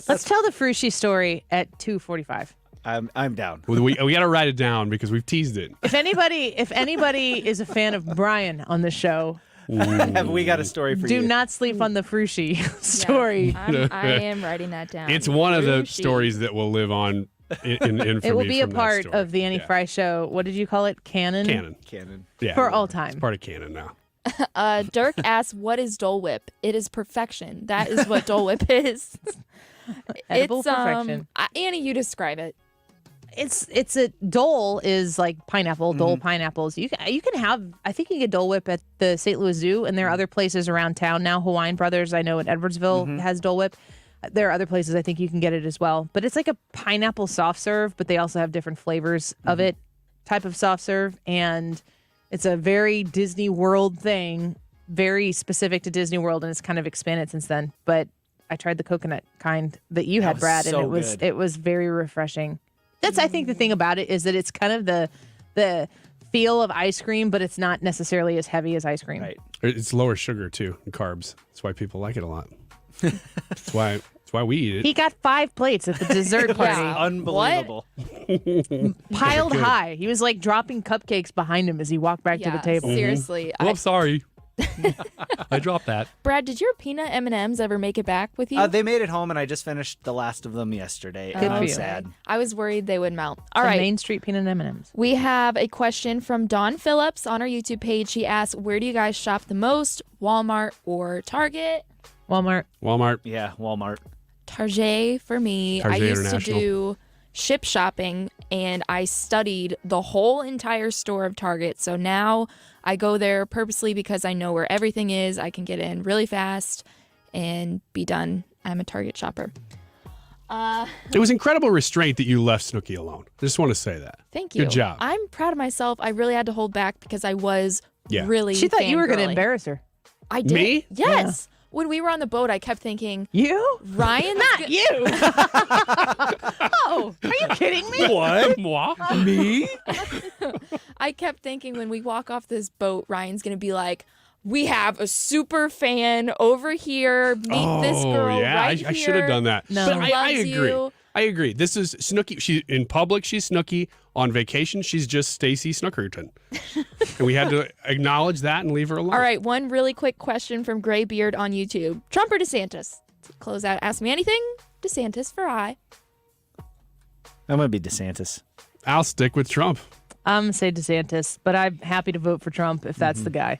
Let's tell the Frushi story at 2:45. I'm down. We got to write it down because we've teased it. If anybody is a fan of Brian on the show, Have we got a story for do you? not sleep on the Frushi story. I am writing that down. It's one of the Frushi. stories that will live on in infamy. It will be a from that part story. of the Annie Yeah. Frey show. What did you call it? Canon? Canon. Yeah. For all time. It's part of canon now. Dirk asks, what is Dole Whip? It is perfection. That is what Dole Whip is. Edible It's, perfection. Annie, you describe it. it's a Dole is like pineapple, Dole pineapples. You can have, I think you get Dole Whip at the St. Louis Zoo, and there are other places around town now. Hawaiian Brothers, I know in Edwardsville has Dole Whip. There are other places I think you can get it as well. But it's like a pineapple soft serve, but they also have different flavors of it, type of soft serve. And it's a very Disney World thing, very specific to Disney World, and it's kind of expanded since then. But I tried the coconut kind that you had, Brad, and it was very refreshing. That's, I think, the thing about it is that it's kind of the feel of ice cream, but it's not necessarily as heavy as ice cream. Right. It's lower sugar too, and carbs. That's why people like it a lot. That's why we eat it. He got 5 plates at the dessert party. Unbelievable. Piled high. He was like dropping cupcakes behind him as he walked back to the table. Seriously. I'm sorry. I dropped that. Brad, did your peanut M&Ms ever make it back with you? They made it home, and I just finished the last of them yesterday. Good and for I'm you. sad. I was worried they would melt. All right. Main Street peanut M&Ms. We have a question from Dawn Phillips on our YouTube page. She asks, where do you guys shop the most, Walmart or Target? Walmart. Yeah, Walmart. Target for me. Target I used to International. do ship shopping, and I studied the whole entire store of Target. So now I go there purposely because I know where everything is. I can get in really fast and be done. I'm a Target shopper. It was incredible restraint that you left Snooki alone. I just want to say that. Thank you. Good job. I'm proud of myself. I really had to hold back because I was really She thought you were going to fangirling. embarrass her. I did. Me? Yes. When we were on the boat, I kept thinking, You? Ryan's Not you. Oh, are you kidding me? What? Moi? Me? I kept thinking when we walk off this boat, Ryan's going to be like, we have a super fan over here. Meet this girl yeah, right here. I should have done that. No. But I Loves agree. you. I agree. This is Snooki. She in public, she's Snooki. On vacation, she's just Stacy Snookerton. And we had to acknowledge that and leave her alone. All right, one really quick question from Graybeard on YouTube. Trump or DeSantis? To close out, ask me anything. DeSantis for I. I'm going to be DeSantis. I'll stick with Trump. I'm going to say DeSantis, but I'm happy to vote for Trump if that's the guy.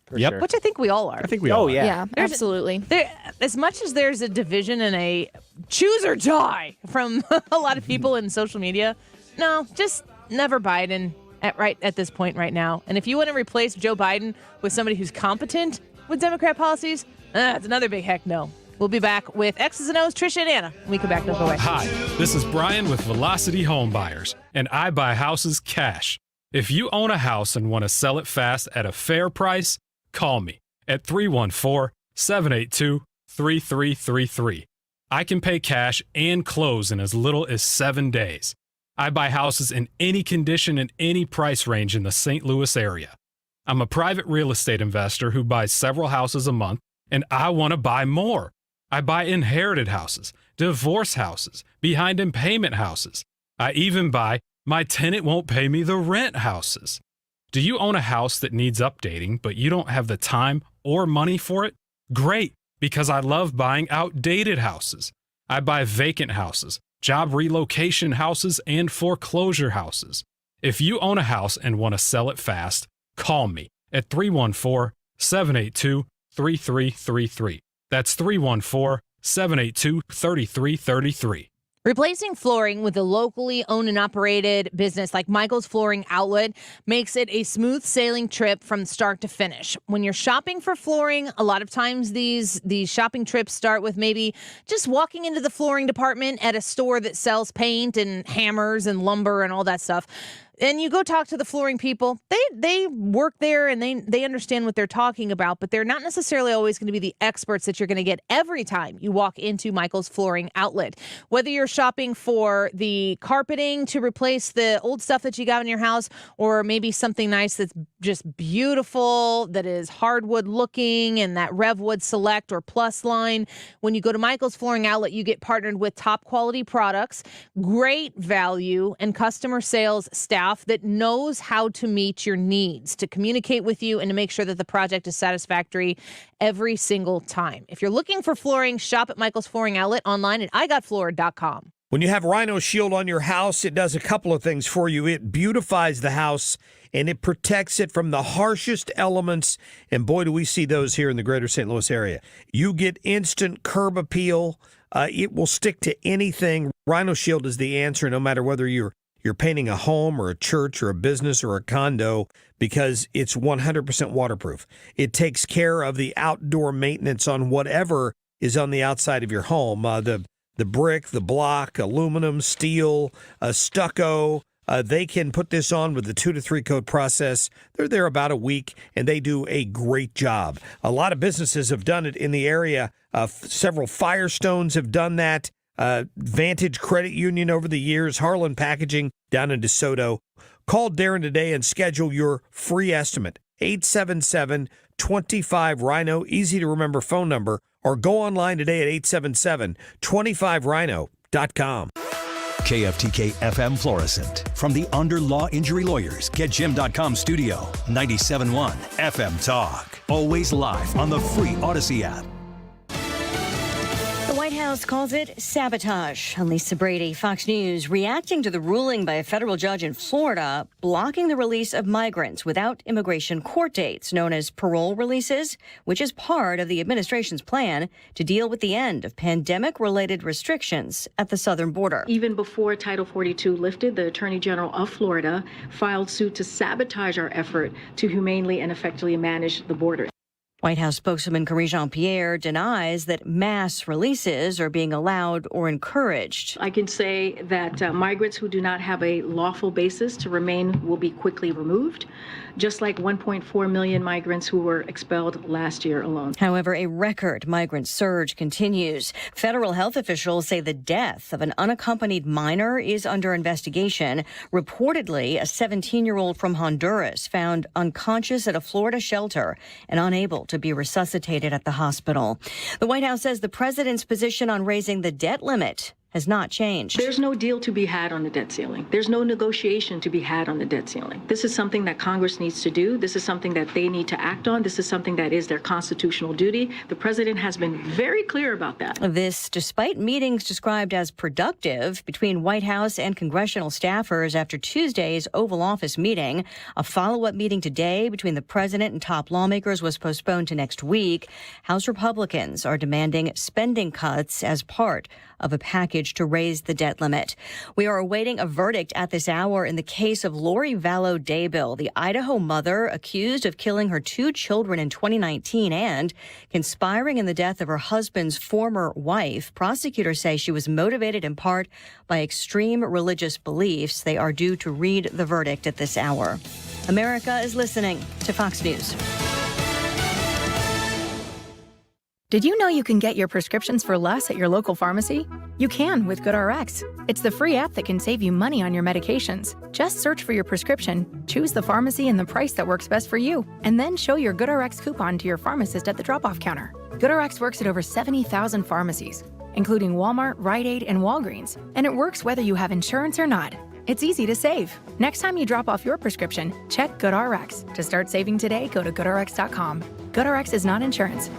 For Yep. sure. Which I think we all are. I think we all are. Yeah, absolutely. As much as there's a division and a choose or die from a lot of people in social media, no, just never Biden right at this point right now. And if you want to replace Joe Biden with somebody who's competent with Democrat policies, it's another big heck no. We'll be back with X's and O's, Tricia and Anna. When we come back, don't go away. Hi, this is Brian with Velocity Home Buyers, and I buy houses cash. If you own a house and want to sell it fast at a fair price, call me at 314-782-3333. I can pay cash and close in as little as 7 days. I buy houses in any condition and any price range in the St. Louis area. I'm a private real estate investor who buys several houses a month, and I want to buy more. I buy inherited houses, divorce houses, behind in payment houses. I even buy my tenant won't pay me the rent houses. Do you own a house that needs updating, but you don't have the time or money for it? Great, because I love buying outdated houses. I buy vacant houses, job relocation houses, and foreclosure houses. If you own a house and want to sell it fast, call me at 314-782-3333. That's 314-782-3333. Replacing flooring with a locally owned and operated business like Michael's Flooring Outlet makes it a smooth sailing trip from start to finish. When you're shopping for flooring, a lot of times these shopping trips start with maybe just walking into the flooring department at a store that sells paint and hammers and lumber and all that stuff. And you go talk to the flooring people. They work there and they understand what they're talking about, but they're not necessarily always going to be the experts that you're going to get every time you walk into Michael's Flooring Outlet. Whether you're shopping for the carpeting to replace the old stuff that you got in your house, or maybe something nice that's just beautiful, that is hardwood looking, and that Revwood Select or Plus line. When you go to Michael's Flooring Outlet, you get partnered with top quality products, great value, and customer sales staff that knows how to meet your needs, to communicate with you, and to make sure that the project is satisfactory every single time. If you're looking for flooring, shop at Michael's Flooring Outlet online at igotfloored.com. When you have Rhino Shield on your house, it does a couple of things for you. It beautifies the house, and it protects it from the harshest elements. And boy, do we see those here in the greater St. Louis area. You get instant curb appeal. It will stick to anything. Rhino Shield is the answer, no matter whether you're painting a home or a church or a business or a condo, because it's 100% waterproof. It takes care of the outdoor maintenance on whatever is on the outside of your home. The brick, the block, aluminum, steel, stucco. They can put this on with the 2 to 3 coat process. They're there about a week, and they do a great job. A lot of businesses have done it in the area. Several Firestones have done that. Vantage Credit Union over the years, Harlan Packaging down in DeSoto. Call Darren today and schedule your free estimate. 877-25-RHINO, easy to remember phone number, or go online today at 877-25rhino.com. KFTK FM Florissant. From the Under Law Injury Lawyers, GetJim.com studio. 97.1 FM Talk. Always live on the free Odyssey app. The White House calls it sabotage. Lisa Brady, Fox News, reacting to the ruling by a federal judge in Florida blocking the release of migrants without immigration court dates, known as parole releases, which is part of the administration's plan to deal with the end of pandemic-related restrictions at the southern border. Even before Title 42 lifted, the Attorney General of Florida filed suit to sabotage our effort to humanely and effectively manage the border. White House spokeswoman Karine Jean-Pierre denies that mass releases are being allowed or encouraged. I can say that migrants who do not have a lawful basis to remain will be quickly removed, just like 1.4 million migrants who were expelled last year alone. However, a record migrant surge continues. Federal health officials say the death of an unaccompanied minor is under investigation. Reportedly, a 17-year-old from Honduras found unconscious at a Florida shelter and unable to be resuscitated at the hospital. The White House says the president's position on raising the debt limit has not changed. There's no deal to be had on the debt ceiling. There's no negotiation to be had on the debt ceiling. This is something that Congress needs to do. This is something that they need to act on. This is something that is their constitutional duty. The president has been very clear about that. This despite meetings described as productive between White House and congressional staffers after Tuesday's Oval Office meeting. A follow-up meeting today between the president and top lawmakers was postponed to next week. House Republicans are demanding spending cuts as part of a package to raise the debt limit. We are awaiting a verdict at this hour in the case of Lori Vallow Daybill, the Idaho mother accused of killing her 2 children in 2019 and conspiring in the death of her husband's former wife. Prosecutors say she was motivated in part by extreme religious beliefs. They are due to read the verdict at this hour. America is listening to Fox News. Did you know you can get your prescriptions for less at your local pharmacy? You can with GoodRx. It's the free app that can save you money on your medications. Just search for your prescription, choose the pharmacy and the price that works best for you, and then show your GoodRx coupon to your pharmacist at the drop-off counter. GoodRx works at over 70,000 pharmacies, including Walmart, Rite Aid, and Walgreens, and it works whether you have insurance or not. It's easy to save. Next time you drop off your prescription, check GoodRx. To start saving today, go to GoodRx.com. GoodRx is not insurance.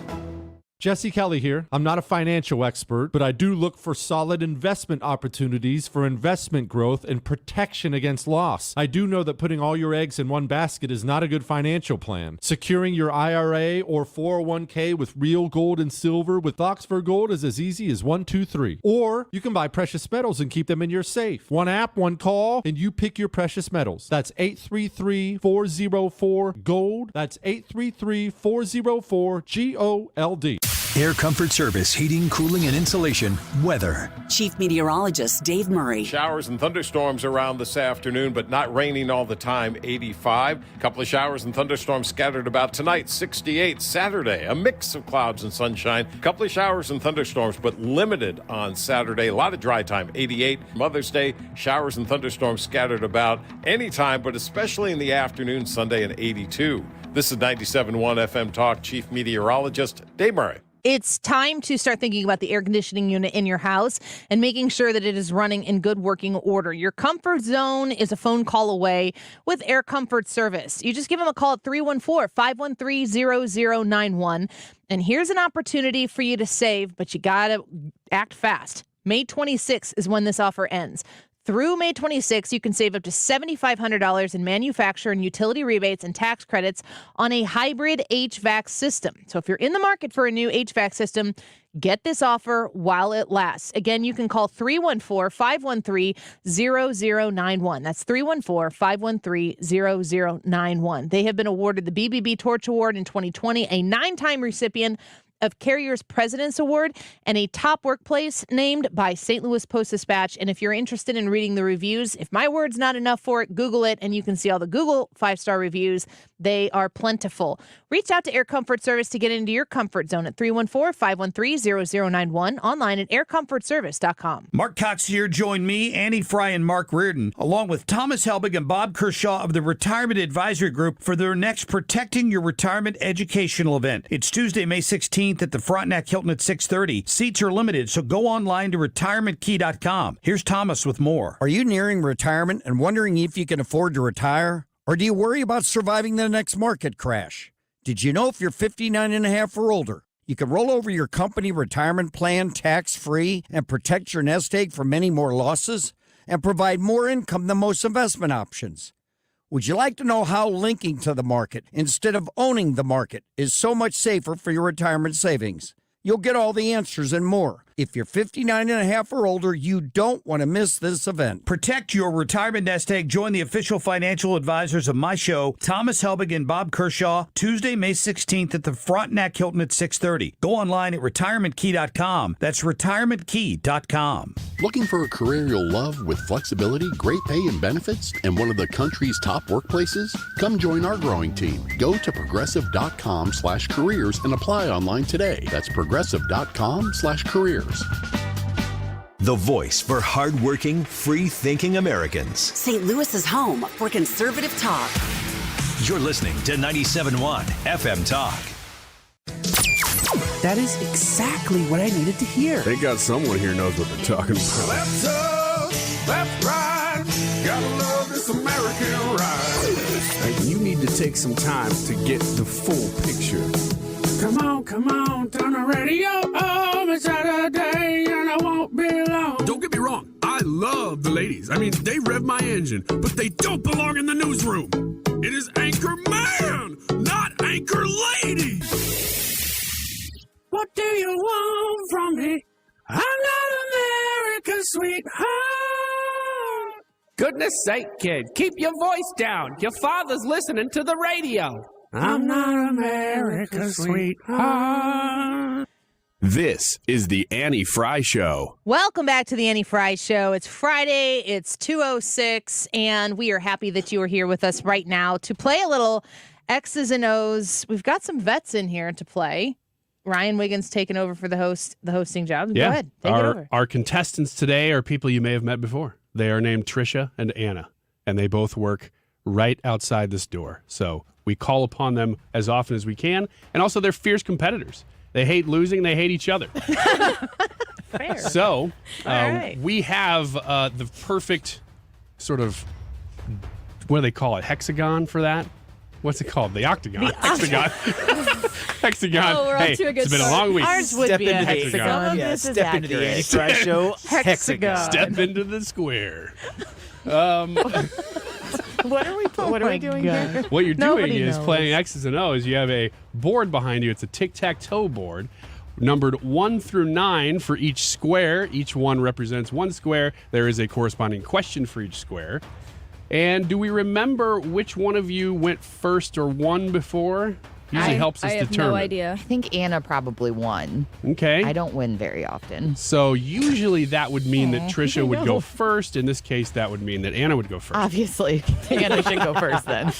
Jesse Kelly here. I'm not a financial expert, but I do look for solid investment opportunities for investment growth and protection against loss. I do know that putting all your eggs in one basket is not a good financial plan. Securing your IRA or 401k with real gold and silver with Oxford Gold is as easy as 1, 2, 3. Or you can buy precious metals and keep them in your safe. One app, one call, and you pick your precious metals. That's 833-404-GOLD. That's 833-404-GOLD. Air Comfort Service, heating, cooling, and insulation. Weather. Chief Meteorologist Dave Murray. Showers and thunderstorms around this afternoon, but not raining all the time, 85. A couple of showers and thunderstorms scattered about tonight, 68. Saturday, a mix of clouds and sunshine. A couple of showers and thunderstorms, but limited on Saturday. A lot of dry time, 88. Mother's Day, showers and thunderstorms scattered about anytime, but especially in the afternoon, Sunday, and 82. This is 97.1 FM Talk, Chief Meteorologist Dave Murray. It's time to start thinking about the air conditioning unit in your house and making sure that it is running in good working order. Your comfort zone is a phone call away with Air Comfort Service. You just give them a call at 314-513-0091. And here's an opportunity for you to save, but you got to act fast. May 26th is when this offer ends. Through May 26, you can save up to $7,500 in manufacturer and utility rebates and tax credits on a hybrid HVAC system. So if you're in the market for a new HVAC system, get this offer while it lasts. Again, you can call 314-513-0091. That's 314-513-0091. They have been awarded the BBB Torch Award in 2020, a 9-time recipient of Carrier's President's Award, and a top workplace named by St. Louis Post-Dispatch. And if you're interested in reading the reviews, if my word's not enough for it, Google it, and you can see all the Google 5-star reviews. They are plentiful. Reach out to Air Comfort Service to get into your comfort zone at 314-513-0091, online at aircomfortservice.com. Mark Cox here. Join me, Annie Frey, and Mark Reardon, along with Thomas Helbig and Bob Kershaw of the Retirement Advisory Group for their next Protecting Your Retirement educational event. It's Tuesday, May 16th at the Frontenac Hilton at 6:30. Seats are limited, so go online to retirementkey.com. Here's Thomas with more. Are you nearing retirement and wondering if you can afford to retire? Or do you worry about surviving the next market crash? Did you know if you're 59 and a half or older, you can roll over your company retirement plan tax-free and protect your nest egg from many more losses and provide more income than most investment options? Would you like to know how linking to the market instead of owning the market is so much safer for your retirement savings? You'll get all the answers and more. If you're 59 and a half or older, you don't want to miss this event. Protect your retirement nest egg. Join the official financial advisors of my show, Thomas Helbig and Bob Kershaw, Tuesday, May 16th at the Frontenac Hilton at 6:30. Go online at retirementkey.com. That's retirementkey.com. Looking for a career you'll love with flexibility, great pay and benefits, and one of the country's top workplaces? Come join our growing team. Go to progressive.com/careers and apply online today. That's progressive.com/careers. The voice for hardworking, free-thinking Americans. St. Louis's home for conservative talk. You're listening to 97.1 FM Talk. That is exactly what I needed to hear. They got someone here knows what they're talking about. That's up, that's right. Gotta love this American ride. You need to take some time to get the full picture. Come on, turn the radio on. It's Saturday and I won't be long. Don't get me wrong, I love the ladies. I mean, they rev my engine, but they don't belong in the newsroom. It is Anchor Man, not Anchor Lady. What do you want from me? I'm not America's sweetheart. Goodness sake, kid, keep your voice down. Your father's listening to the radio. I'm not America's sweetheart. This is the Annie Frey Show. Welcome back to the Annie Frey Show. It's Friday, it's 2:06, and we are happy that you are here with us right now to play a little X's and O's. We've got some vets in here to play. Ryan Wiggins taking over for the hosting job. Yeah. Go ahead, take it over. Our contestants today are people you may have met before. They are named Tricia and Anna, and they both work right outside this door. So we call upon them as often as we can, and also they're fierce competitors. They hate losing. They hate each other. Fair. So right. we have the perfect sort of, what do they call it, hexagon for that? What's it called? The octagon. Hexagon. Hexagon. Oh, we're hey, off to a good it's been a start. long week. Ours would be a hexagon. Yeah, step into the Annie Frey Show. Hexagon. Step into the square. What are we doing here? What you're Nobody doing is knows. playing X's and O's. You have a board behind you. It's a tic-tac-toe board, numbered 1 through 9 for each square. Each one represents one square. There is a corresponding question for each square. And do we remember which one of you went first or won before? Usually helps us I have determine. no idea. I think Anna probably won. Okay. I don't win very often. So usually that would mean that Tricia would go first. In this case, that would mean that Anna would go first. Obviously, Anna should go first then.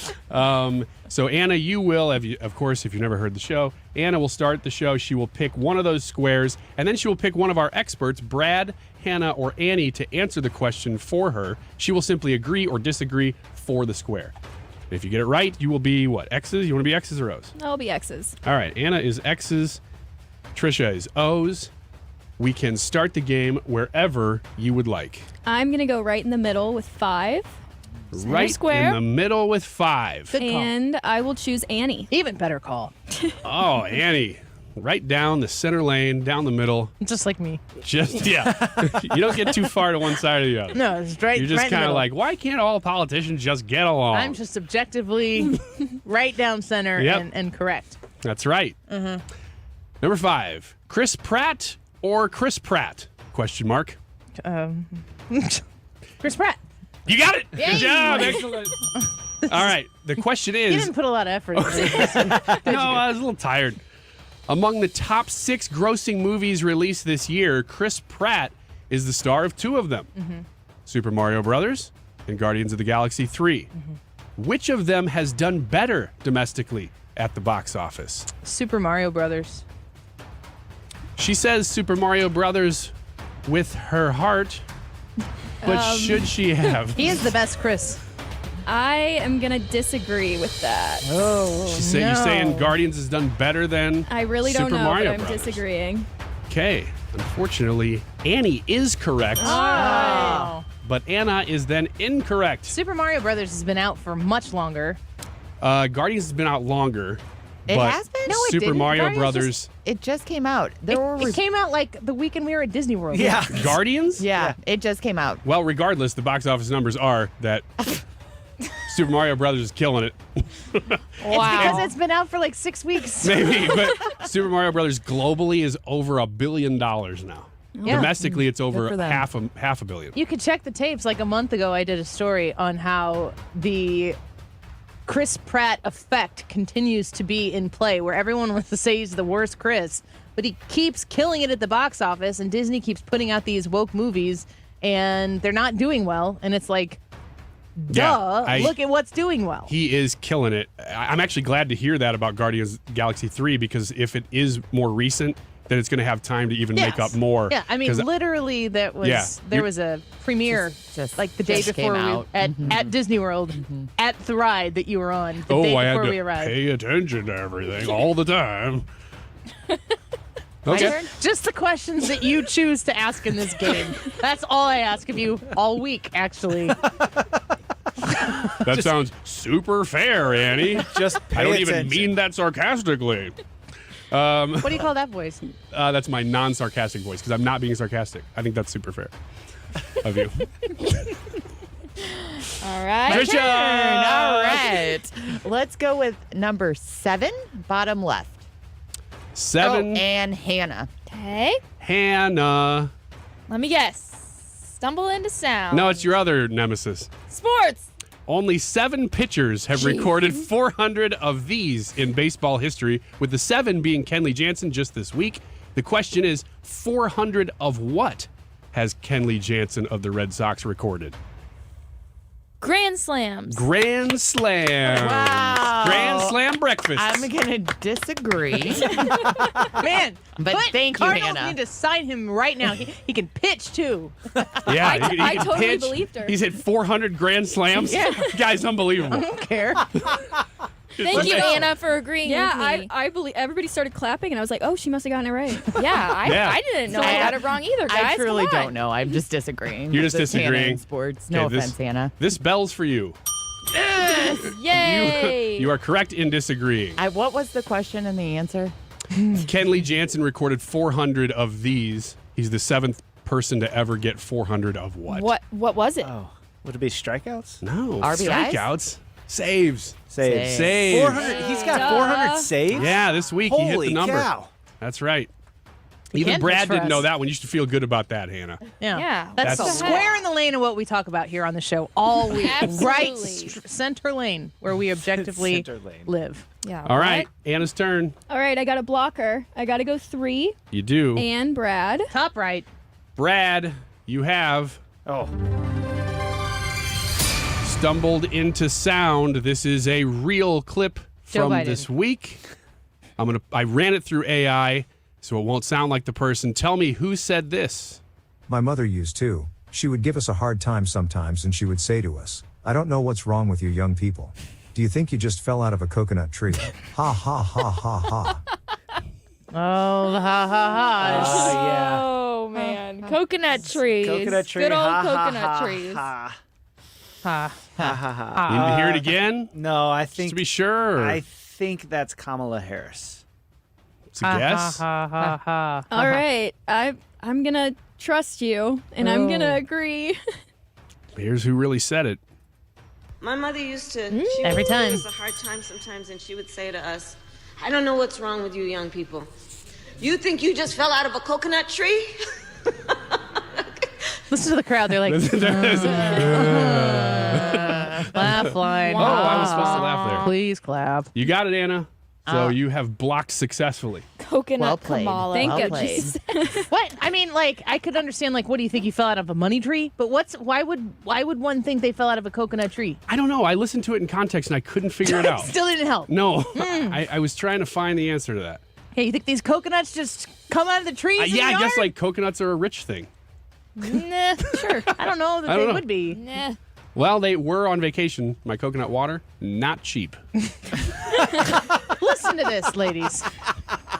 So Anna, you will, of course, if you've never heard the show, Anna will start the show. She will pick one of those squares, and then she will pick one of our experts, Brad, Hannah, or Annie, to answer the question for her. She will simply agree or disagree for the square. If you get it right, you will be what? X's? You want to be X's or O's? I'll be X's. All right. Anna is X's. Tricia is O's. We can start the game wherever you would like. I'm going to go right in the middle with 5. Right square. in the middle with 5. And I will choose Annie. Even better call. Oh, Annie. right down the center lane, down the middle. Just like me. Just, yeah. You don't get too far to one side or the other. No, it's right. You're just right in the kind of middle. like, why can't all politicians just get along? I'm just objectively right down center Yep. and correct. That's right. Mm-hmm. Number 5, Chris Pratt or Chris Pratt? Question mark. Chris Pratt. You got it. Yay. Good job. Excellent. All right. The question You is. didn't put a lot of effort into this one. No, I was a little tired. Among the top 6 grossing movies released this year, Chris Pratt is the star of 2 of them. Mm-hmm. Super Mario Brothers and Guardians of the Galaxy 3. Mm-hmm. Which of them has done better domestically at the box office? Super Mario Brothers. She says Super Mario Brothers with her heart, but should she have? He is the best Chris. I am going to disagree with that. Oh, You're saying Guardians has done better than I really Super don't know, Mario but I'm Brothers. disagreeing. Okay. Unfortunately, Annie is correct. Oh. But Anna is then incorrect. Super Mario Brothers has been out for much longer. Guardians has been out longer. It but has been? No, it Super didn't. Mario Guardians Brothers. It just came out. It came out like the weekend we were at Disney World. Guardians? Yeah, it just came out. Well, regardless, the box office numbers are that Super Mario Brothers is killing it. It's because it's been out for like 6 weeks. Maybe, but Super Mario Brothers globally is over $1 billion now. Yeah. Domestically, it's Good over for them. half a billion. You could check the tapes. Like a month ago, I did a story on how the Chris Pratt effect continues to be in play, where everyone wants to say he's the worst Chris, but he keeps killing it at the box office, and Disney keeps putting out these woke movies, and they're not doing well. And it's like, duh, look at what's doing well. He is killing it. I'm actually glad to hear that about Guardians of the Galaxy 3 because if it is more recent, then it's going to have time to even make up more. Yeah, I mean, 'Cause literally, there was a premiere like the day just before came we out. at Disney World at the ride that you were on the day I had before to we arrived. pay attention to everything all the time. Okay. Just the questions that you choose to ask in this game. That's all I ask of you all week, actually. That sounds super fair, Annie. Just I don't even attention. mean that sarcastically. What do you call that voice? That's my non-sarcastic voice because I'm not being sarcastic. I think that's super fair of you. All right. Tricia! Turn. All right. Let's go with number 7, bottom left. 7. Oh, and Hannah. Okay. Hannah. Let me guess. Stumble into sound. No, it's your other nemesis. Sports. Only 7 pitchers have recorded 400 of these in baseball history, with the 7 being Kenley Jansen just this week. The question is, 400 of what has Kenley Jansen of the Red Sox recorded? Grand slams. Grand Slam. Wow. Grand Slam breakfast. I'm going to disagree. Man, But thank you, Cardinals Hannah. need to sign him right now. He can pitch, too. Yeah, I he can totally pitch. believed her. He's hit 400 Grand Slams. Yeah. Guy's I unbelievable. don't care. Thank you, Anna, for agreeing Yeah, with me. I believe everybody started clapping, and I was like, "Oh, she must have gotten it right." Yeah, Yeah. I didn't know I got it wrong either, guys. I truly Come on. don't know. I'm just disagreeing. You're just This is Hannah disagreeing. in sports. No Okay, offense, Hannah. This bell's for you. Yay! You are correct in disagreeing. What was the question and the answer? Kenley Jansen recorded 400 of these. He's the 7th person to ever get 400 of what? What was it? Oh, would it be strikeouts? No. RBIs? Strikeouts. Saves. Saves. Saves. 400. He's got 400 saves. Yeah, this week he hit Holy the number. cow. That's right. He Even can Brad pitch for didn't know us. that one. You should feel good about that, Hannah. Yeah. That's That's square in the lane of what we talk about here on the show all week. Absolutely. Right center lane where we objectively Center lane. live. Yeah. All right, Anna's turn. All right, I got a blocker. I got to go 3. You do. And Brad. Top right. Brad, you have Oh. stumbled into sound. This is a real clip Joe from Biden. this week. I ran it through AI, so it won't sound like the person. Tell me who said this. My mother used to. She would give us a hard time sometimes, and she would say to us, "I don't know what's wrong with you young people. Do you think you just fell out of a coconut tree? Ha ha ha ha ha." Oh, the ha ha ha's. Yeah. Oh man, coconut trees. Coconut tree. Good old ha, coconut ha, trees. Ha, Ha. ha, ha, ha. You need to hear it again? No, I Just think to be sure. I think that's Kamala Harris. It's a guess. Ha. All right. I'm going to trust you, and I'm going to agree. Here's who really said it. My mother used to, she Every would time. give us a hard time sometimes, and she would say to us, I don't know what's wrong with you young people. You think you just fell out of a coconut tree? Listen to the crowd. They're like, laugh line. Oh, I was supposed to laugh there. Please clap. You got it, Anna. So you have blocked successfully. Coconut Well played. Kamala. Thank Well goodness. What? I mean, like, I could understand, like, what do you think you fell out of a money tree? But why would one think they fell out of a coconut tree? I don't know. I listened to it in context and I couldn't figure it out. Still didn't help. No, I was trying to find the answer to that. Hey, you think these coconuts just come out of the trees? in the Yeah, I guess yard? like coconuts are a rich thing. Nah, sure. I don't know that I don't they know. would be. Nah. Well, they were on vacation. My coconut water, not cheap. Listen to this, ladies.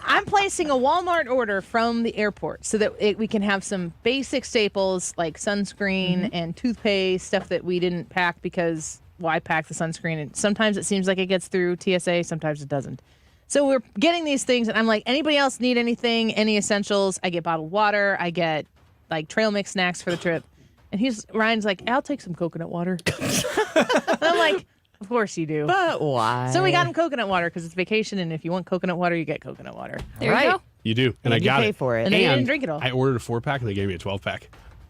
I'm placing a Walmart order from the airport so that we can have some basic staples like sunscreen and toothpaste, stuff that we didn't pack because why pack the sunscreen? And sometimes it seems like it gets through TSA, sometimes it doesn't. So we're getting these things, and I'm like, anybody else need anything, any essentials? I get bottled water. I get like trail mix snacks for the trip. And Ryan's like, I'll take some coconut water. And I'm like, of course you do. But why? So we got him coconut water because it's vacation, and if you want coconut water, you get coconut water. There you go. You do, and I you got pay it. for it. And then you didn't drink it all. I ordered a 4-pack, and they gave me a 12-pack.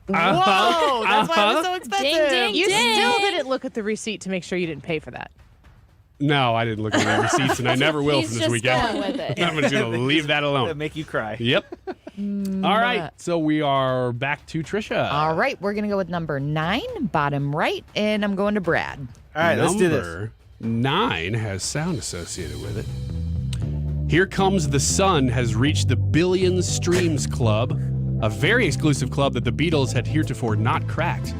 Whoa, that's why it was so expensive. Ding, ding, You ding. still didn't look at the receipt to make sure you didn't pay for that. No, I didn't look at the receipts, and I never will He's from this just weekend. going with it. I'm just going to leave that That'll alone. make you cry. Yep. All right, so we are back to Tricia. All right, we're going to go with number 9, bottom right, and I'm going to Brad. All right, let's do this. Number 9 has sound associated with it. Here Comes the Sun has reached the Billion Streams Club, a very exclusive club that the Beatles had heretofore not cracked.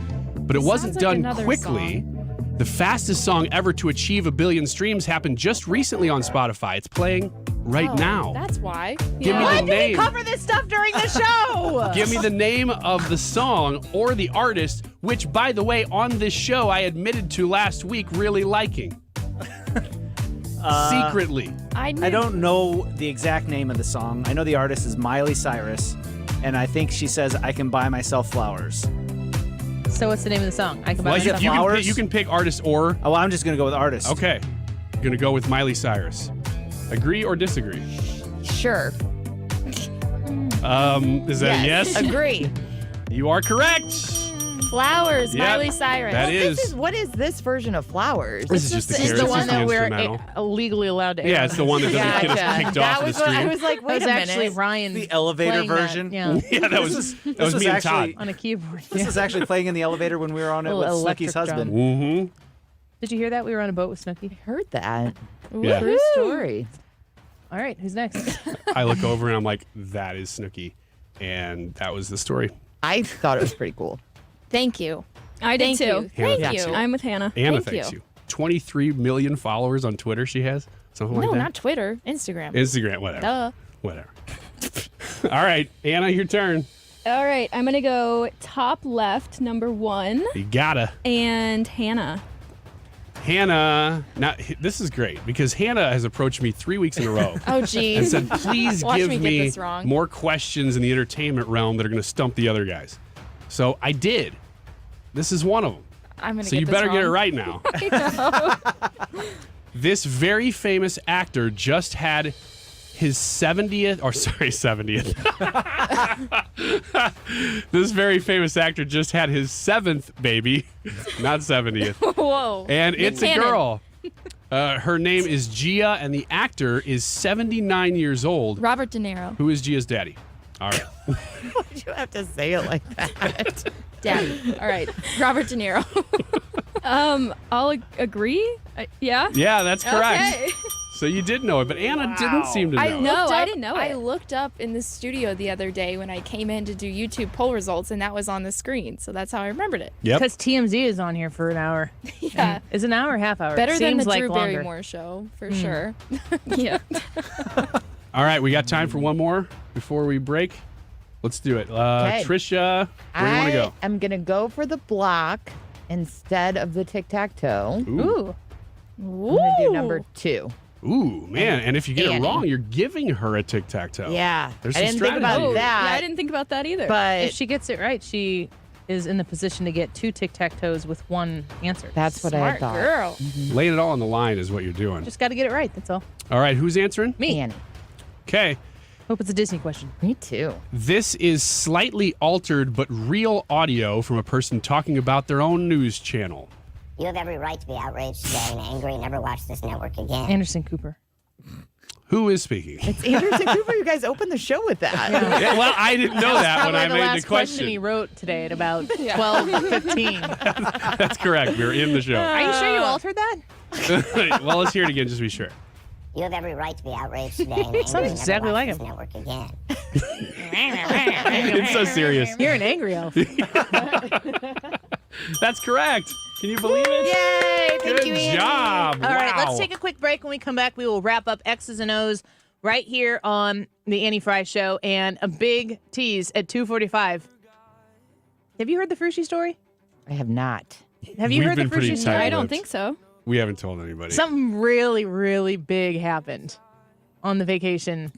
But it wasn't Sounds like done another quickly. The fastest song ever to achieve 1 billion streams happened just recently on Spotify. It's playing right now. That's why. Give me Why the did we name. cover this stuff during the show? Give me the name of the song or the artist, which, by the way, on this show I admitted to last week really liking. Secretly. I don't know the exact name of the song. I know the artist is Miley Cyrus, and I think she says, I can buy myself flowers. So what's the name of the song? I can buy Well, myself you can flowers. pick- You can pick artist or. Oh, well, I'm just going to go with artist. Okay. You're going to go with Miley Cyrus. Agree or disagree? Sure. Is that a yes? Agree. You are correct. Flowers, Yep, Miley Cyrus. that is. What is this version of Flowers? This is just the It's character. the It's one just the that we're instrumental. legally allowed to air. Yeah, it's the one that doesn't get us Gotcha. kicked That off the was what I stream. was like, That wait was a actually minute. Ryan. The elevator playing that, version. Yeah. Yeah, that was me and Todd. On a keyboard. This was actually playing in the elevator when we were on it Little with electric Snooki's husband. drum. Mm-hmm. Did you hear that? We were on a boat with Snooki. Heard that. Yeah. True story. All right, who's next? I look over and I'm like, that is Snooki. And that was the story. I thought it was pretty cool. Thank you. I did Thank too. you. Hannah Thank thanks you. you. I'm with Hannah. Anna Thank thanks you. you. 23 million followers on Twitter she has. Something like No, that. not Twitter. Instagram. Instagram, whatever. Duh. Whatever. All right, Anna, your turn. All right, I'm going to go top left, number 1, You gotta. and Hannah. Hannah, now this is great because Hannah has approached me 3 weeks in a row. Oh, geez. And said, please Watch give me get this wrong. more questions in the entertainment realm that are going to stump the other guys. So I did. This is one of them. I'm gonna So get you this better get it wrong. right now. I know. This very famous actor just had his 70th. This very famous actor just had his 7th baby, not 70th. Whoa. And it's a Cannon. girl. Her name is Gia, and the actor is 79 years old. Robert De Niro. Who is Gia's daddy? All right. Why'd you have to say it like that? Daddy. All right. Robert De Niro. I'll agree. Yeah? Yeah, that's correct. Okay. So you did know it, but Anna didn't seem to know. I didn't know it. I looked up in the studio the other day when I came in to do YouTube poll results, and that was on the screen. So that's how I remembered it. Yep. Because TMZ is on here for an hour. Yeah. Is an hour or half hour? Better than Seems the like Drew longer. Barrymore show, for sure. Yeah. All right, we got time for one more before we break. Let's do it. Okay. Trisha, where do you want to go? I'm going to go for the block instead of the tic-tac-toe. Ooh. I'm going to do number 2. Ooh, man. And if you get it Annie. wrong, you're giving her a tic-tac-toe. Yeah. There's I some didn't think about strategy. that. Yeah, I didn't think about that either. But If she gets it right, she is in the position to get 2 tic-tac-toes with one answer. that's what I had Smart thought. girl. Laying it all on the line is what you're doing. Just got to get it right. That's all. All right, who's answering? Me. Annie. Okay. Hope it's a Disney question. Me too. This is slightly altered but real audio from a person talking about their own news channel. You have every right to be outraged today and angry and never watch this network again. Anderson Cooper. Who is speaking? It's Anderson Cooper. You guys opened the show with that. Yeah, well, I didn't know that when I the made last the question he question. wrote today at about 12:15. That's correct. We're in the show. Are you sure you altered that? Well, let's hear it again just to be sure. You have every right to be outraged today and angry and Sounds never exactly watch like this him. network again. It's so serious. You're an angry elf. That's correct. Can you believe it? Yay! Thank Good you, Annie. job. All right, Wow. let's take a quick break. When we come back, we will wrap up X's and O's right here on the Annie Frey Show, and a big tease at 2:45. Have you heard the Frushi story? I have not. Have you We've heard the been pretty Frushi story? tight-lipped. I don't think so. We haven't told anybody. Something really, really big happened on the vacation.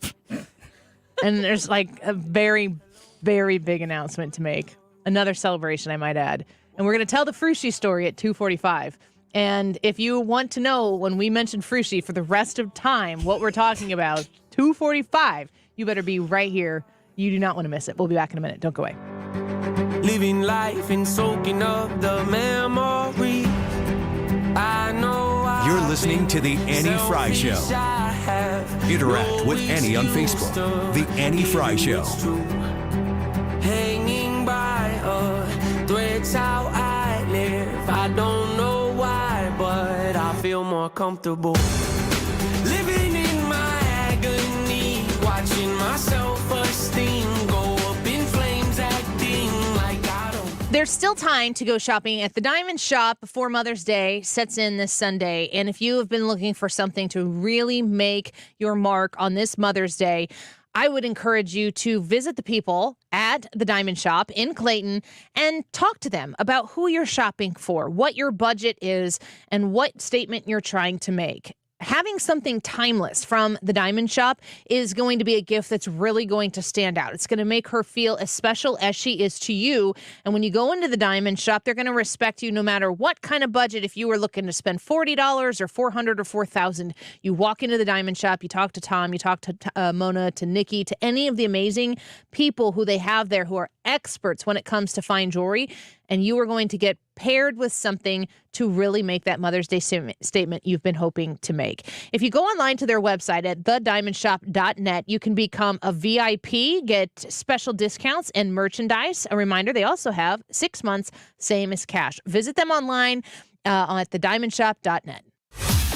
And there's like a very, very big announcement to make. Another celebration, I might add. And we're going to tell the Frushi story at 2:45. And if you want to know when we mention Frushi for the rest of time, what we're talking about, 2:45, you better be right here. You do not want to miss it. We'll be back in a minute. Don't go away. Living life and soaking up the memory. I know You're listening to The Annie Frey Show. Interact with Annie on Facebook. The Annie Frey Show. Hanging by a thread's how I live. I don't know why, but I feel more comfortable. Living in my agony, watching my self-esteem go up in flames, acting like I don't. There's still time to go shopping at the Diamond Shop before Mother's Day sets in this Sunday. And if you have been looking for something to really make your mark on this Mother's Day, I would encourage you to visit the people at the Diamond Shop in Clayton and talk to them about who you're shopping for, what your budget is, and what statement you're trying to make. Having something timeless from the Diamond Shop is going to be a gift that's really going to stand out. It's going to make her feel as special as she is to you. And when you go into the Diamond Shop, they're going to respect you no matter what kind of budget. If you were looking to spend $40 or $400 or $4,000, you walk into the Diamond Shop, you talk to Tom, you talk to Mona, to Nikki, to any of the amazing people who they have there who are experts when it comes to fine jewelry. And you are going to get paired with something to really make that Mother's Day statement you've been hoping to make. If you go online to their website at thediamondshop.net, you can become a VIP, get special discounts and merchandise. A reminder, they also have 6 months, same as cash. Visit them online at thediamondshop.net.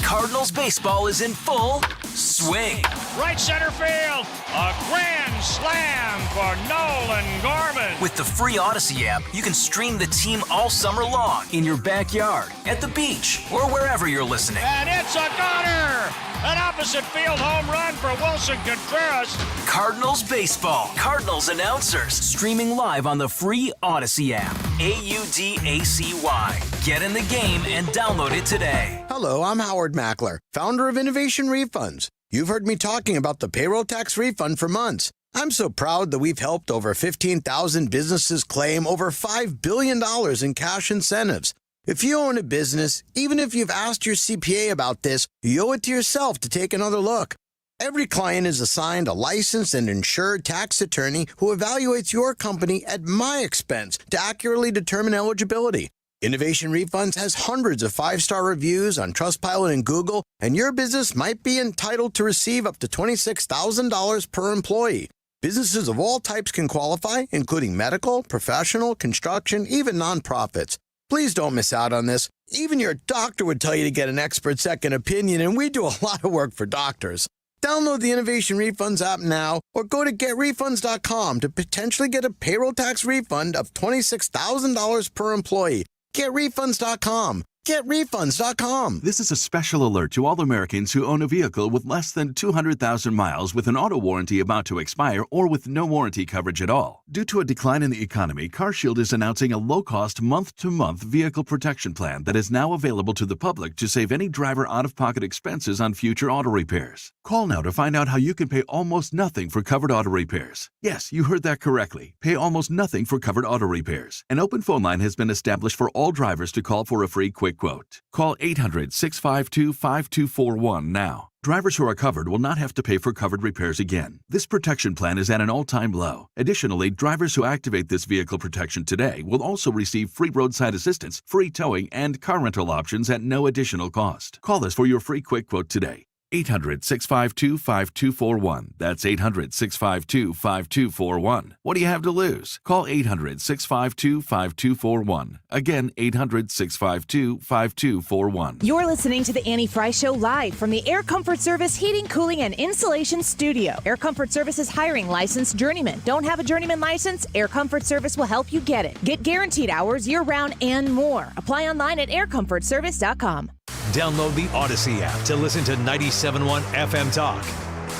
Cardinals baseball is in full swing. Right center field, a grand slam for Nolan Gorman. With the free Odyssey app, you can stream the team all summer long in your backyard, at the beach, or wherever you're listening. And it's a gunner! An opposite field home run for Wilson Contreras. Cardinals baseball. Cardinals announcers. Streaming live on the free Odyssey app. AUDACY. Get in the game and download it today. Hello, I'm Howard Mackler, founder of Innovation Refunds. You've heard me talking about the payroll tax refund for months. I'm so proud that we've helped over 15,000 businesses claim over $5 billion in cash incentives. If you own a business, even if you've asked your CPA about this, you owe it to yourself to take another look. Every client is assigned a licensed and insured tax attorney who evaluates your company at my expense to accurately determine eligibility. Innovation Refunds has hundreds of 5-star reviews on Trustpilot and Google, and your business might be entitled to receive up to $26,000 per employee. Businesses of all types can qualify, including medical, professional, construction, even nonprofits. Please don't miss out on this. Even your doctor would tell you to get an expert second opinion, and we do a lot of work for doctors. Download the Innovation Refunds app now or go to getrefunds.com to potentially get a payroll tax refund of $26,000 per employee. Getrefunds.com. GetRefunds.com. This is a special alert to all Americans who own a vehicle with less than 200,000 miles with an auto warranty about to expire or with no warranty coverage at all. Due to a decline in the economy, CarShield is announcing a low-cost month-to-month vehicle protection plan that is now available to the public to save any driver out-of-pocket expenses on future auto repairs. Call now to find out how you can pay almost nothing for covered auto repairs. Yes, you heard that correctly. Pay almost nothing for covered auto repairs. An open phone line has been established for all drivers to call for a free quick quote. Call 800-652-5241 now. Drivers who are covered will not have to pay for covered repairs again. This protection plan is at an all-time low. Additionally, drivers who activate this vehicle protection today will also receive free roadside assistance, free towing, and car rental options at no additional cost. Call us for your free quick quote today. 800-652-5241. That's 800-652-5241. What do you have to lose? Call 800-652-5241. Again, 800-652-5241. You're listening to the Annie Frey Show live from the Air Comfort Service Heating, Cooling, and Insulation Studio. Air Comfort Service is hiring licensed journeymen. Don't have a journeyman license? Air Comfort Service will help you get it. Get guaranteed hours year-round and more. Apply online at aircomfortservice.com. Download the Odyssey app to listen to 97.1 FM Talk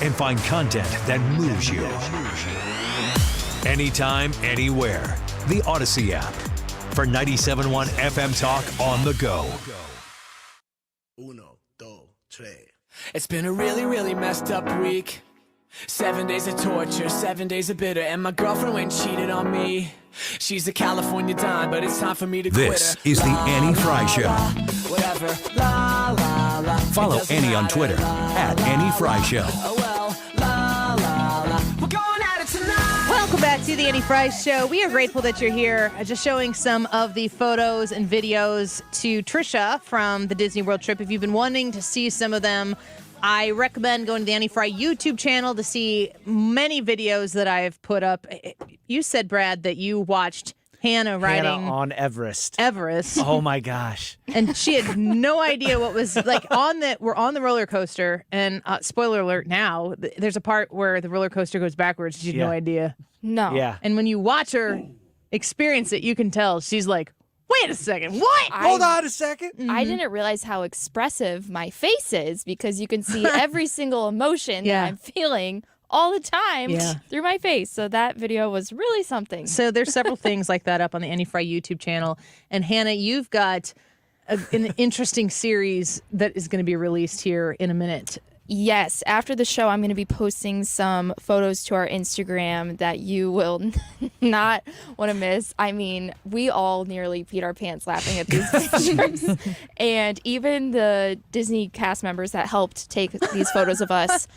and find content that moves you. Anytime, anywhere. The Odyssey app for 97.1 FM Talk on the go. Uno, dos, tres. It's been a really, really messed up week. 7 days of torture, 7 days of bitter, and my girlfriend went and cheated on me. She's a California dime, but it's time for me to quit her. This is the Annie Frey Show. Whatever. La, la, la. Follow Annie on Twitter at Annie Frey Show. Oh well. La, la, la. We're going at it tonight. Welcome back to the Annie Frey Show. We are grateful that you're here. Just showing some of the photos and videos to Tricia from the Disney World trip. If you've been wanting to see some of them, I recommend going to the Annie Frey YouTube channel to see many videos that I've put up. You said, Brad, that you watched Hannah riding on Everest. Oh my gosh. And she had no idea what was like we're on the roller coaster, and spoiler alert now, there's a part where the roller coaster goes backwards. She had no idea. No. Yeah. And when you watch her experience it, you can tell she's like, wait a second, what? Hold on a second. I didn't realize how expressive my face is because you can see every single emotion that I'm feeling all the time through my face. So that video was really something. So there's several things like that up on the Annie Frey YouTube channel. And Hannah, you've got an interesting series that is going to be released here in a minute. Yes, after the show, I'm going to be posting some photos to our Instagram that you will not want to miss. I mean, we all nearly peed our pants laughing at these pictures. And even the Disney cast members that helped take these photos of us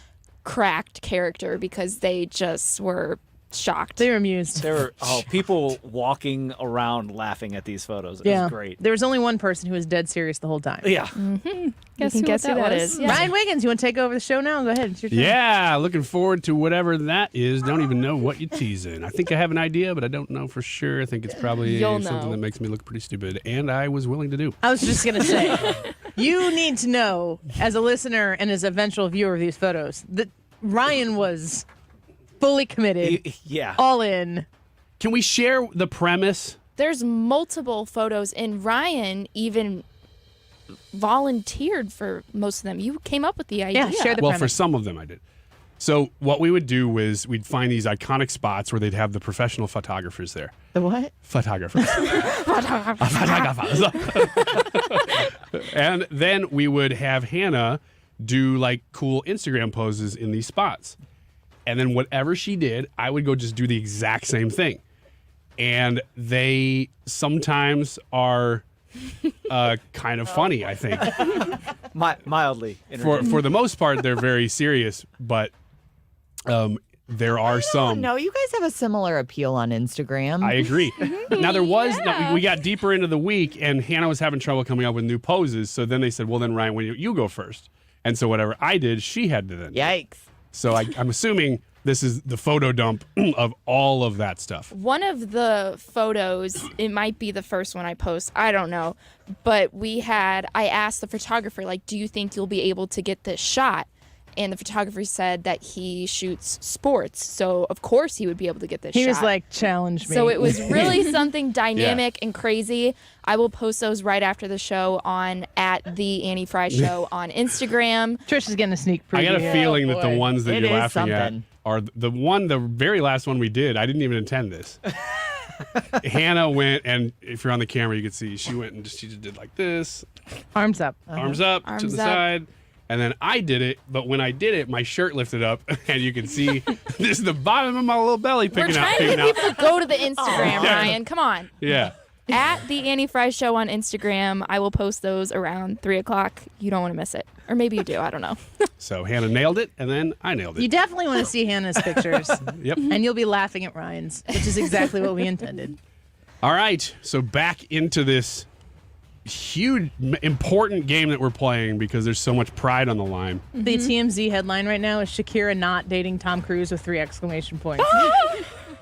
cracked character because they just were shocked. They were amused. There were people walking around laughing at these photos. It was great. There was only one person who was dead serious the whole time. Yeah. Mm-hmm. Guess who that is. Yeah. Ryan Wiggins, you want to take over the show now? Go ahead. It's your turn. Yeah, looking forward to whatever that is. Don't even know what you're teasing. I think I have an idea, but I don't know for sure. I think it's probably something that makes me look pretty stupid, and I was willing to do. I was just going to say, you need to know, as a listener and as a eventual viewer of these photos, that Ryan was fully committed. All in. Can we share the premise? There's multiple photos, and Ryan even volunteered for most of them. You came up with the idea. Yeah, share the premise. For some of them I did. So what we would do was we'd find these iconic spots where they'd have the professional photographers there. The what? Photographers. And then we would have Hannah do like cool Instagram poses in these spots. And then whatever she did, I would go just do the exact same thing. And they sometimes are kind of funny, I think. Mildly. For the most part, they're very serious, but there are some. No, you guys have a similar appeal on Instagram. I agree. Now, there was, we got deeper into the week, and Hannah was having trouble coming up with new poses. So then they said, well, then, Ryan, when you go first. And so whatever I did, she had to then. Yikes. So I'm assuming this is the photo dump of all of that stuff. One of the photos, it might be the first one I post, I don't know, but I asked the photographer, like, do you think you'll be able to get this shot? And the photographer said that he shoots sports, so of course he would be able to get this He shot. was like, challenge me. So it was really something dynamic and crazy. I will post those right after the show on @TheAnnieFry Show on Instagram. Trish is getting a sneak preview. I got a feeling that the boy. ones that It you're is laughing at something. are the very last one we did. I didn't even intend this. Hannah went, and if you're on the camera, you can see she went and she just did like this, Arms up. arms up to Arms the up. side. And then I did it, but when I did it, my shirt lifted up, and you can see this is the bottom of my little belly We're picking out. trying to Picking get people out. to go to the Instagram, Yeah. Ryan. Come on. Yeah. @TheAnnieFry Show on Instagram. I will post those around 3 o'clock. You don't want to miss it. Or maybe you do. I don't know. So Hannah nailed it, and then I nailed You it. definitely want to see Hannah's pictures. Yep. And you'll be laughing at Ryan's, which is exactly what we intended. All right, so back into this huge, important game that we're playing because there's so much pride on the line. The TMZ headline right now is Shakira not dating Tom Cruise with 3 exclamation points.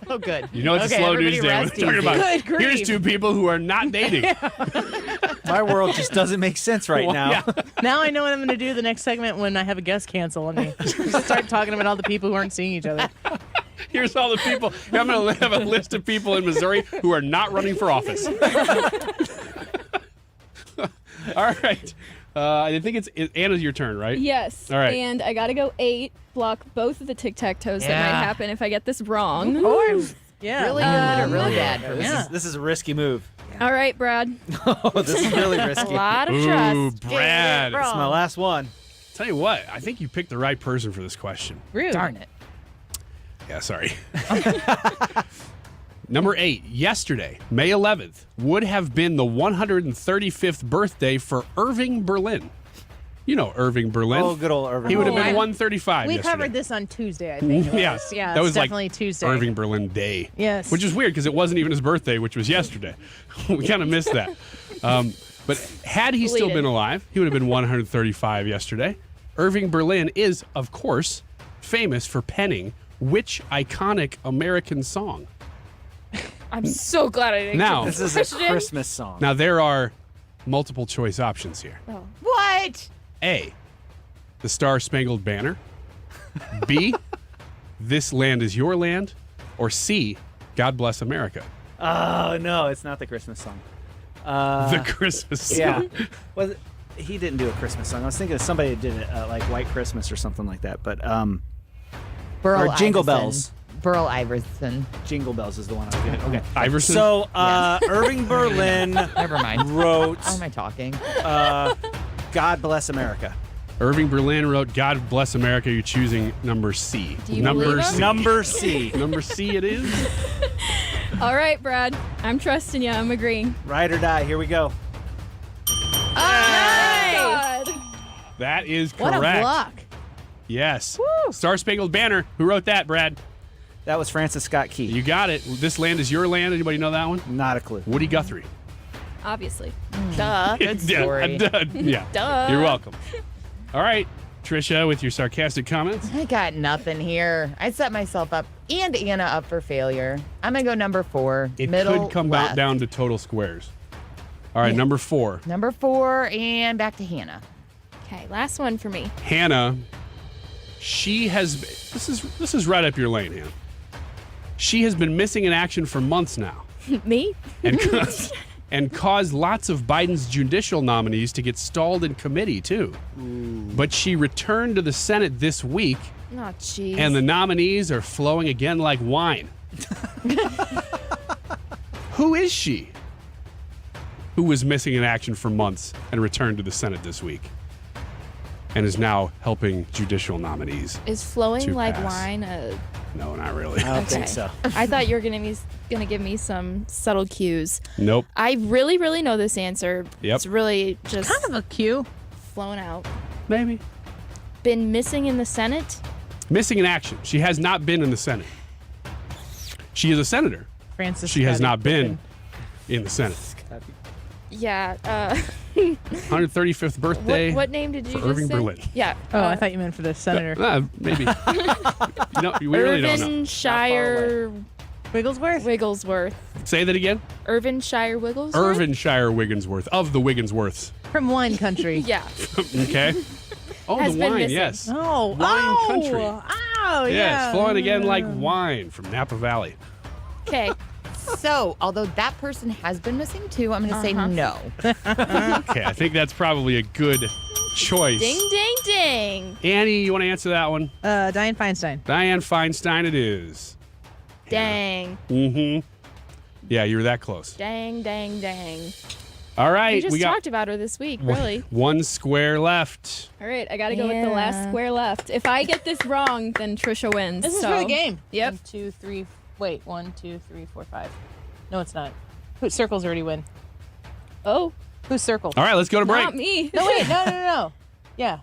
Oh, good. You know, it's Okay, a slow everybody news day. We're rest talking easy. about Good here's grief. 2 people who are not dating. My world just doesn't make sense right now. Yeah. Now I know what I'm going to do the next segment when I have a guest cancel on me. Just start talking about all the people who aren't seeing each other. Here's all the people. I'm going to have a list of people in Missouri who are not running for office. All right. I think it's Anna's your turn, right? Yes. All right. And I got to go 8, block both of the tic-tac-toes that Yeah. might happen if I get this wrong. Yeah. Really good or really bad? This is a risky move. All right, Brad. Oh, this is really A risky. lot of Ooh, trust. Brad. It's my last one. Tell you what, I think you picked the right person for this question. Rude. Darn it. Yeah, sorry. Number 8, yesterday, May 11th, would have been the 135th birthday for Irving Berlin. You know Irving Berlin. Oh, good old Irving. He would have been Oh, 135 We yesterday. covered this on Tuesday, I think. Yeah, Yeah, that it's was like definitely Tuesday. Irving Berlin Day. Yes. Which is weird because it wasn't even his birthday, which was yesterday. We kind of missed that. But had he still Deleted. been alive, he would have been 135 yesterday. Irving Berlin is, of course, famous for penning which iconic American song? I'm so glad I didn't Now- get This is a Christmas song. Now, there are multiple choice options here. Oh. What? A, The Star-Spangled Banner. B, This Land Is Your Land. Or C, God Bless America. Oh, no, it's not the Christmas song. The Christmas song. Yeah. Well, he didn't do a Christmas song. I was thinking of somebody that did it, like White Christmas or something like that. But Burl or Jingle Iverson. Bells. Burl Iverson. Jingle Bells is the one I was getting. Okay. Iverson? So Irving Berlin Never mind. wrote How am I talking? God Bless America. Irving Berlin wrote God Bless America. You're choosing number C. Do you number believe him? C. Number C. Number C it is. All right, Brad. I'm trusting you. I'm agreeing. Ride or die. Here we go. God. That is What correct. a block. Yes. Star Spangled Banner. Who wrote that, Brad? That was Francis Scott Key. You got it. This Land Is Your Land. Anybody know that one? Not a clue. Woody Guthrie. Obviously. Duh. Good story. Yeah. Duh. You're welcome. All right, Tricia, with your sarcastic comments. I got nothing here. I set myself up and Anna up for failure. I'm going to go number 4. It middle could come left. down to total squares. All right, number 4. Number 4 and back to Hannah. Okay, last one for me. Hannah, she has. This is right up your lane, Hannah. She has been missing in action for months now, Me? and caused lots of Biden's judicial nominees to get stalled in committee too. But she returned to the Senate this week, Oh, jeez. and the nominees are flowing again like wine. Who is she? Who was missing in action for months and returned to the Senate this week, and is now helping judicial nominees? Is flowing to like pass. wine a... No, not really. I don't think so. I thought you were gonna give me some subtle cues. Nope. I really, really know this answer. Yep. It's really just Kind of a cue. flown out. Maybe. Been missing in the Senate? Missing in action. She has not been in the Senate. She is a senator. Francis. She has Scotty not been Pippen. in the Senate. Yeah. 135th birthday. What name did you for just Irving say? Berlin. Yeah. Oh, I thought you meant for the senator. Maybe. No, we really don't know. Irvin Shire Wigglesworth? Wigglesworth. Say that again. Irvin Shire Wigglesworth? Irvin Shire Wigglesworth of the Wigglesworths. From wine country. Yeah. Okay. Oh, has the been wine, missing. yes. Oh, Wine country. Oh, yeah. Yes, flowing again like wine from Napa Valley. Okay. So, although that person has been missing too, I'm going to say no. Okay, I think that's probably a good choice. Ding, ding, ding. Annie, you want to answer that one? Diane Feinstein. Diane Feinstein it is. Dang. Mm-hmm. Yeah, you were that close. Dang, dang, dang. All right, We just got talked about her this week, really. one square left. All right, I got to go with the last square left. If I get this wrong, then Tricia wins. This is for the game. Yep. 1, 2, 3. Wait, 1, 2, 3, 4, 5. No, it's not. Circles already win. Oh. Who's circle? All right, let's go to break. Not me. No, wait. No. Yeah.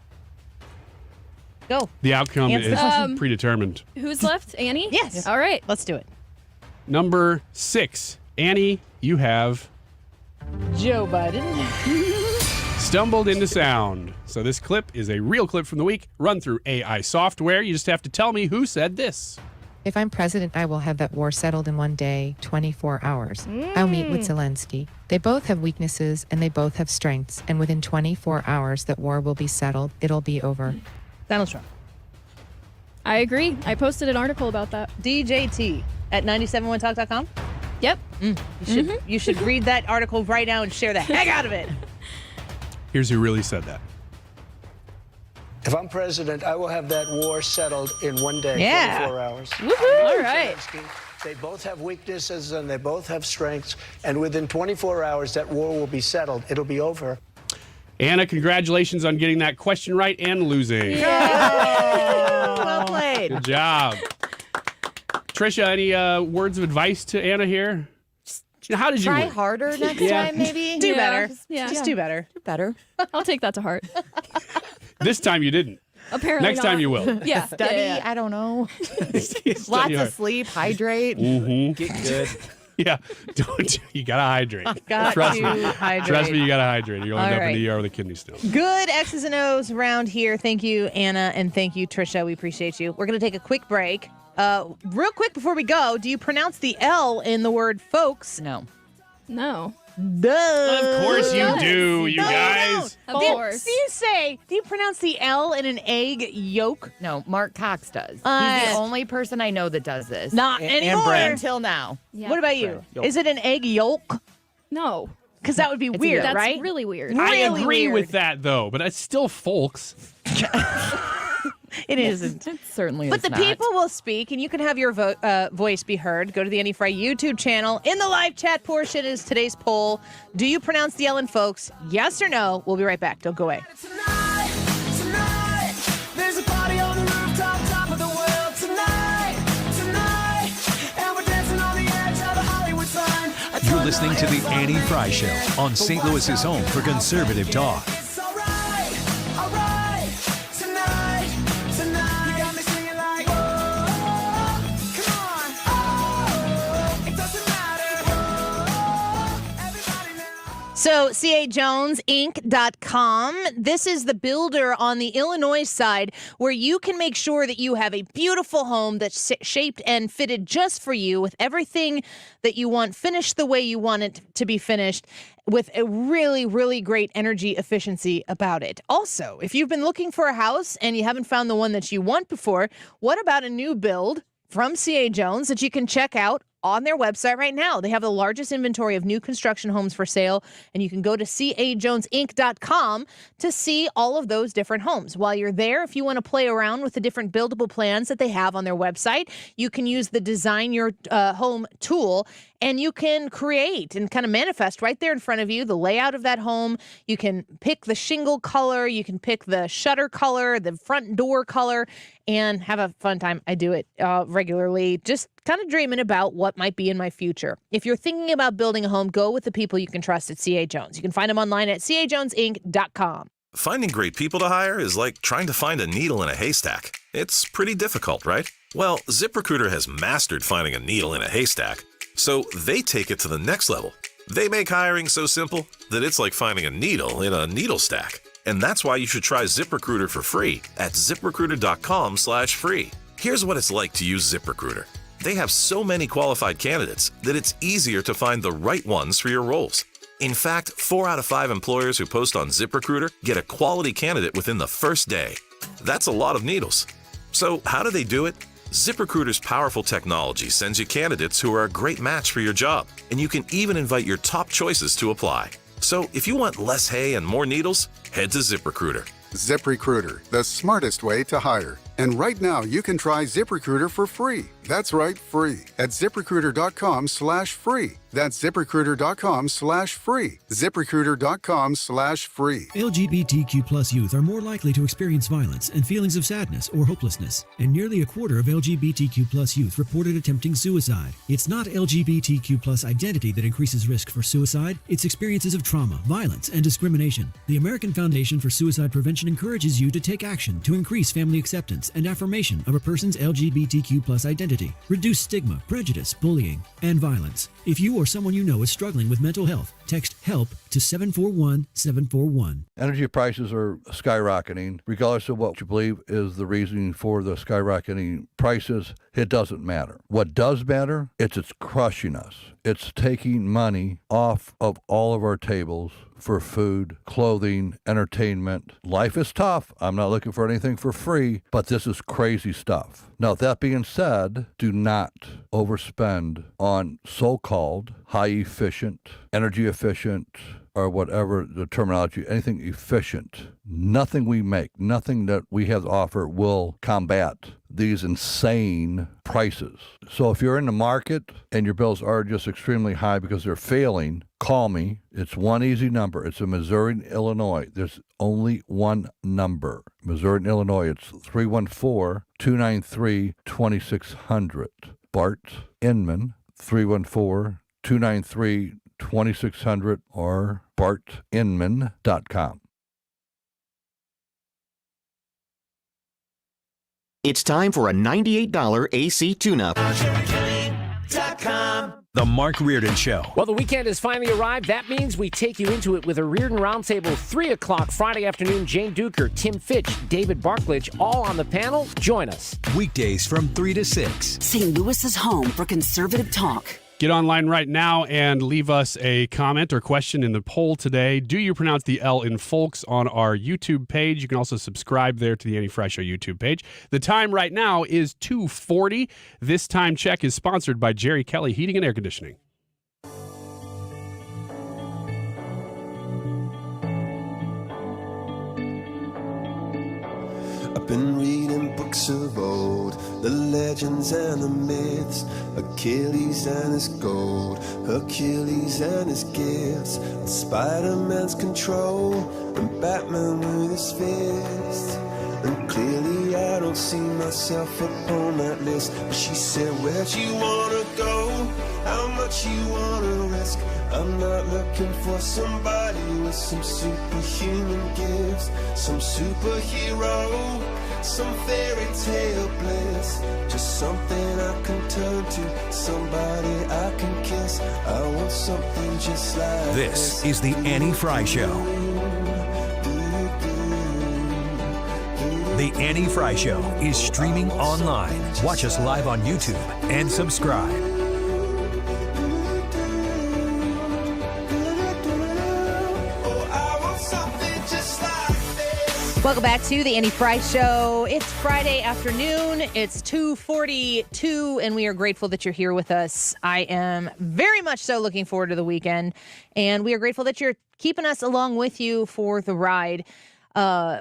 Go. The outcome Answer the is question. predetermined. Who's left? Annie? Yes. All right. Let's do it. Number 6. Annie, you have Joe Biden. stumbled into sound. So this clip is a real clip from the week, run through AI software. You just have to tell me who said this. If I'm president, I will have that war settled in one day, 24 hours. I'll meet with Zelensky. They both have weaknesses and they both have strengths. And within 24 hours, that war will be settled. It'll be over. Donald Trump. I agree. I posted an article about that. DJT at 971talk.com. Yep. You should read that article right now and share the heck out of it. Here's who really said that. If I'm president, I will have that war settled in one day, Yeah. 24 hours. Woohoo! All right. They both have weaknesses and they both have strengths. And within 24 hours, that war will be settled. It'll be over. Anna, congratulations on getting that question right and losing. Well played. Good job. Tricia, any words of advice to Anna here? How did you Try win? harder next Yeah. time, maybe? Do better. Yeah. Just do better. Do better. I'll take that to heart. This time you didn't. Apparently Next not. time you will. Yeah. Study, Yeah. I don't know. Study Lots hard. of sleep, hydrate. Mm-hmm. Get good. Yeah. You gotta hydrate. Got Trust to me. hydrate. Trust me, you gotta hydrate. You'll end All up in right. the ER with a kidney stone. Good X's and O's around here. Thank you, Anna, and thank you, Tricia. We appreciate you. We're going to take a quick break. Real quick before we go, do you pronounce the L in the word folks? No. No. Duh. Of course you do, you guys. Of Do course. you pronounce the L in an egg yolk? No, Mark Cox does. He's Uh, the only person I know that does this. Not And anymore. Brad. Until now. Yeah. What about you? Yolk. Is it an egg yolk? No. Because that would be weird, That's right? really weird. I Really agree weird. with that, though, but it's still folks. It isn't. It certainly But is the not. people will speak, and you can have your voice be heard. Go to the Annie Frey YouTube channel. In the live chat portion is today's poll. Do you pronounce the L in folks? Yes or no? We'll be right back. Don't go away. Tonight, there's a party on the rooftop, top of the world. Tonight, and we're dancing on the edge of a Hollywood sign. You're listening to The Annie Frey Show on St. Louis's home for conservative talk. It's all right, tonight. You got me singing like, oh, come on, oh, it doesn't matter, oh, everybody now. So, CAJonesInc.com. This is the builder on the Illinois side where you can make sure that you have a beautiful home that's shaped and fitted just for you with everything that you want finished the way you want it to be finished with a really, really great energy efficiency about it. Also, if you've been looking for a house and you haven't found the one that you want before, what about a new build from CA Jones that you can check out on their website right now? They have the largest inventory of new construction homes for sale, and you can go to cajonesinc.com to see all of those different homes. While you're there, if you want to play around with the different buildable plans that they have on their website, you can use the Design Your Home tool, and you can create and kind of manifest right there in front of you the layout of that home. You can pick the shingle color, you can pick the shutter color, the front door color, and have a fun time. I do it regularly, just kind of dreaming about what might be in my future. If you're thinking about building a home, go with the people you can trust at CA Jones. You can find them online at cajonesinc.com. Finding great people to hire is like trying to find a needle in a haystack. It's pretty difficult, right? Well, ZipRecruiter has mastered finding a needle in a haystack, so they take it to the next level. They make hiring so simple that it's like finding a needle in a needle stack. And that's why you should try ZipRecruiter for free at ZipRecruiter.com/free. Here's what it's like to use ZipRecruiter. They have so many qualified candidates that it's easier to find the right ones for your roles. In fact, 4 out of 5 employers who post on ZipRecruiter get a quality candidate within the first day. That's a lot of needles. So how do they do it? ZipRecruiter's powerful technology sends you candidates who are a great match for your job, and you can even invite your top choices to apply. So if you want less hay and more needles, head to ZipRecruiter. ZipRecruiter, the smartest way to hire. And right now, you can try ZipRecruiter for free. That's right, free. At ZipRecruiter.com/free. That's ZipRecruiter.com/free. ZipRecruiter.com/free. LGBTQ+ youth are more likely to experience violence and feelings of sadness or hopelessness, and nearly a quarter of LGBTQ+ youth reported attempting suicide. It's not LGBTQ+ identity that increases risk for suicide, it's experiences of trauma, violence, and discrimination. The American Foundation for Suicide Prevention encourages you to take action to increase family acceptance and affirmation of a person's LGBTQ+ identity, reduce stigma, prejudice, bullying, and violence. If you or someone you know is struggling with mental health, text HELP to 741-741. Energy prices are skyrocketing. Regardless of what you believe is the reason for the skyrocketing prices, it doesn't matter. What does matter, it's crushing us. It's taking money off of all of our tables for food, clothing, entertainment. Life is tough. I'm not looking for anything for free, but this is crazy stuff. Now, that being said, do not overspend on so-called high-efficient, energy efficient, or whatever the terminology, anything efficient. Nothing we make, nothing that we have to offer will combat these insane prices. So if you're in the market and your bills are just extremely high because they're failing, call me. It's one easy number. It's in Missouri and Illinois. There's only one number. Missouri and Illinois. It's 314-293-2600. Bart Inman, 314-293-2600 or bartinman.com. It's time for a $98 AC tune-up. The Mark Reardon Show. Well, the weekend has finally arrived. That means we take you into it with a Reardon Roundtable, 3 o'clock Friday afternoon. Jane Duker, Tim Fitch, David Barklage, all on the panel. Join us. Weekdays from 3 to 6. St. Louis's home for conservative talk. Get online right now and leave us a comment or question in the poll today. Do you pronounce the L in folks on our YouTube page? You can also subscribe there to the Annie Frey Show YouTube page. The time right now is 2:40. This time check is sponsored by Jerry Kelly Heating and Air Conditioning. I've been reading books of old, the legends and the myths, Achilles and his gold, Hercules and his gifts, and Spider-Man's control, and Batman with his fist. And clearly I don't see myself upon that list. But she said, where'd you wanna go? How much you wanna risk? I'm not looking for somebody with some superhuman gifts, some superhero, some fairy tale bliss, just something I can turn to, somebody I can kiss. I want something just like This is the Annie Frey Show. The Annie Frey Show is streaming online. Watch us live on YouTube and subscribe. Welcome back to the Annie Frey Show. It's Friday afternoon. It's 2:42, and we are grateful that you're here with us. I am very much so looking forward to the weekend, and we are grateful that you're keeping us along with you for the ride.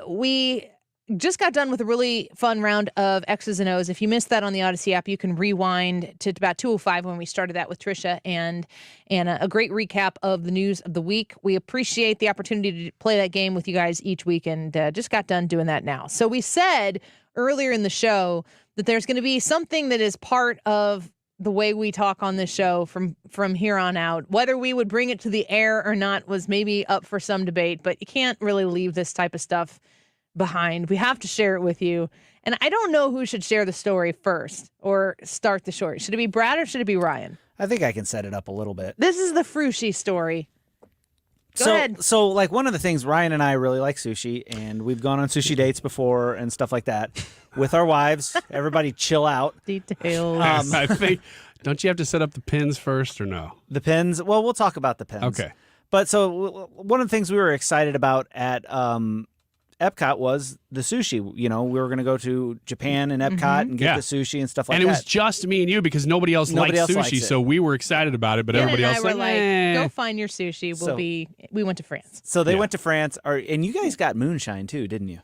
We just got done with a really fun round of X's and O's. If you missed that on the Odyssey app, you can rewind to about 2:05 when we started that with Tricia and Anna. A great recap of the news of the week. We appreciate the opportunity to play that game with you guys each week, and just got done doing that now. So we said earlier in the show that there's going to be something that is part of the way we talk on this show from here on out. Whether we would bring it to the air or not was maybe up for some debate, but you can't really leave this type of stuff behind. We have to share it with you. And I don't know who should share the story first or start the story. Should it be Brad or should it be Ryan? I think I can set it up a little bit. This is the Frushi story. Go ahead. So, like, one of the things, Ryan and I really like sushi, and we've gone on sushi dates before and stuff like that with our wives. Everybody chill out. Details. I think, don't you have to set up the pins first or no? The pins? Well, we'll talk about the pins. Okay. But so one of the things we were excited about at Epcot was the sushi. You know, we were going to go to Japan and Epcot and get the sushi and stuff like that. And it was just me and you because nobody else likes sushi, so we were excited about it, but everybody else were like, eh. go find your sushi. We went to France. So they went to France, and you guys got moonshine too, didn't you?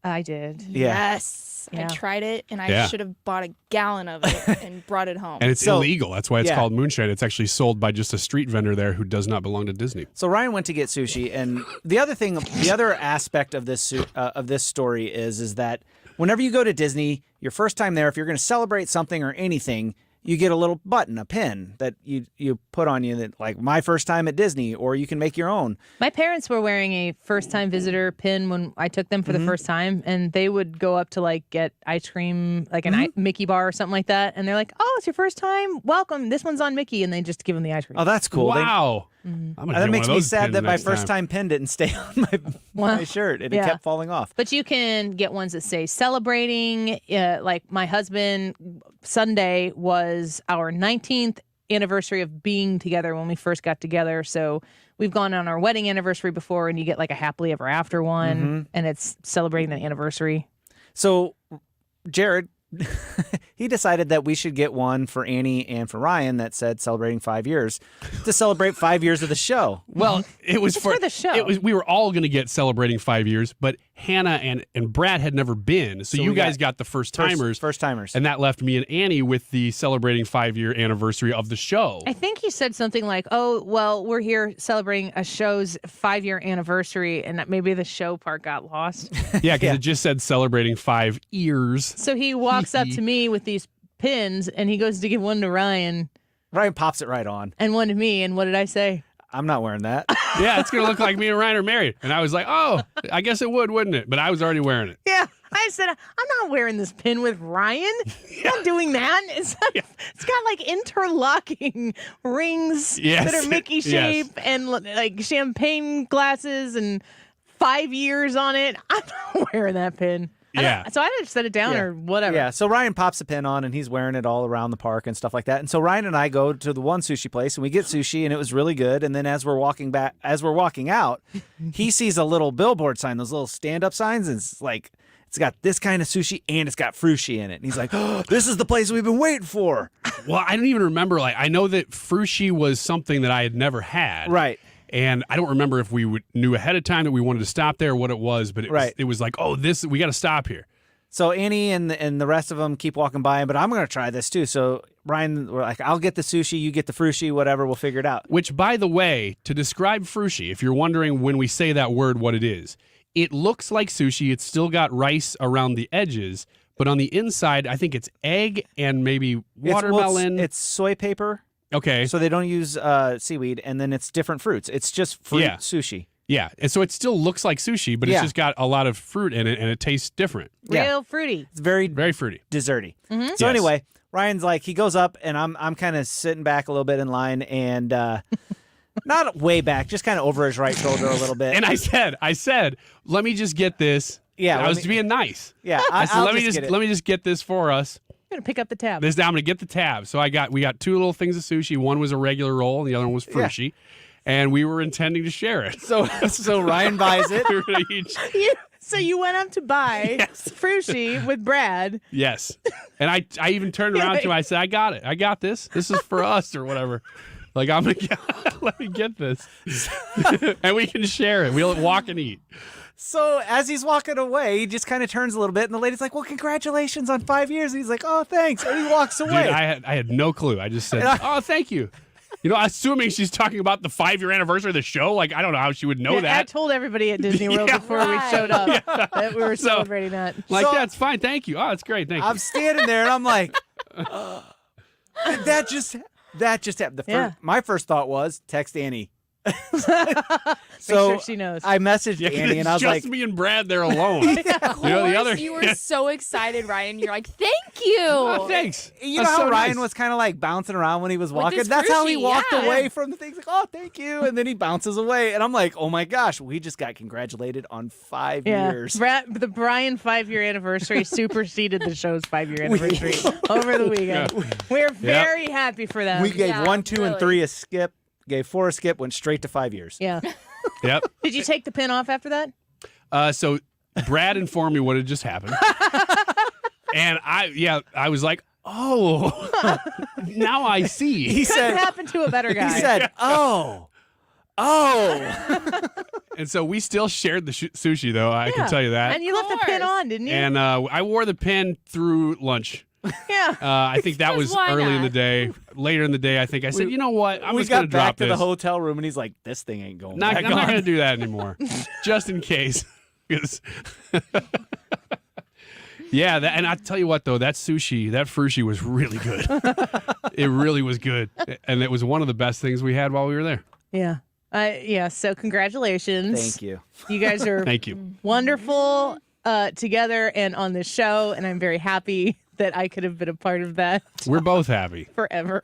I did. Yeah. Yes. Yeah. I tried it, and I should have bought a gallon of it and brought it home. And it's illegal. That's why it's called moonshine. It's actually sold by just a street vendor there who does not belong to Disney. So Ryan went to get sushi, and the other aspect of this story is that whenever you go to Disney, your first time there, if you're going to celebrate something or anything, you get a little button, a pin that you put on you that like my first time at Disney, or you can make your own. My parents were wearing a first-time visitor pin when I took them for the first time, and they would go up to like get ice cream, like an Mickey bar or something like that, and they're like, "Oh, it's your first time? Welcome. This one's on Mickey," and they just give them the ice cream. Oh, that's cool. Wow. That makes me sad that my first time pin didn't stay on my shirt, and it kept falling off. But you can get ones that say celebrating. Like my husband, Sunday was our 19th anniversary of being together when we first got together. So we've gone on our wedding anniversary before, and you get like a happily ever after one, and it's celebrating the anniversary. So Jared, he decided that we should get one for Annie and for Ryan that said celebrating 5 years to celebrate 5 years of the show. Well, it was for the show. We were all going to get celebrating 5 years, but Hannah and Brad had never been. So you guys got the first timers. First timers. And that left me and Annie with the celebrating 5-year anniversary of the show. I think he said something like, "Oh, well, we're here celebrating a show's 5-year anniversary," and that maybe the show part got lost. Yeah, because it just said celebrating 5 years. So he walks up to me with these pins, and he goes to give one to Ryan. Ryan pops it right on. And one to me, and what did I say? I'm not wearing that. Yeah, it's going to look like me and Ryan are married. And I was like, oh, I guess it would, wouldn't it? But I was already wearing it. Yeah. I said, I'm not wearing this pin with Ryan. I'm not doing that. It's got like interlocking rings that are Mickey shape and like champagne glasses and 5 years on it. I'm not wearing that pin. So I just set it down or whatever. Yeah, so Ryan pops a pin on, and he's wearing it all around the park and stuff like that. And so Ryan and I go to the one sushi place, and we get sushi, and it was really good. And then as we're walking out, he sees a little billboard sign, those little stand-up signs, and it's like, it's got this kind of sushi, and it's got frushi in it. And he's like, oh, this is the place we've been waiting for. Well, I didn't even remember. Like, I know that frushi was something that I had never had. Right. And I don't remember if we knew ahead of time that we wanted to stop there or what it was, but it was like, oh, we got to stop here. So Annie and the rest of them keep walking by, but I'm going to try this too. So Ryan, we're like, I'll get the sushi, you get the frushi, whatever, we'll figure it out. Which, by the way, to describe frushi, if you're wondering when we say that word what it is, it looks like sushi. It's still got rice around the edges, but on the inside, I think it's egg and maybe watermelon. It's soy paper. Okay. So they don't use seaweed, and then it's different fruits. It's just fruit sushi. Yeah, and so it still looks like sushi, but it's just got a lot of fruit in it, and it tastes different. Real fruity. It's very fruity. Desserty. So anyway, Ryan's like, he goes up, and I'm kind of sitting back a little bit in line, and not way back, just kind of over his right shoulder a little bit. And I said, let me just get this. Yeah, I was being nice. Yeah, I said, let me just get this for us. I'm gonna pick up the tab. I'm gonna get the tab. So we got 2 little things of sushi. One was a regular roll, and the other one was frushi. And we were intending to share it. So Ryan buys it. So you went up to buy frushi with Brad. Yes. And I even turned around to him. I said, I got it. I got this. This is for us or whatever. Like, I'm going to let me get this. And we can share it. We'll walk and eat. So as he's walking away, he just kind of turns a little bit, and the lady's like, well, congratulations on 5 years. And he's like, oh, thanks. And he walks away. Dude, I had no clue. I just said, oh, thank you. You know, assuming she's talking about the 5-year anniversary of the show. Like, I don't know how she would know that. I told everybody at Disney World before we showed up that we were celebrating that. Like, that's fine. Thank you. Oh, that's great. Thank you. I'm standing there, and I'm like, that just happened. My first thought was, text Annie. So make sure she knows. I messaged Annie, and I was just like, me and Brad there alone. You were so excited, Ryan. You're like, thank you. Oh, thanks. You know how Ryan was kind of like bouncing around when he was walking? That's how he walked away from the things. Like, oh, thank you. And then he bounces away. And I'm like, oh my gosh, we just got congratulated on 5 years. The Brian 5-year anniversary superseded the show's 5-year anniversary over the weekend. We're very happy for them. We gave 1, 2, and 3 a skip. gave 4 a skip, went straight to 5 years. Yeah. Yep. Did you take the pin off after that? So Brad informed me what had just happened. And I was like, oh, now I see. He couldn't happen to a better guy. He said, oh. And so we still shared the sushi, though. I can tell you that. And you left the pin on, didn't you? And I wore the pin through lunch. Yeah. I think that was why early in not? the day. Later in the day, I think I said, you know what? I'm we just going to got back drop to this. the hotel room, and he's like, this thing ain't going back I'm not on. going to do that anymore, just in case. 'Cause yeah, and I tell you what, though, that frushi was really good. It really was good. And it was one of the best things we had while we were there. Yeah. So congratulations. Thank you. You guys are Thank you. wonderful together and on this show, and I'm very happy that I could have been a part of that. We're both happy. Forever.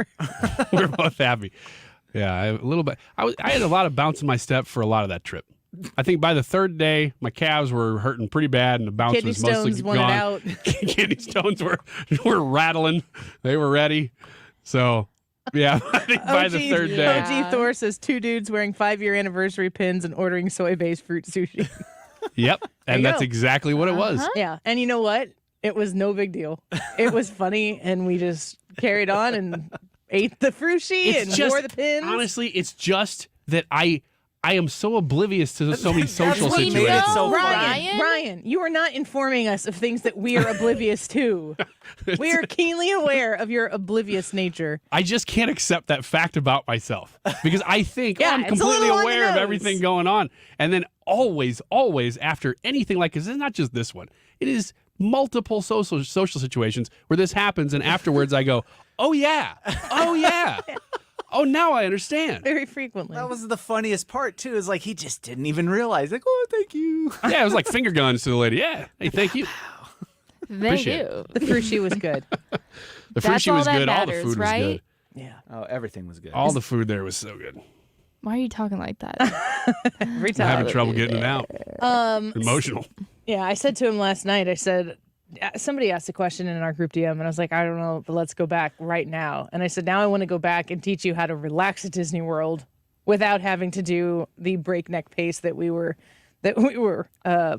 We're both happy. Yeah, a little bit. I had a lot of bounce in my step for a lot of that trip. I think by the third day, my calves were hurting pretty bad, and the bounce Kidney was mostly stones wanted gone. out. Kidney stones were rattling. They were ready. So, yeah, I think by the third day. OG Thor says 2 dudes wearing 5-year anniversary pins and ordering soy-based fruit sushi. Yep, There you and that's go. exactly what it was. Yeah, and you know what? It was no big deal. It was funny, and we just carried on and ate the frushi and wore the pins. Honestly, it's just that I am so oblivious to so many social We situations. know, Ryan, you are not informing us of things that we are oblivious to. We are keenly aware of your oblivious nature. I just can't accept that fact about myself because I think Yeah, I'm it's a completely little on the aware of nose. everything going on. And then always after anything like this, it's not just this one. It is multiple social situations where this happens. And afterwards I go, oh yeah. Oh, now I understand. Very frequently. That was the funniest part, too, is like he just didn't even realize. Like, oh, thank you. Yeah, it was like finger guns to the lady. Yeah. Hey, thank you. Thank Appreciate you. it. The frushi was good. The That's frushi all was that good. All the matters, food right? was good. Yeah. Oh, everything was good. All the food there was so good. Why are you talking like that? Every I'm time. having trouble getting it out. Emotional. Yeah, I said to him last night, I said, somebody asked a question in our group DM, and I was like, I don't know, but let's go back right now. And I said, now I want to go back and teach you how to relax at Disney World without having to do the breakneck pace that we were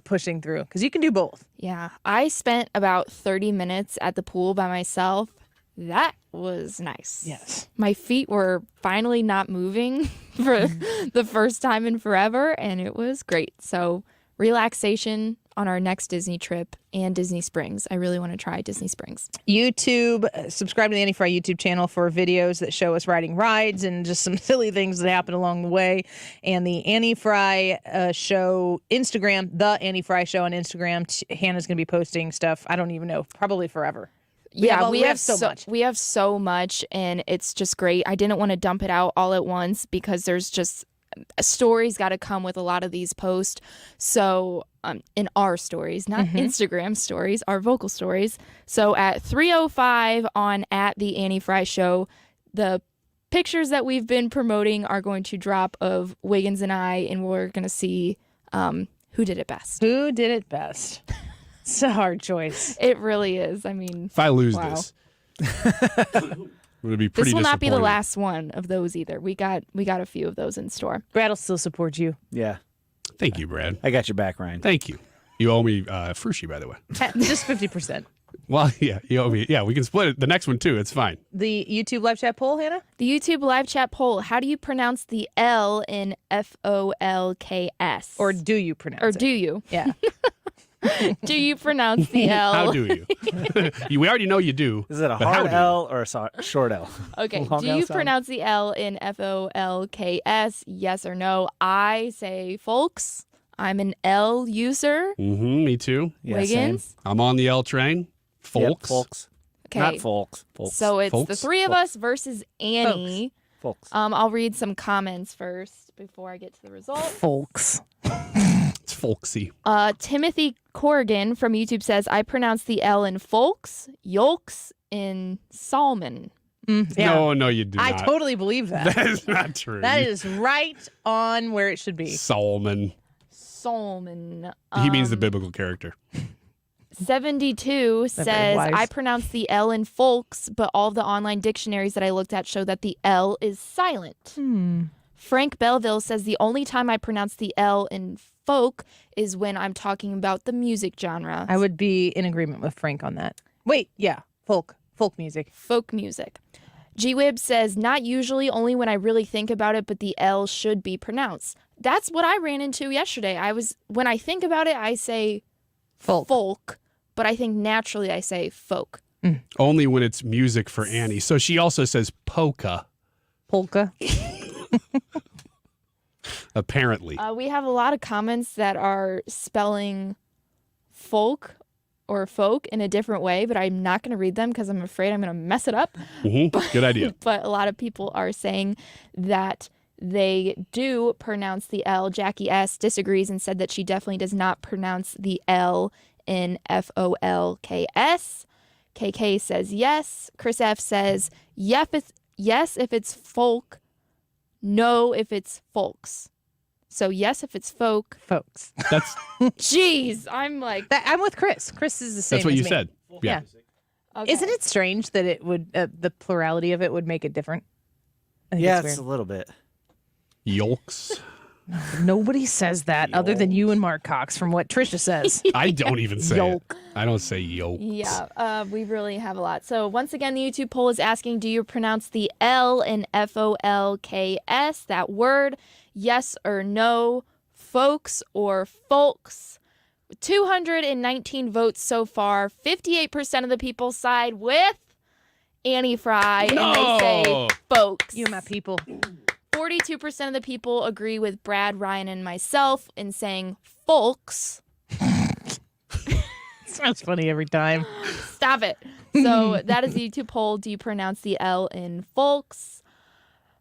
pushing through, because you can do both. Yeah, I spent about 30 minutes at the pool by myself. That was nice. Yes. My feet were finally not moving for the first time in forever, and it was great. So, relaxation on our next Disney trip and Disney Springs. I really want to try Disney Springs. YouTube, subscribe to the Annie Frey YouTube channel for videos that show us riding rides and just some silly things that happen along the way. And the Annie Frey show Instagram, the Annie Frey show on Instagram. Hannah's going to be posting stuff. I don't even know, probably forever. We have so much. We have so much, and it's just great. I didn't want to dump it out all at once because there's just stories got to come with a lot of these posts. So in our stories, not Instagram stories, our vocal stories. So at 3:05 on at the Annie Frey Show, the pictures that we've been promoting are going to drop of Wiggins and I, and we're going to see who did it best. Who did it best? It's a hard choice. It really is. I mean, If I lose wow. this, I'm going to be pretty This will not be the disappointed. last one of those either. We got a few of those in store. Brad will still support you. Yeah. Thank you, Brad. I got your back, Ryan. Thank you. You owe me frushi, by the way. Just 50%. Well, yeah, you owe me. Yeah, we can split it. The next one, too. It's fine. The YouTube live chat poll, Hannah? The YouTube live chat poll. How do you pronounce the L in FOLKS? Or do you pronounce it? Or do you? Yeah. Do you pronounce the L? How do you? We already know you do. Is it a but how hard do you? L or a short L? Okay. Long Do L you sound? pronounce the L in FOLKS? Yes or no? I say folks. I'm an L user. Me too. Yeah, Wiggins? same. I'm on the L train. Folks. Yep, folks. Okay. Not folks. Folks. So it's the Folks? three of us versus Annie. Folks. I'll read some comments first before I get to the results. Folks. It's folksy. Timothy Corrigan from YouTube says, I pronounce the L in folks, yolks in salmon. Yeah. No, you do I not. totally believe that. That is not true. That is right on where it should be. Solomon. Salmon. He means the biblical character. 72 says, very wise. I pronounce the L in folks, but all of the online dictionaries that I looked at show that the L is silent. Frank Belleville says, the only time I pronounce the L in folk is when I'm talking about the music genre. I would be in agreement with Frank on that. Wait, yeah, folk music. Folk music. G-Wib says, not usually, only when I really think about it, but the L should be pronounced. That's what I ran into yesterday. When I think about it, I say folk, but I think naturally I say folk. Only when it's music for Annie. So she also says polka. Polka. Apparently. We have a lot of comments that are spelling folk or folk in a different way, but I'm not going to read them because I'm afraid I'm going to mess it up. Good idea. But a lot of people are saying that they do pronounce the L. Jackie S. disagrees and said that she definitely does not pronounce the L in Folks. KK says yes. Chris F. says yes if it's folk, no if it's folks. So yes if it's folks. That's jeez, I'm like I'm with Chris. Chris is the same. That's what as you me. said. Yeah. Okay. Isn't it strange that it would the plurality of it would make it different? I think Yeah, it's it's a little bit. Yolks. Nobody says that other than you and Mark Cox, from what Tricia says. I don't even say Yolk. it. I don't say yolk. Yeah, we really have a lot. So once again, the YouTube poll is asking, do you pronounce the L in Folks, that word? Yes or no? Folks or folks? 219 votes so far. 58% of the people side with Annie Frey, and they say folks. You and my people. 42% of the people agree with Brad, Ryan, and myself in saying folks. Sounds funny every time. Stop it. So that is the YouTube poll. Do you pronounce the L in folks?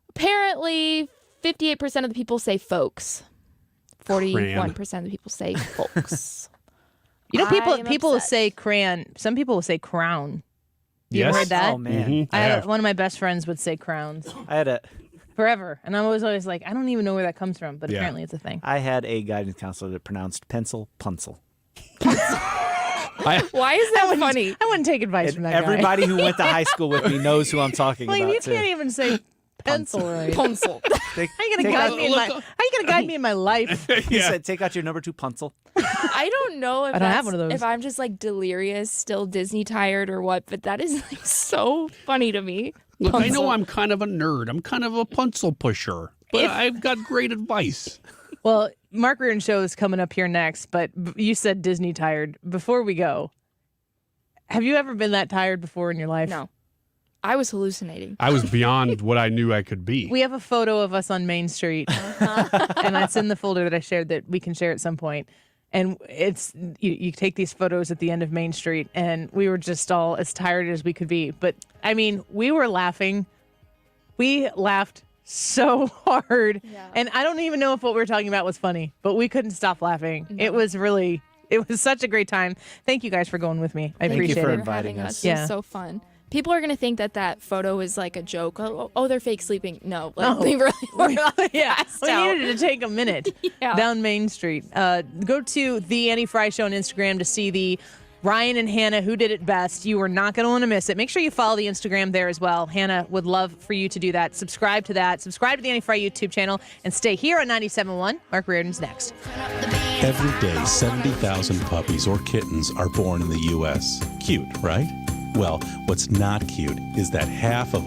Apparently, 58% of the people say folks. 41% of the people say folks. You know, people will upset. say crayon. Some people will say crown. You Yes. ever heard that? Oh man, One of my best friends would say crowns I had a forever, and I was always like, I don't even know where that comes from, but Yeah. apparently it's a thing. I had a guidance counselor that pronounced pencil puncel. Why is that funny? I wouldn't take advice from that guy. Everybody who went to high school with me knows who I'm talking Like, about. you too. can't even say pencil right. Pencil. Take, How you gonna take guide out- me in my? How you gonna guide me in my life? He said, "Take out your number 2 pencil." I don't know if I don't have one of those. if I'm just like delirious, still Disney tired or what, but that is like so funny to me. Look, I know Pencil. I'm kind of a nerd. I'm kind of a pencil pusher, but I've got great advice. Well, Mark Reardon show is coming up here next, but you said Disney tired. Before we go, have you ever been that tired before in your life? No. I was hallucinating. I was beyond what I knew I could be. We have a photo of us on Main Street, and it's in the folder that I shared that we can share at some point. And it's you take these photos at the end of Main Street, and we were just all as tired as we could be. But I mean, we were laughing. We laughed so hard, and I don't even know if what we were talking about was funny, but we couldn't stop laughing. No. It was such a great time. Thank you guys for going with me. I Thank you appreciate for it. inviting having us. It was so fun. People are gonna think that photo is like a joke. Oh, they're fake sleeping. No, like, they really were passed We out. needed to take a minute down Main Street. Go to the Annie Frey Show on Instagram to see the Ryan and Hannah Who Did It Best. You are not going to want to miss it. Make sure you follow the Instagram there as well. Hannah would love for you to do that. Subscribe to that. Subscribe to the Annie Frey YouTube channel and stay here on 97.1. Mark Reardon's next. Every day, 70,000 puppies or kittens are born in the U.S. Cute, right? Well, what's not cute is that half of